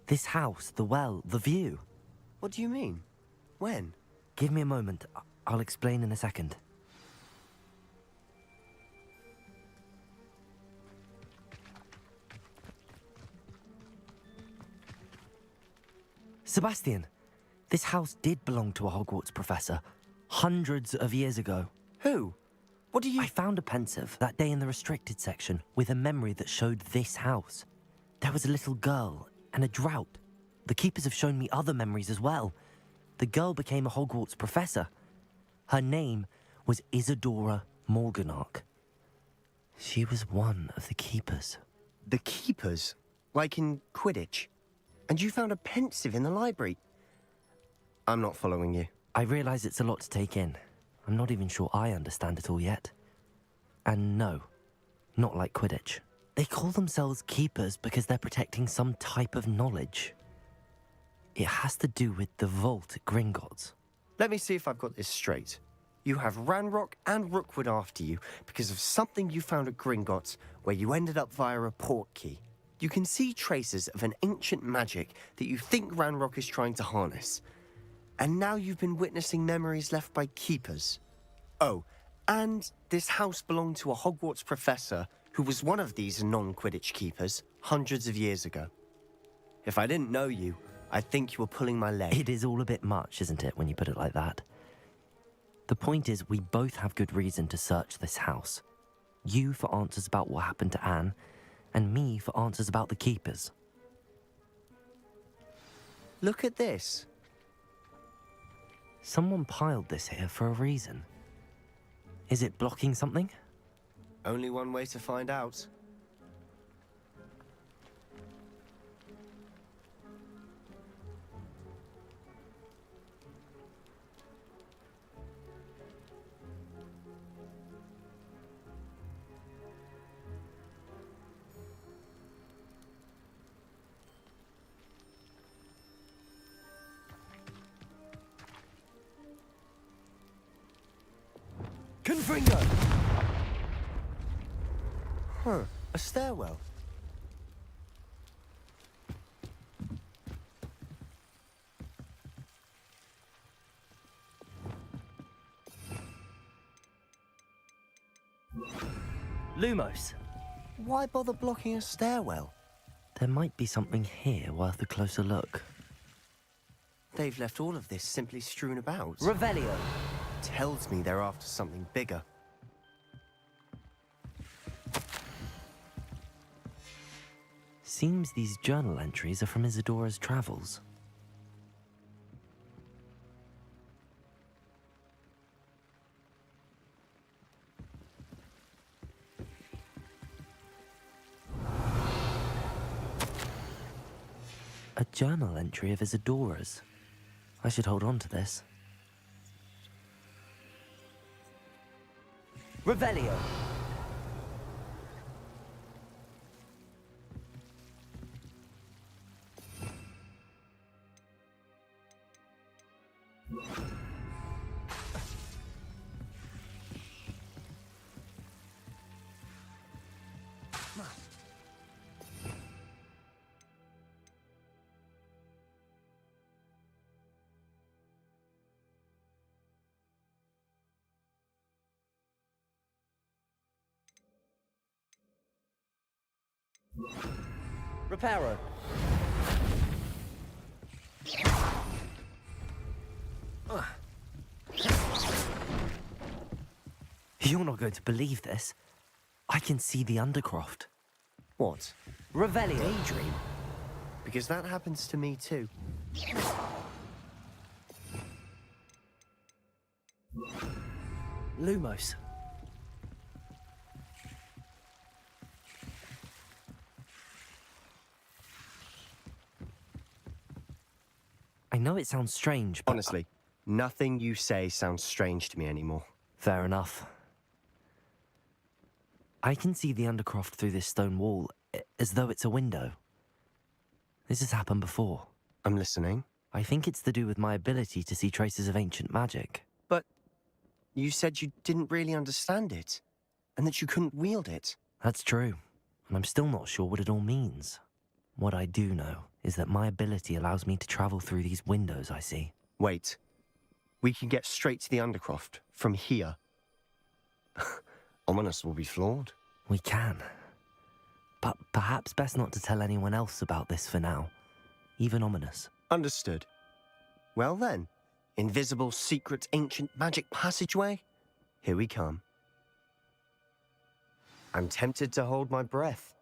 This house, the well, the view. What do you mean? When? Give me a moment. I'll explain in a second. Sebastian, this house did belong to a Hogwarts professor, hundreds of years ago. Who? What do you... I found a pensive that day in the restricted section with a memory that showed this house. There was a little girl and a drought. The keepers have shown me other memories as well. The girl became a Hogwarts professor. Her name was Isadora Morganach. She was one of the keepers. The keepers? Like in Quidditch? And you found a pensive in the library? I'm not following you. I realize it's a lot to take in. I'm not even sure I understand it all yet. And no, not like Quidditch. They call themselves keepers because they're protecting some type of knowledge. It has to do with the vault at Gringotts. Let me see if I've got this straight. You have Ranrock and Rookwood after you because of something you found at Gringotts where you ended up via a portkey. You can see traces of an ancient magic that you think Ranrock is trying to harness. And now you've been witnessing memories left by keepers. Oh, And this house belonged to a Hogwarts professor who was one of these non-Quidditch keepers hundreds of years ago. If I didn't know you, I'd think you were pulling my leg. It is all a bit much, isn't it, when you put it like that? The point is, we both have good reason to search this house. You for answers about what happened to Anne, and me for answers about the keepers. Look at this. Someone piled this here for a reason. Is it blocking something? Only one way to find out. Confringo! Huh, a stairwell. Lumos. Why bother blocking a stairwell? There might be something here worth a closer look. They've left all of this simply strewn about. Revelio. Tells me they're after something bigger. Seems these journal entries are from Isadora's travels. A journal entry of Isadora's. I should hold on to this. Revelio. Reparo. You're not going to believe this. I can see the Undercroft. What? Revelio. Daydream? Because that happens to me too. Lumos. I know it sounds strange, but... Honestly, nothing you say sounds strange to me anymore. Fair enough. I can see the Undercroft through this stone wall, as though it's a window. This has happened before. I'm listening. I think it's to do with my ability to see traces of ancient magic. But you said you didn't really understand it, and that you couldn't wield it. That's true, and I'm still not sure what it all means. What I do know is that my ability allows me to travel through these windows I see. Wait. We can get straight to the Undercroft from here. Ominous will be floored. We can. But perhaps best not to tell anyone else about this for now. Even Ominous. Understood. Well then, invisible, secret, ancient magic passageway? Here we come. I'm tempted to hold my breath.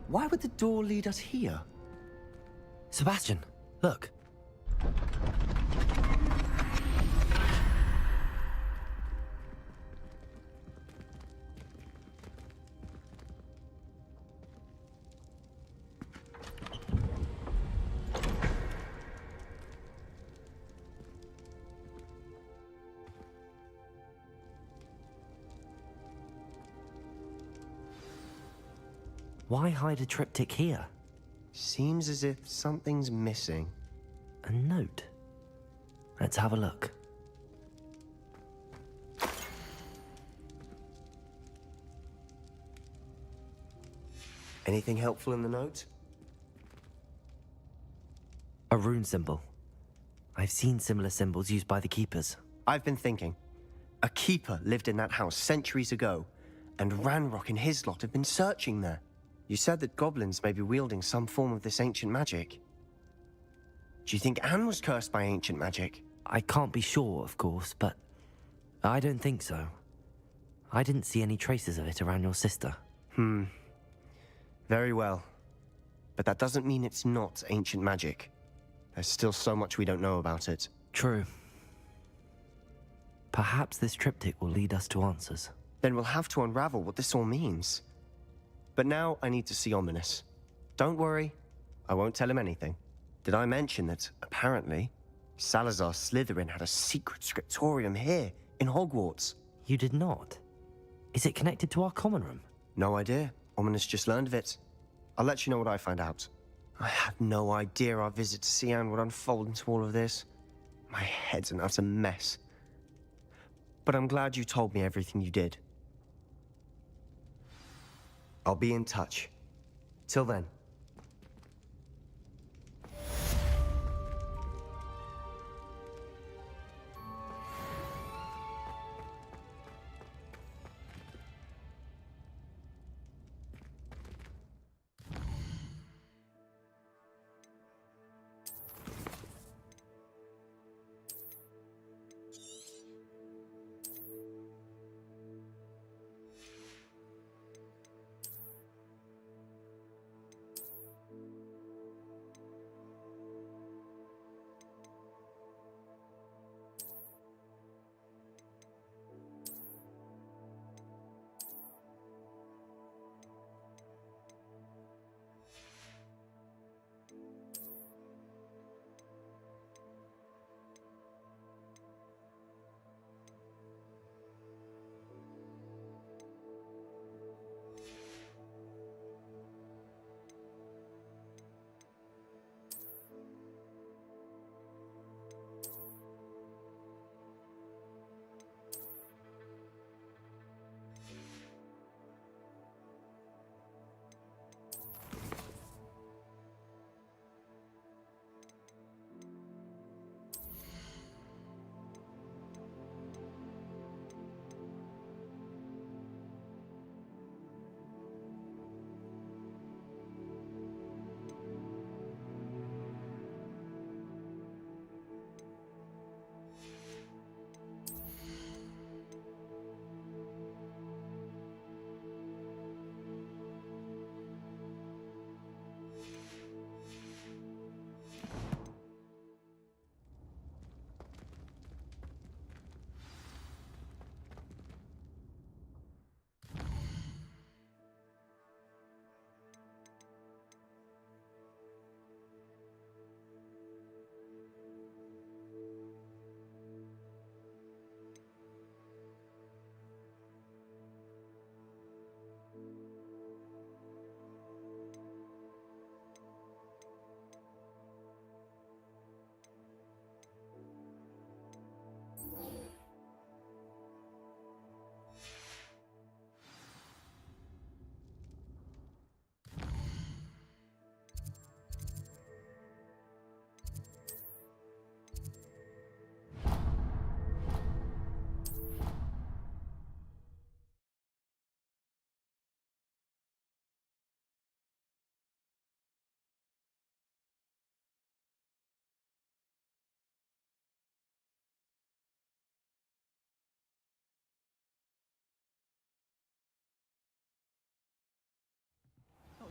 why would the door lead us here? Sebastian, look. Why hide a triptych here? Seems as if something's missing. A note. Let's have a look. Anything helpful in the note? A rune symbol. I've seen similar symbols used by the keepers. I've been thinking. A keeper lived in that house centuries ago, and Ranrock and his lot have been searching there. You said that goblins may be wielding some form of this ancient magic. Do you think Anne was cursed by ancient magic? I can't be sure, of course, but I don't think so. I didn't see any traces of it around your sister. Very well. But that doesn't mean it's not ancient magic. There's still so much we don't know about it. True. Perhaps this triptych will lead us to answers. Then we'll have to unravel what this all means. But now I need to see Ominous. Don't worry, I won't tell him anything. Did I mention that, apparently, Salazar Slytherin had a secret scriptorium here, in Hogwarts? You did not? Is it connected to our common room? No idea. Ominous just learned of it. I'll let you know what I find out. I had no idea our visit to Cian would unfold into all of this. My head's an utter mess. But I'm glad you told me everything you did. I'll be in touch. Till then.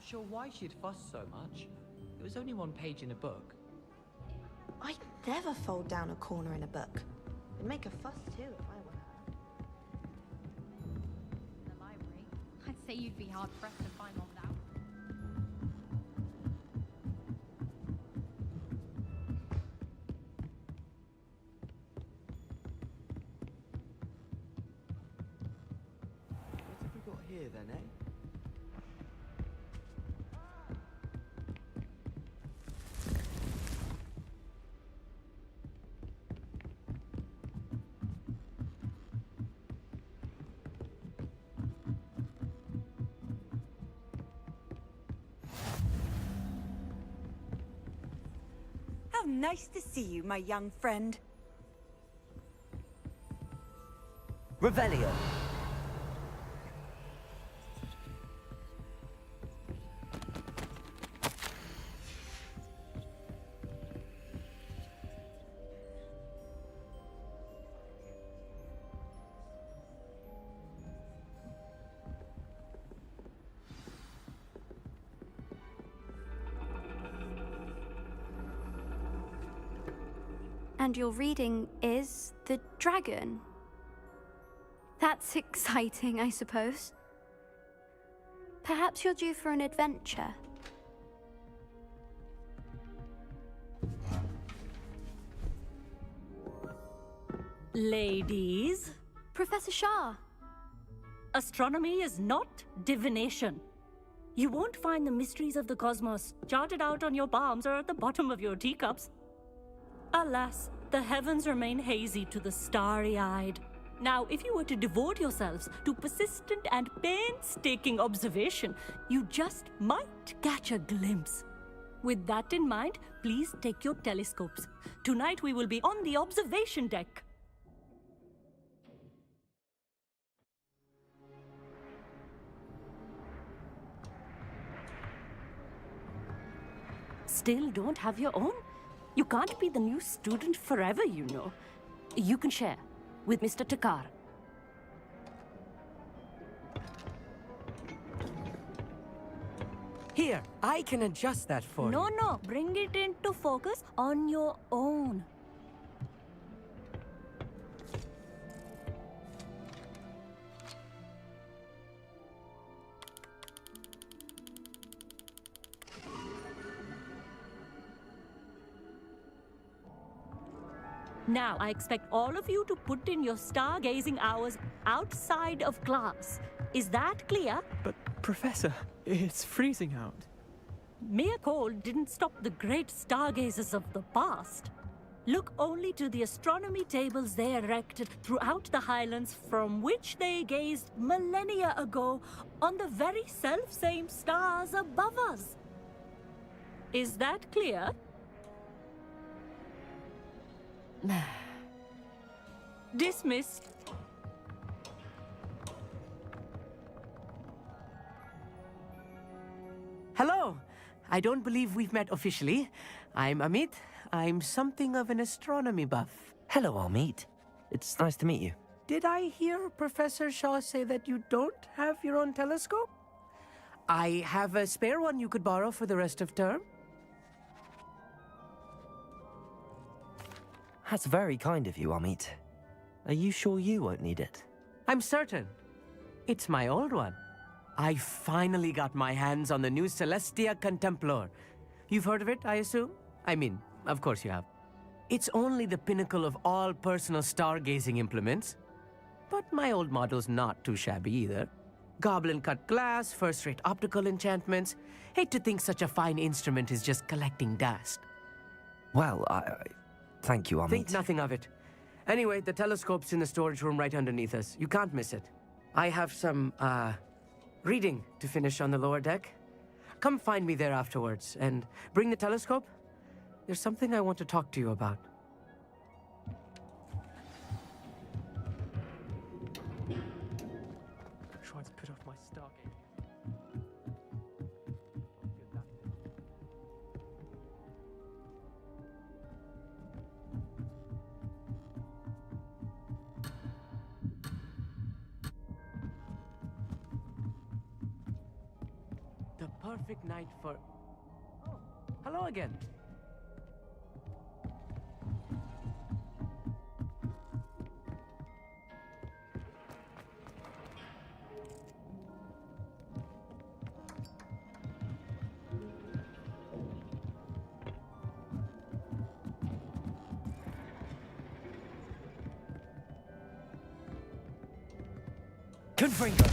sure why she'd fuss so much. It was only one page in a book. I'd never fold down a corner in a book. I'd make a fuss too if I were her. The library. I'd say you'd be hard pressed to find one without. What have we got here then, eh? How nice to see you, my young friend. Revelio. And your reading is The Dragon. That's exciting, I suppose. Perhaps you're due for an adventure. Ladies, Professor Shah. astronomy is not divination. You won't find the mysteries of the cosmos charted out on your palms or at the bottom of your teacups. Alas, the heavens remain hazy to the starry-eyed. Now, if you were to devote yourselves to persistent and painstaking observation, you just might catch a glimpse. With that in mind, please take your telescopes. Tonight we will be on the observation deck. Still don't have your own? You can't be the new student forever, you know. You can share with Mr. Takar. Here, I can adjust that for you. No, bring it into focus on your own. Now, I expect all of you to put in your stargazing hours outside of class. Is that clear? But, Professor, it's freezing out. Mere cold didn't stop the great stargazers of the past. Look only to the astronomy tables they erected throughout the highlands from which they gazed millennia ago on the very self-same stars above us. Is that clear? Dismissed. Hello. I don't believe we've met officially. I'm Amit. I'm something of an astronomy buff. Hello, Amit. It's nice to meet you. Did I hear Professor Shaw say that you don't have your own telescope? I have a spare one you could borrow for the rest of term. That's very kind of you, Amit. Are you sure you won't need it? I'm certain. It's my old one. I finally got my hands on the new Celestia Contemplor. You've heard of it, I assume? I mean, of course you have. It's only the pinnacle of all personal stargazing implements. But my old model's not too shabby either. Goblin-cut glass, first-rate optical enchantments. Hate to think such a fine instrument is just collecting dust. Well, thank you, Amit. Think nothing of it. Anyway, the telescope's in the storage room right underneath us. You can't miss it. I have some, reading to finish on the lower deck. Come find me there afterwards, and bring the telescope. There's something I want to talk to you about. Trying to put off my stargate. The perfect night for... Oh, hello again. Confringo!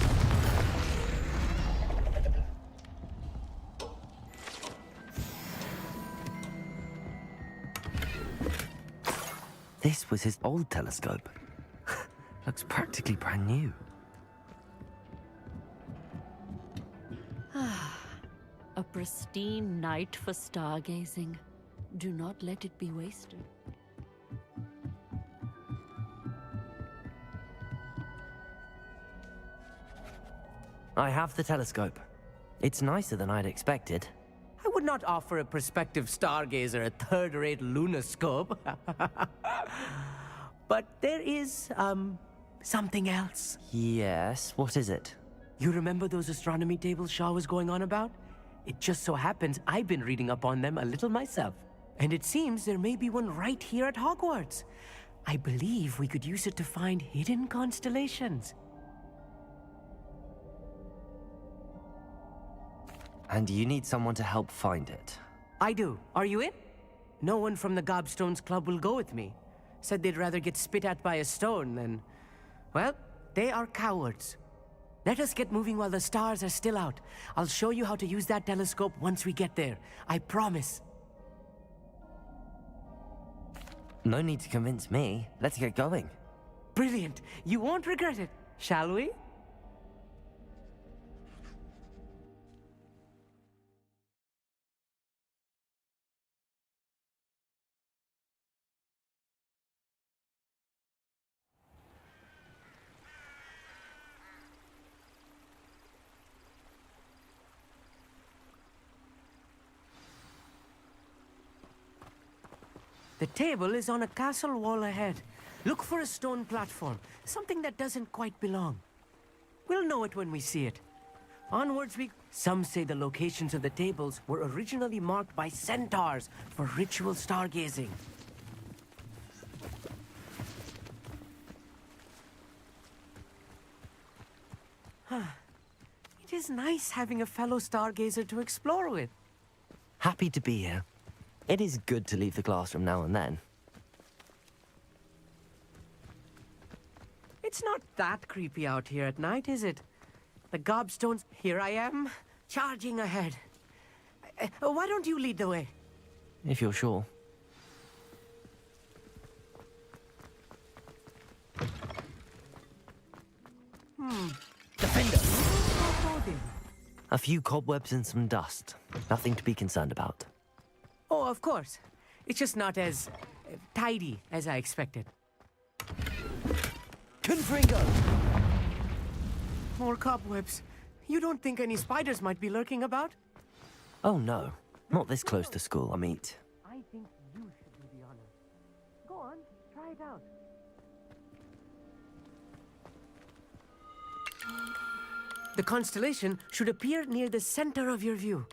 This was his old telescope. Looks practically brand new. A pristine night for stargazing. Do not let it be wasted. I have the telescope. It's nicer than I'd expected. I would not offer a prospective stargazer a third-rate lunoscope. But there is, something else. Yes, what is it? You remember those astronomy tables Shaw was going on about? It just so happens I've been reading up on them a little myself. And it seems there may be one right here at Hogwarts. I believe we could use it to find hidden constellations. And you need someone to help find it. I do. Are you in? No one from the Gobstones Club will go with me. Said they'd rather get spit at by a stone than... Well, they are cowards. Let us get moving while the stars are still out. I'll show you how to use that telescope once we get there. I promise. No need to convince me. Let's get going. Brilliant. You won't regret it. Shall we? The table is on a castle wall ahead. Look for a stone platform, something that doesn't quite belong. We'll know it when we see it. Onwards we... Some say the locations of the tables were originally marked by centaurs for ritual stargazing. It is nice having a fellow stargazer to explore with. Happy to be here. It is good to leave the classroom now and then. It's not that creepy out here at night, is it? The Gobstones... Here I am, charging ahead. Why don't you lead the way? If you're sure. Defender! A few cobwebs and some dust. Nothing to be concerned about. Oh, of course. It's just not as tidy as I expected. Confringo! More cobwebs. You don't think any spiders might be lurking about? Oh no, not this close to school, I mean. I think you should do the honor. Go on, try it out. The constellation should appear near the center of your view.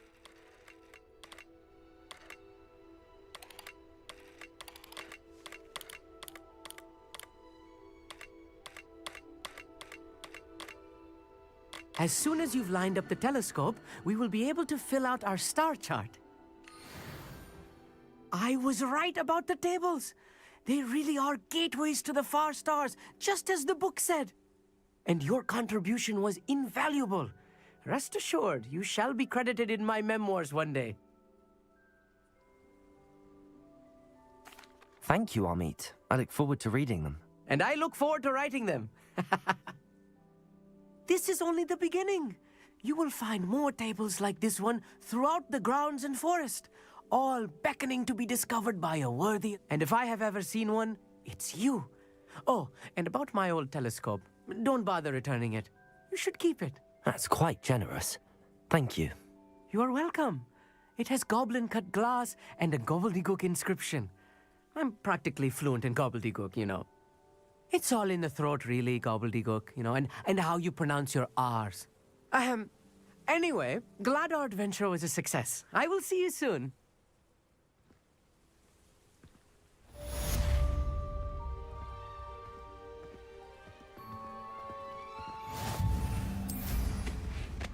As soon as you've lined up the telescope, we will be able to fill out our star chart. I was right about the tables. They really are gateways to the far stars, just as the book said. And your contribution was invaluable. Rest assured, you shall be credited in my memoirs one day. Thank you, Amit. I look forward to reading them. And I look forward to writing them. This is only the beginning. You will find more tables like this one throughout the grounds and forest, all beckoning to be discovered by a worthy... And if I have ever seen one, it's you. Oh, and about my old telescope, don't bother returning it. You should keep it. That's quite generous. Thank you. You are welcome. It has goblin-cut glass and a gobbledygook inscription. I'm practically fluent in gobbledygook, you know. It's all in the throat, really, gobbledygook, you know, and how you pronounce your R's. Anyway, glad our adventure was a success. I will see you soon.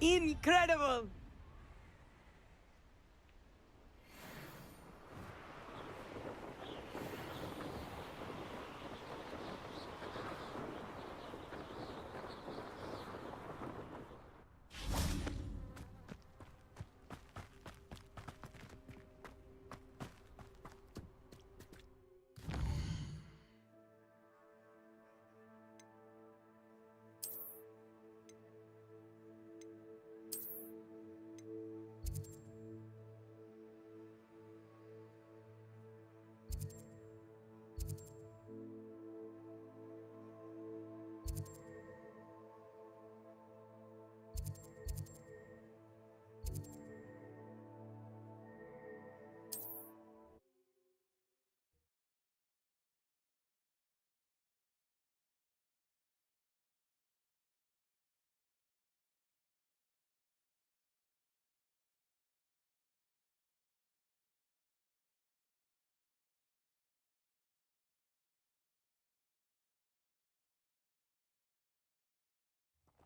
Incredible!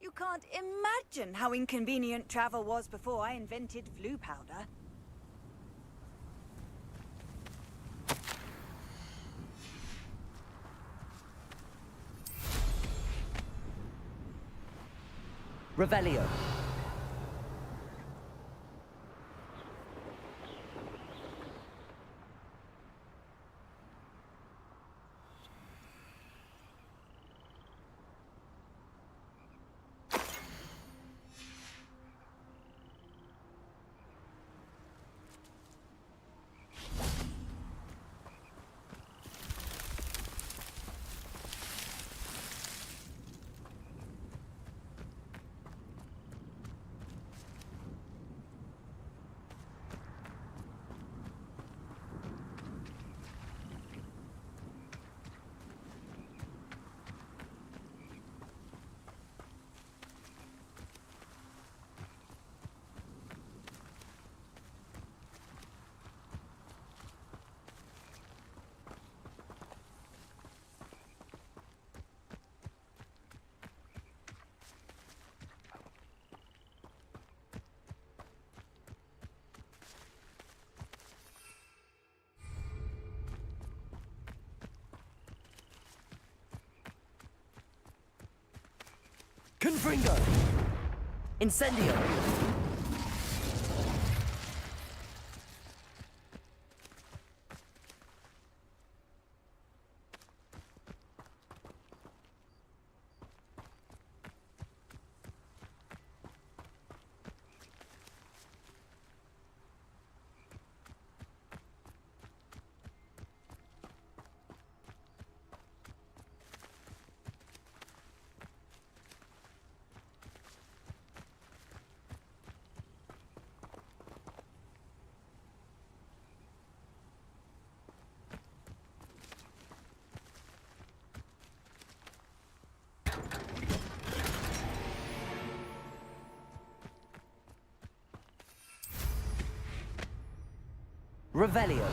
You can't imagine how inconvenient travel was before I invented flu powder. Revelio. Confringo! Incendio! Revelio.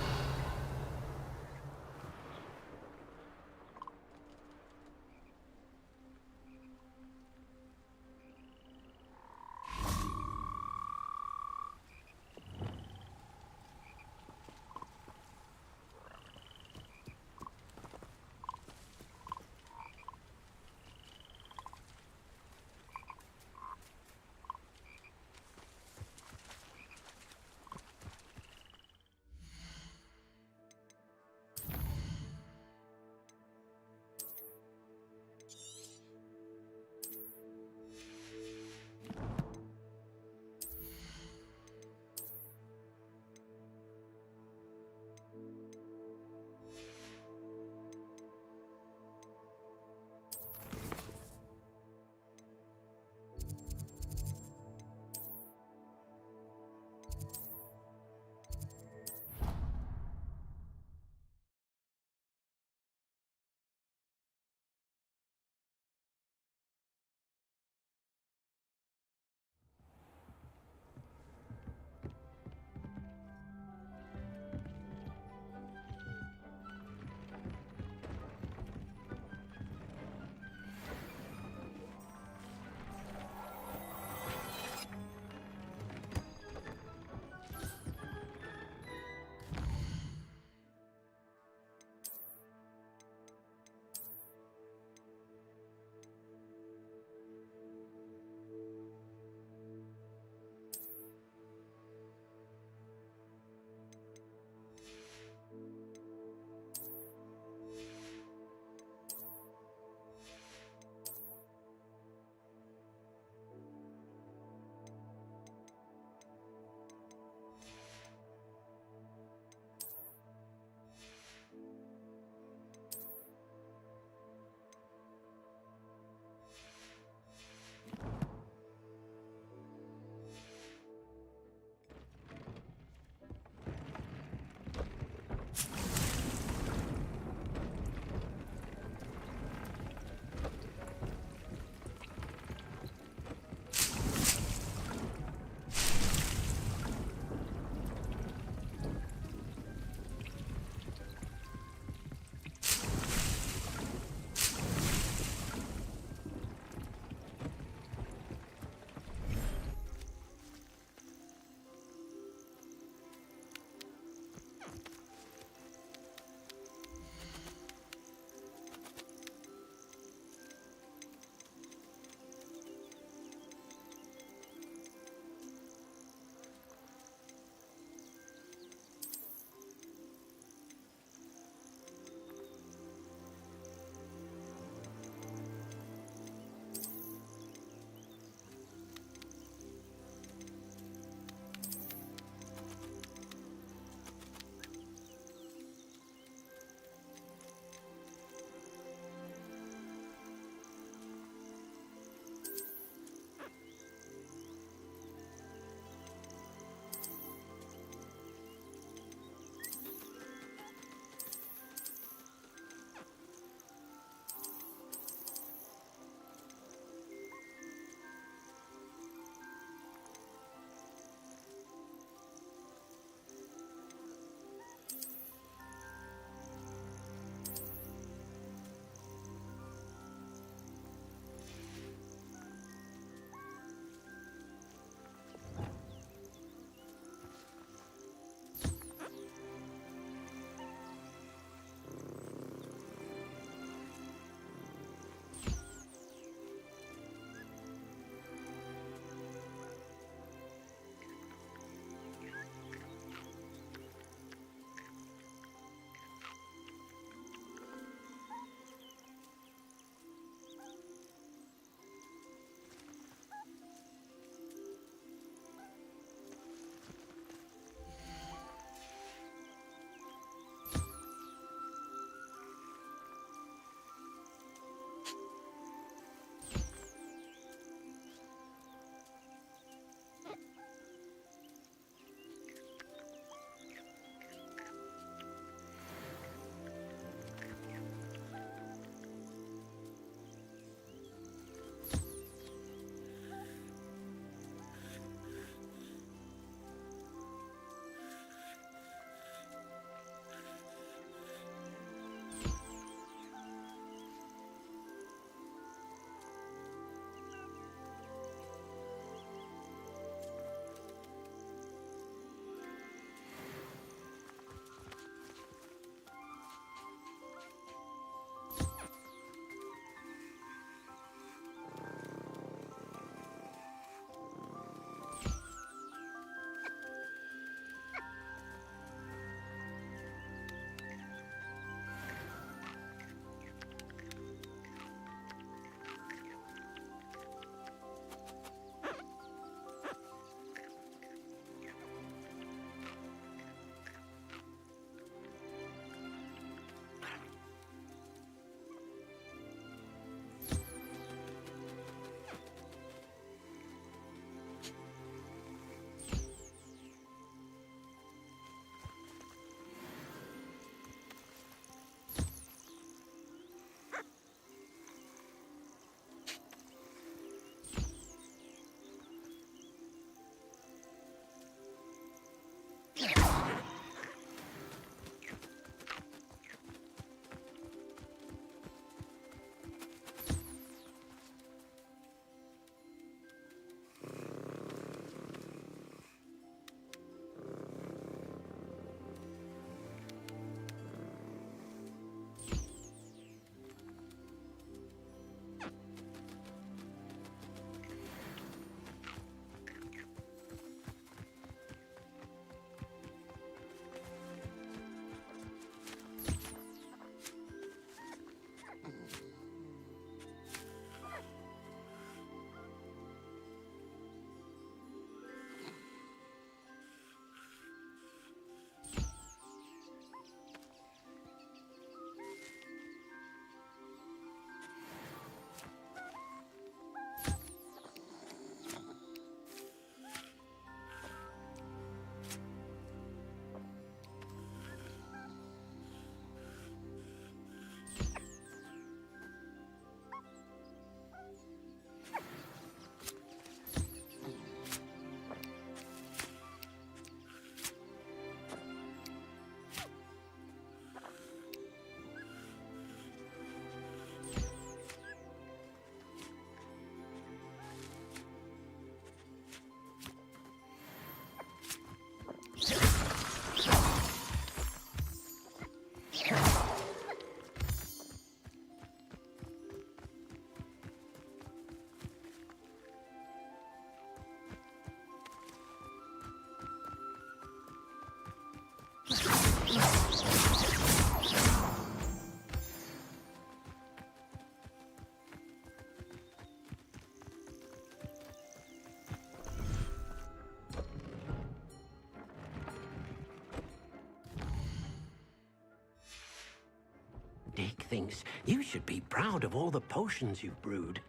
Dick thinks you should be proud of all the potions you've brewed.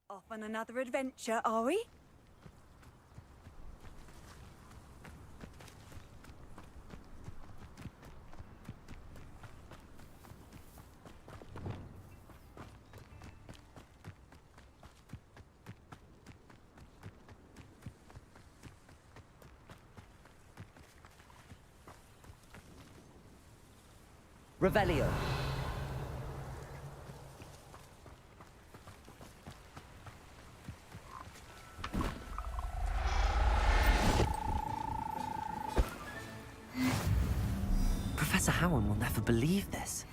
Off on another adventure, are we? Revelio. Professor Howard will never believe this.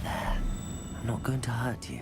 There. I'm not going to hurt you.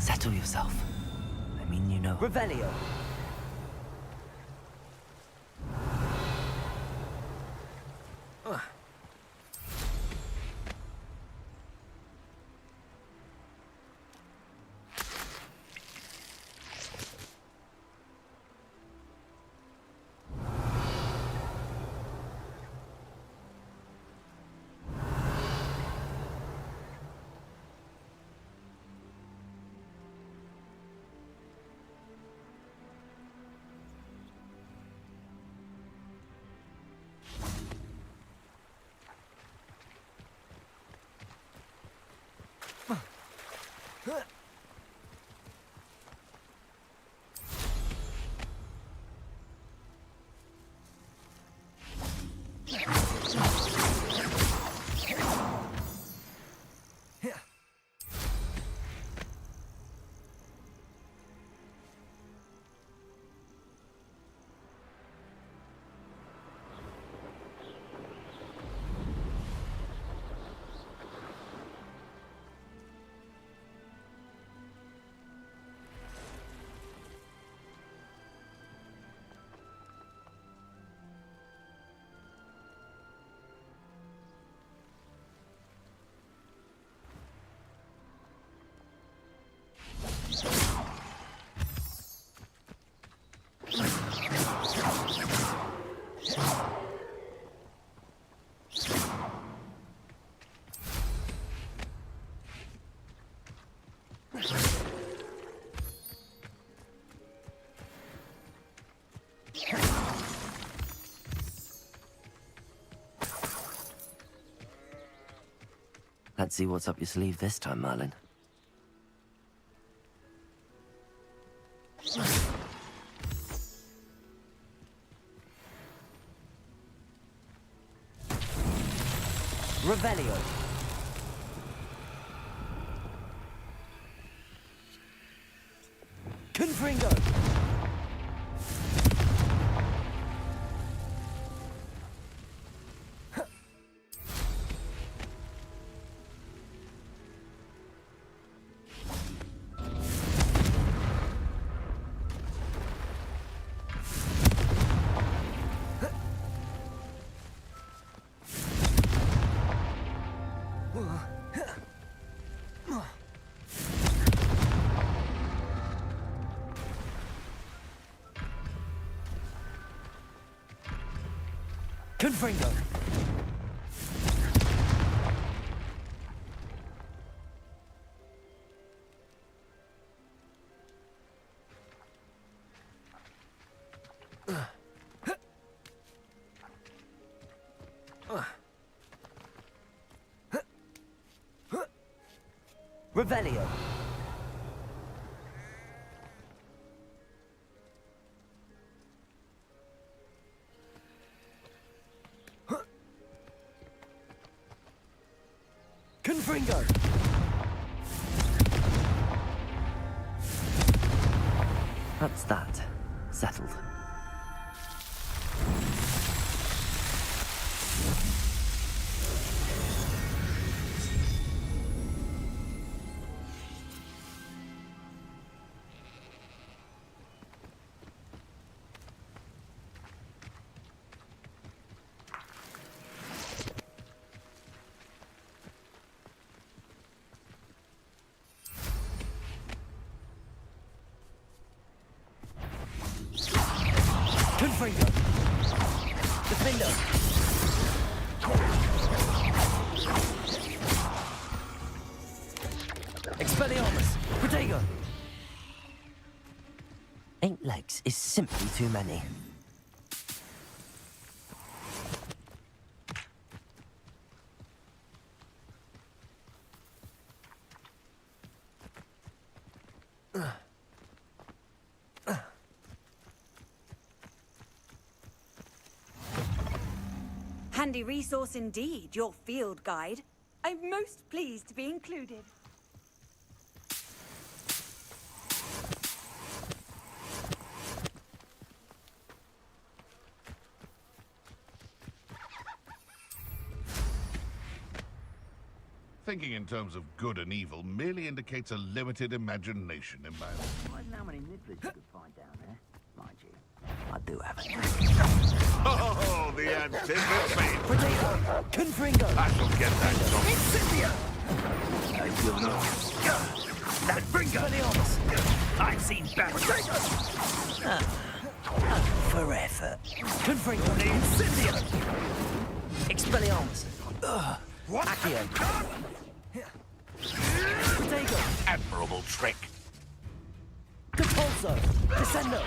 Settle yourself. I mean, you know. Revelio. Let's see what's up your sleeve this time, Merlin. Revelio. Confringo! Confringo! Revelio! Confringo! That's that. Settled. Confringo! Defender! Expelliarmus! Protego! 8 legs is simply too many. Handy resource indeed, your field guide. I'm most pleased to be included. Thinking in terms of good and evil merely indicates a limited imagination in my opinion. I don't know how many nibblers you could find down there, mind you. I do have it. Oh, the anticipation! Protego! Confringo! I shall get that dog. Incendia! I feel no. That Expelliarmus! I've seen better. For effort. Confringo! Incendio! Expelliarmus! What? Accio! Protego! Admirable trick. Compulso! Descendo!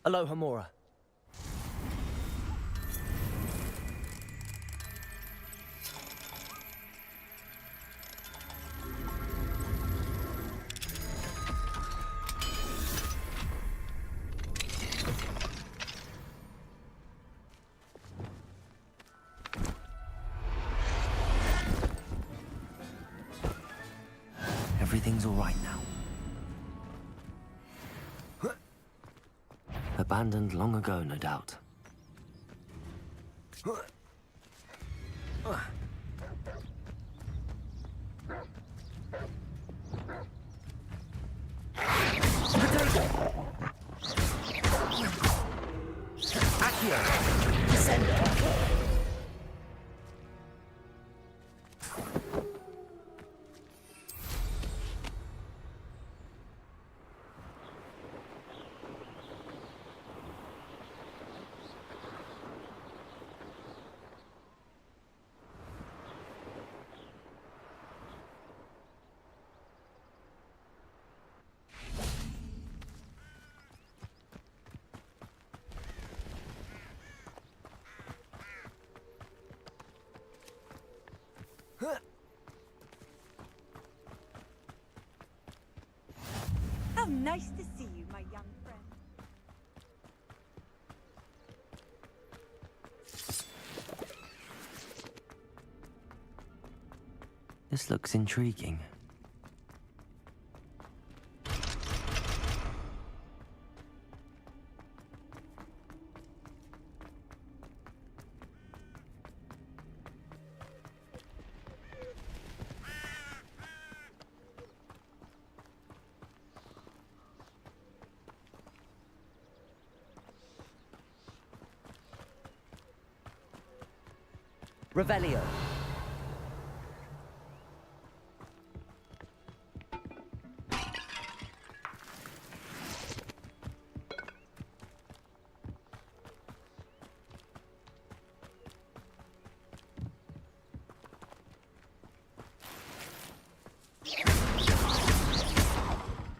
Aloha Mora. Everything's all right now. Abandoned long ago, no doubt. Accio! Descendo! How nice to see you, my young friend. This looks intriguing. Revelio.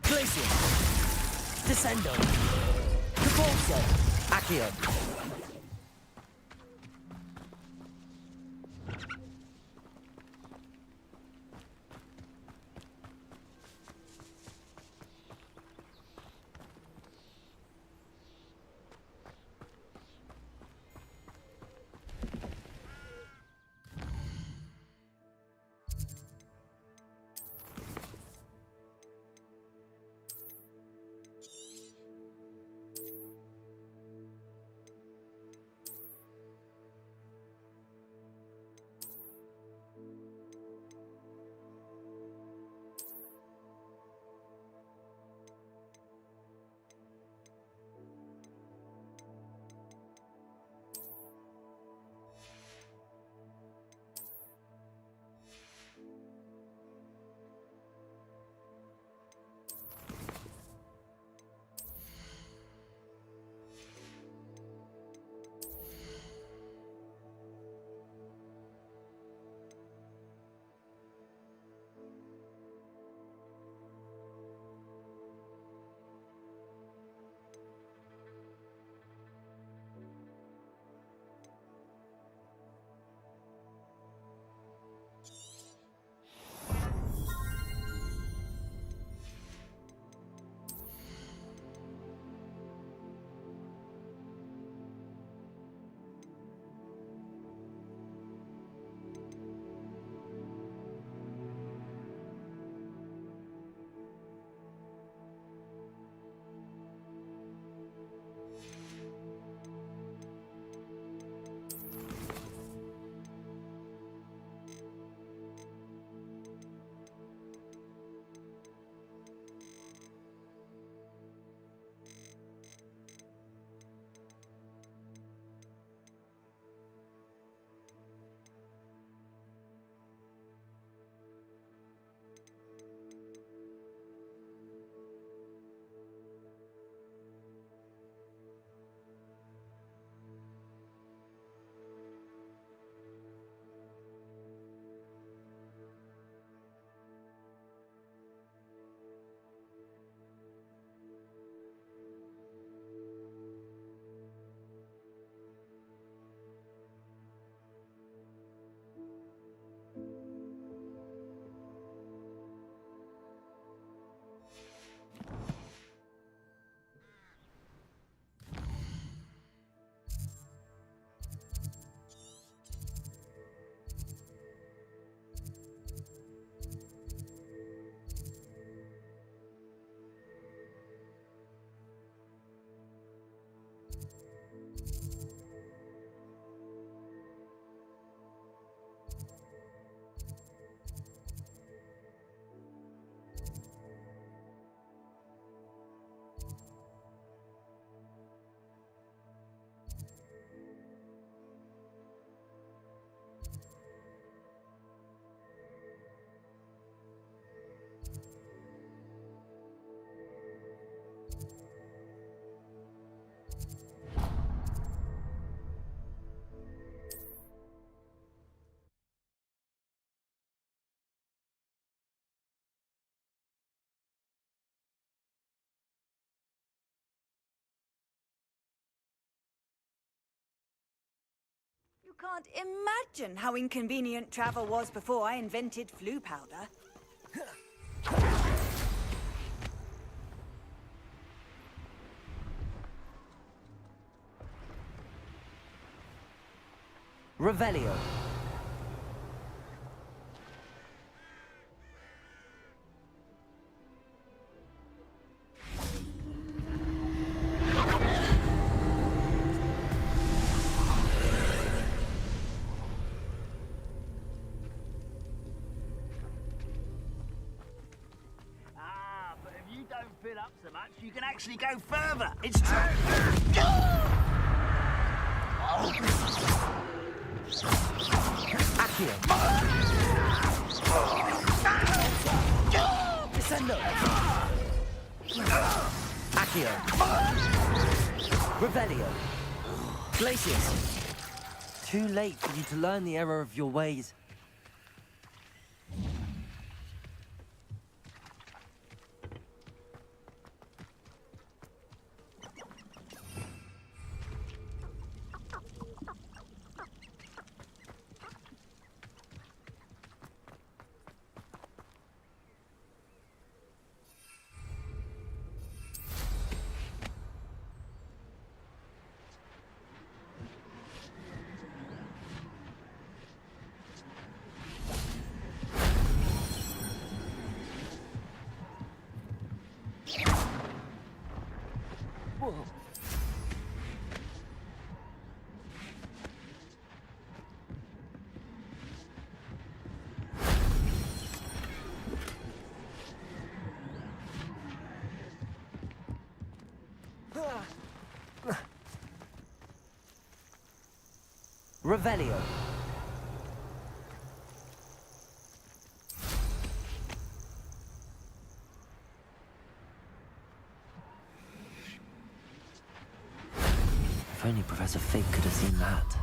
Glacier. Descendo. Repulsor. Accio. You can't imagine how inconvenient travel was before I invented flu powder. Revelio. fill up so much, you can actually go further. It's true. Accio. Descendo. Accio. Revelio. Glacius. Too late for you to learn the error of your ways. Revelio. If only Professor Fig could have seen that.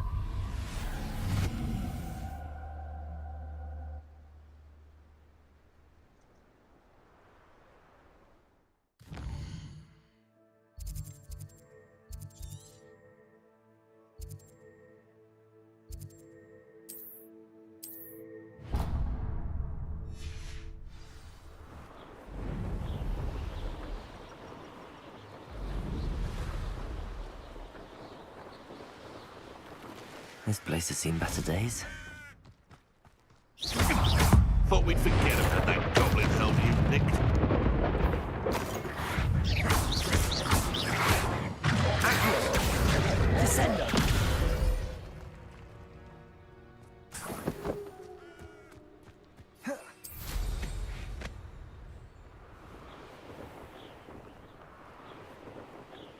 This place has seen better days. Thought we'd forget about that goblin helm you nicked. Descendo.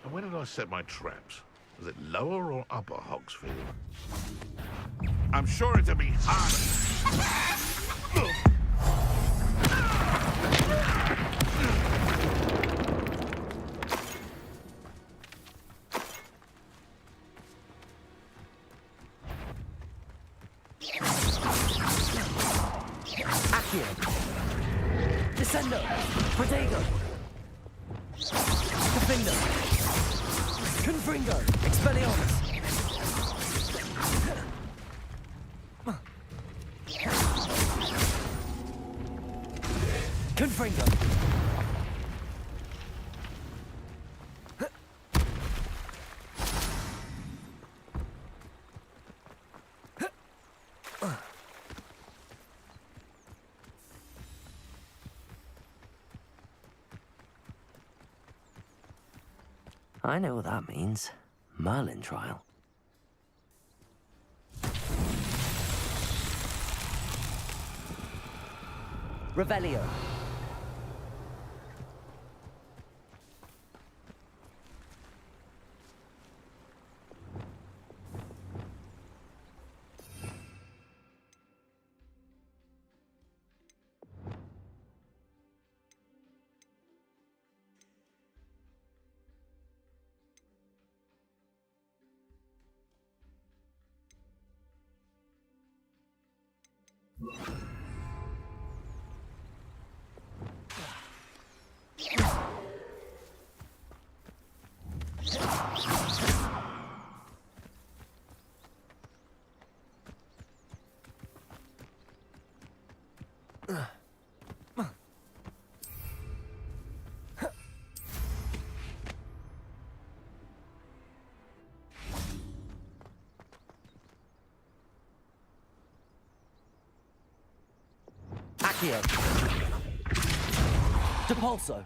And where did I set my traps? Was it lower or upper Hogsfield? I'm sure it'll be harder. Accio. Descendo. Protego. Defendo. Confringo. Expelliarmus. Confringo. I know what that means. Merlin trial. Revelio. Accio. Depulso.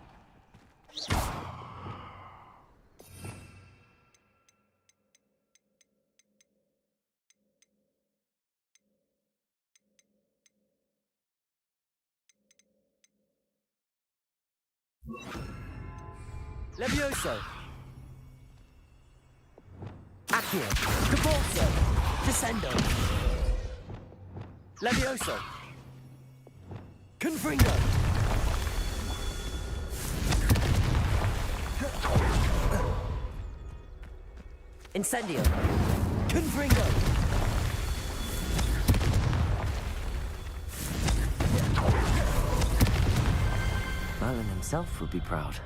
Levioso. Accio. Caporso. Descendo. Levioso. Confringo. Incendio. Confringo. Merlin himself would be proud.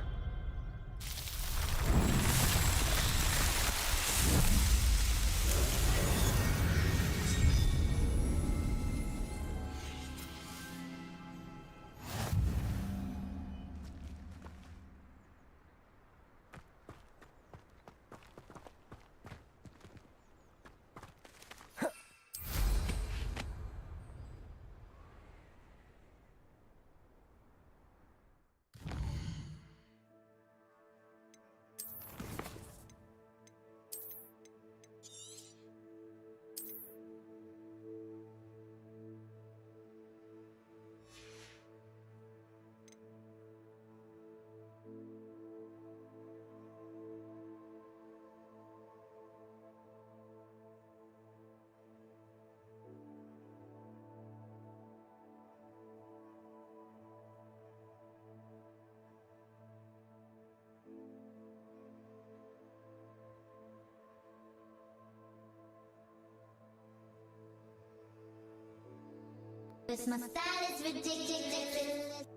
This my style is ridiculous.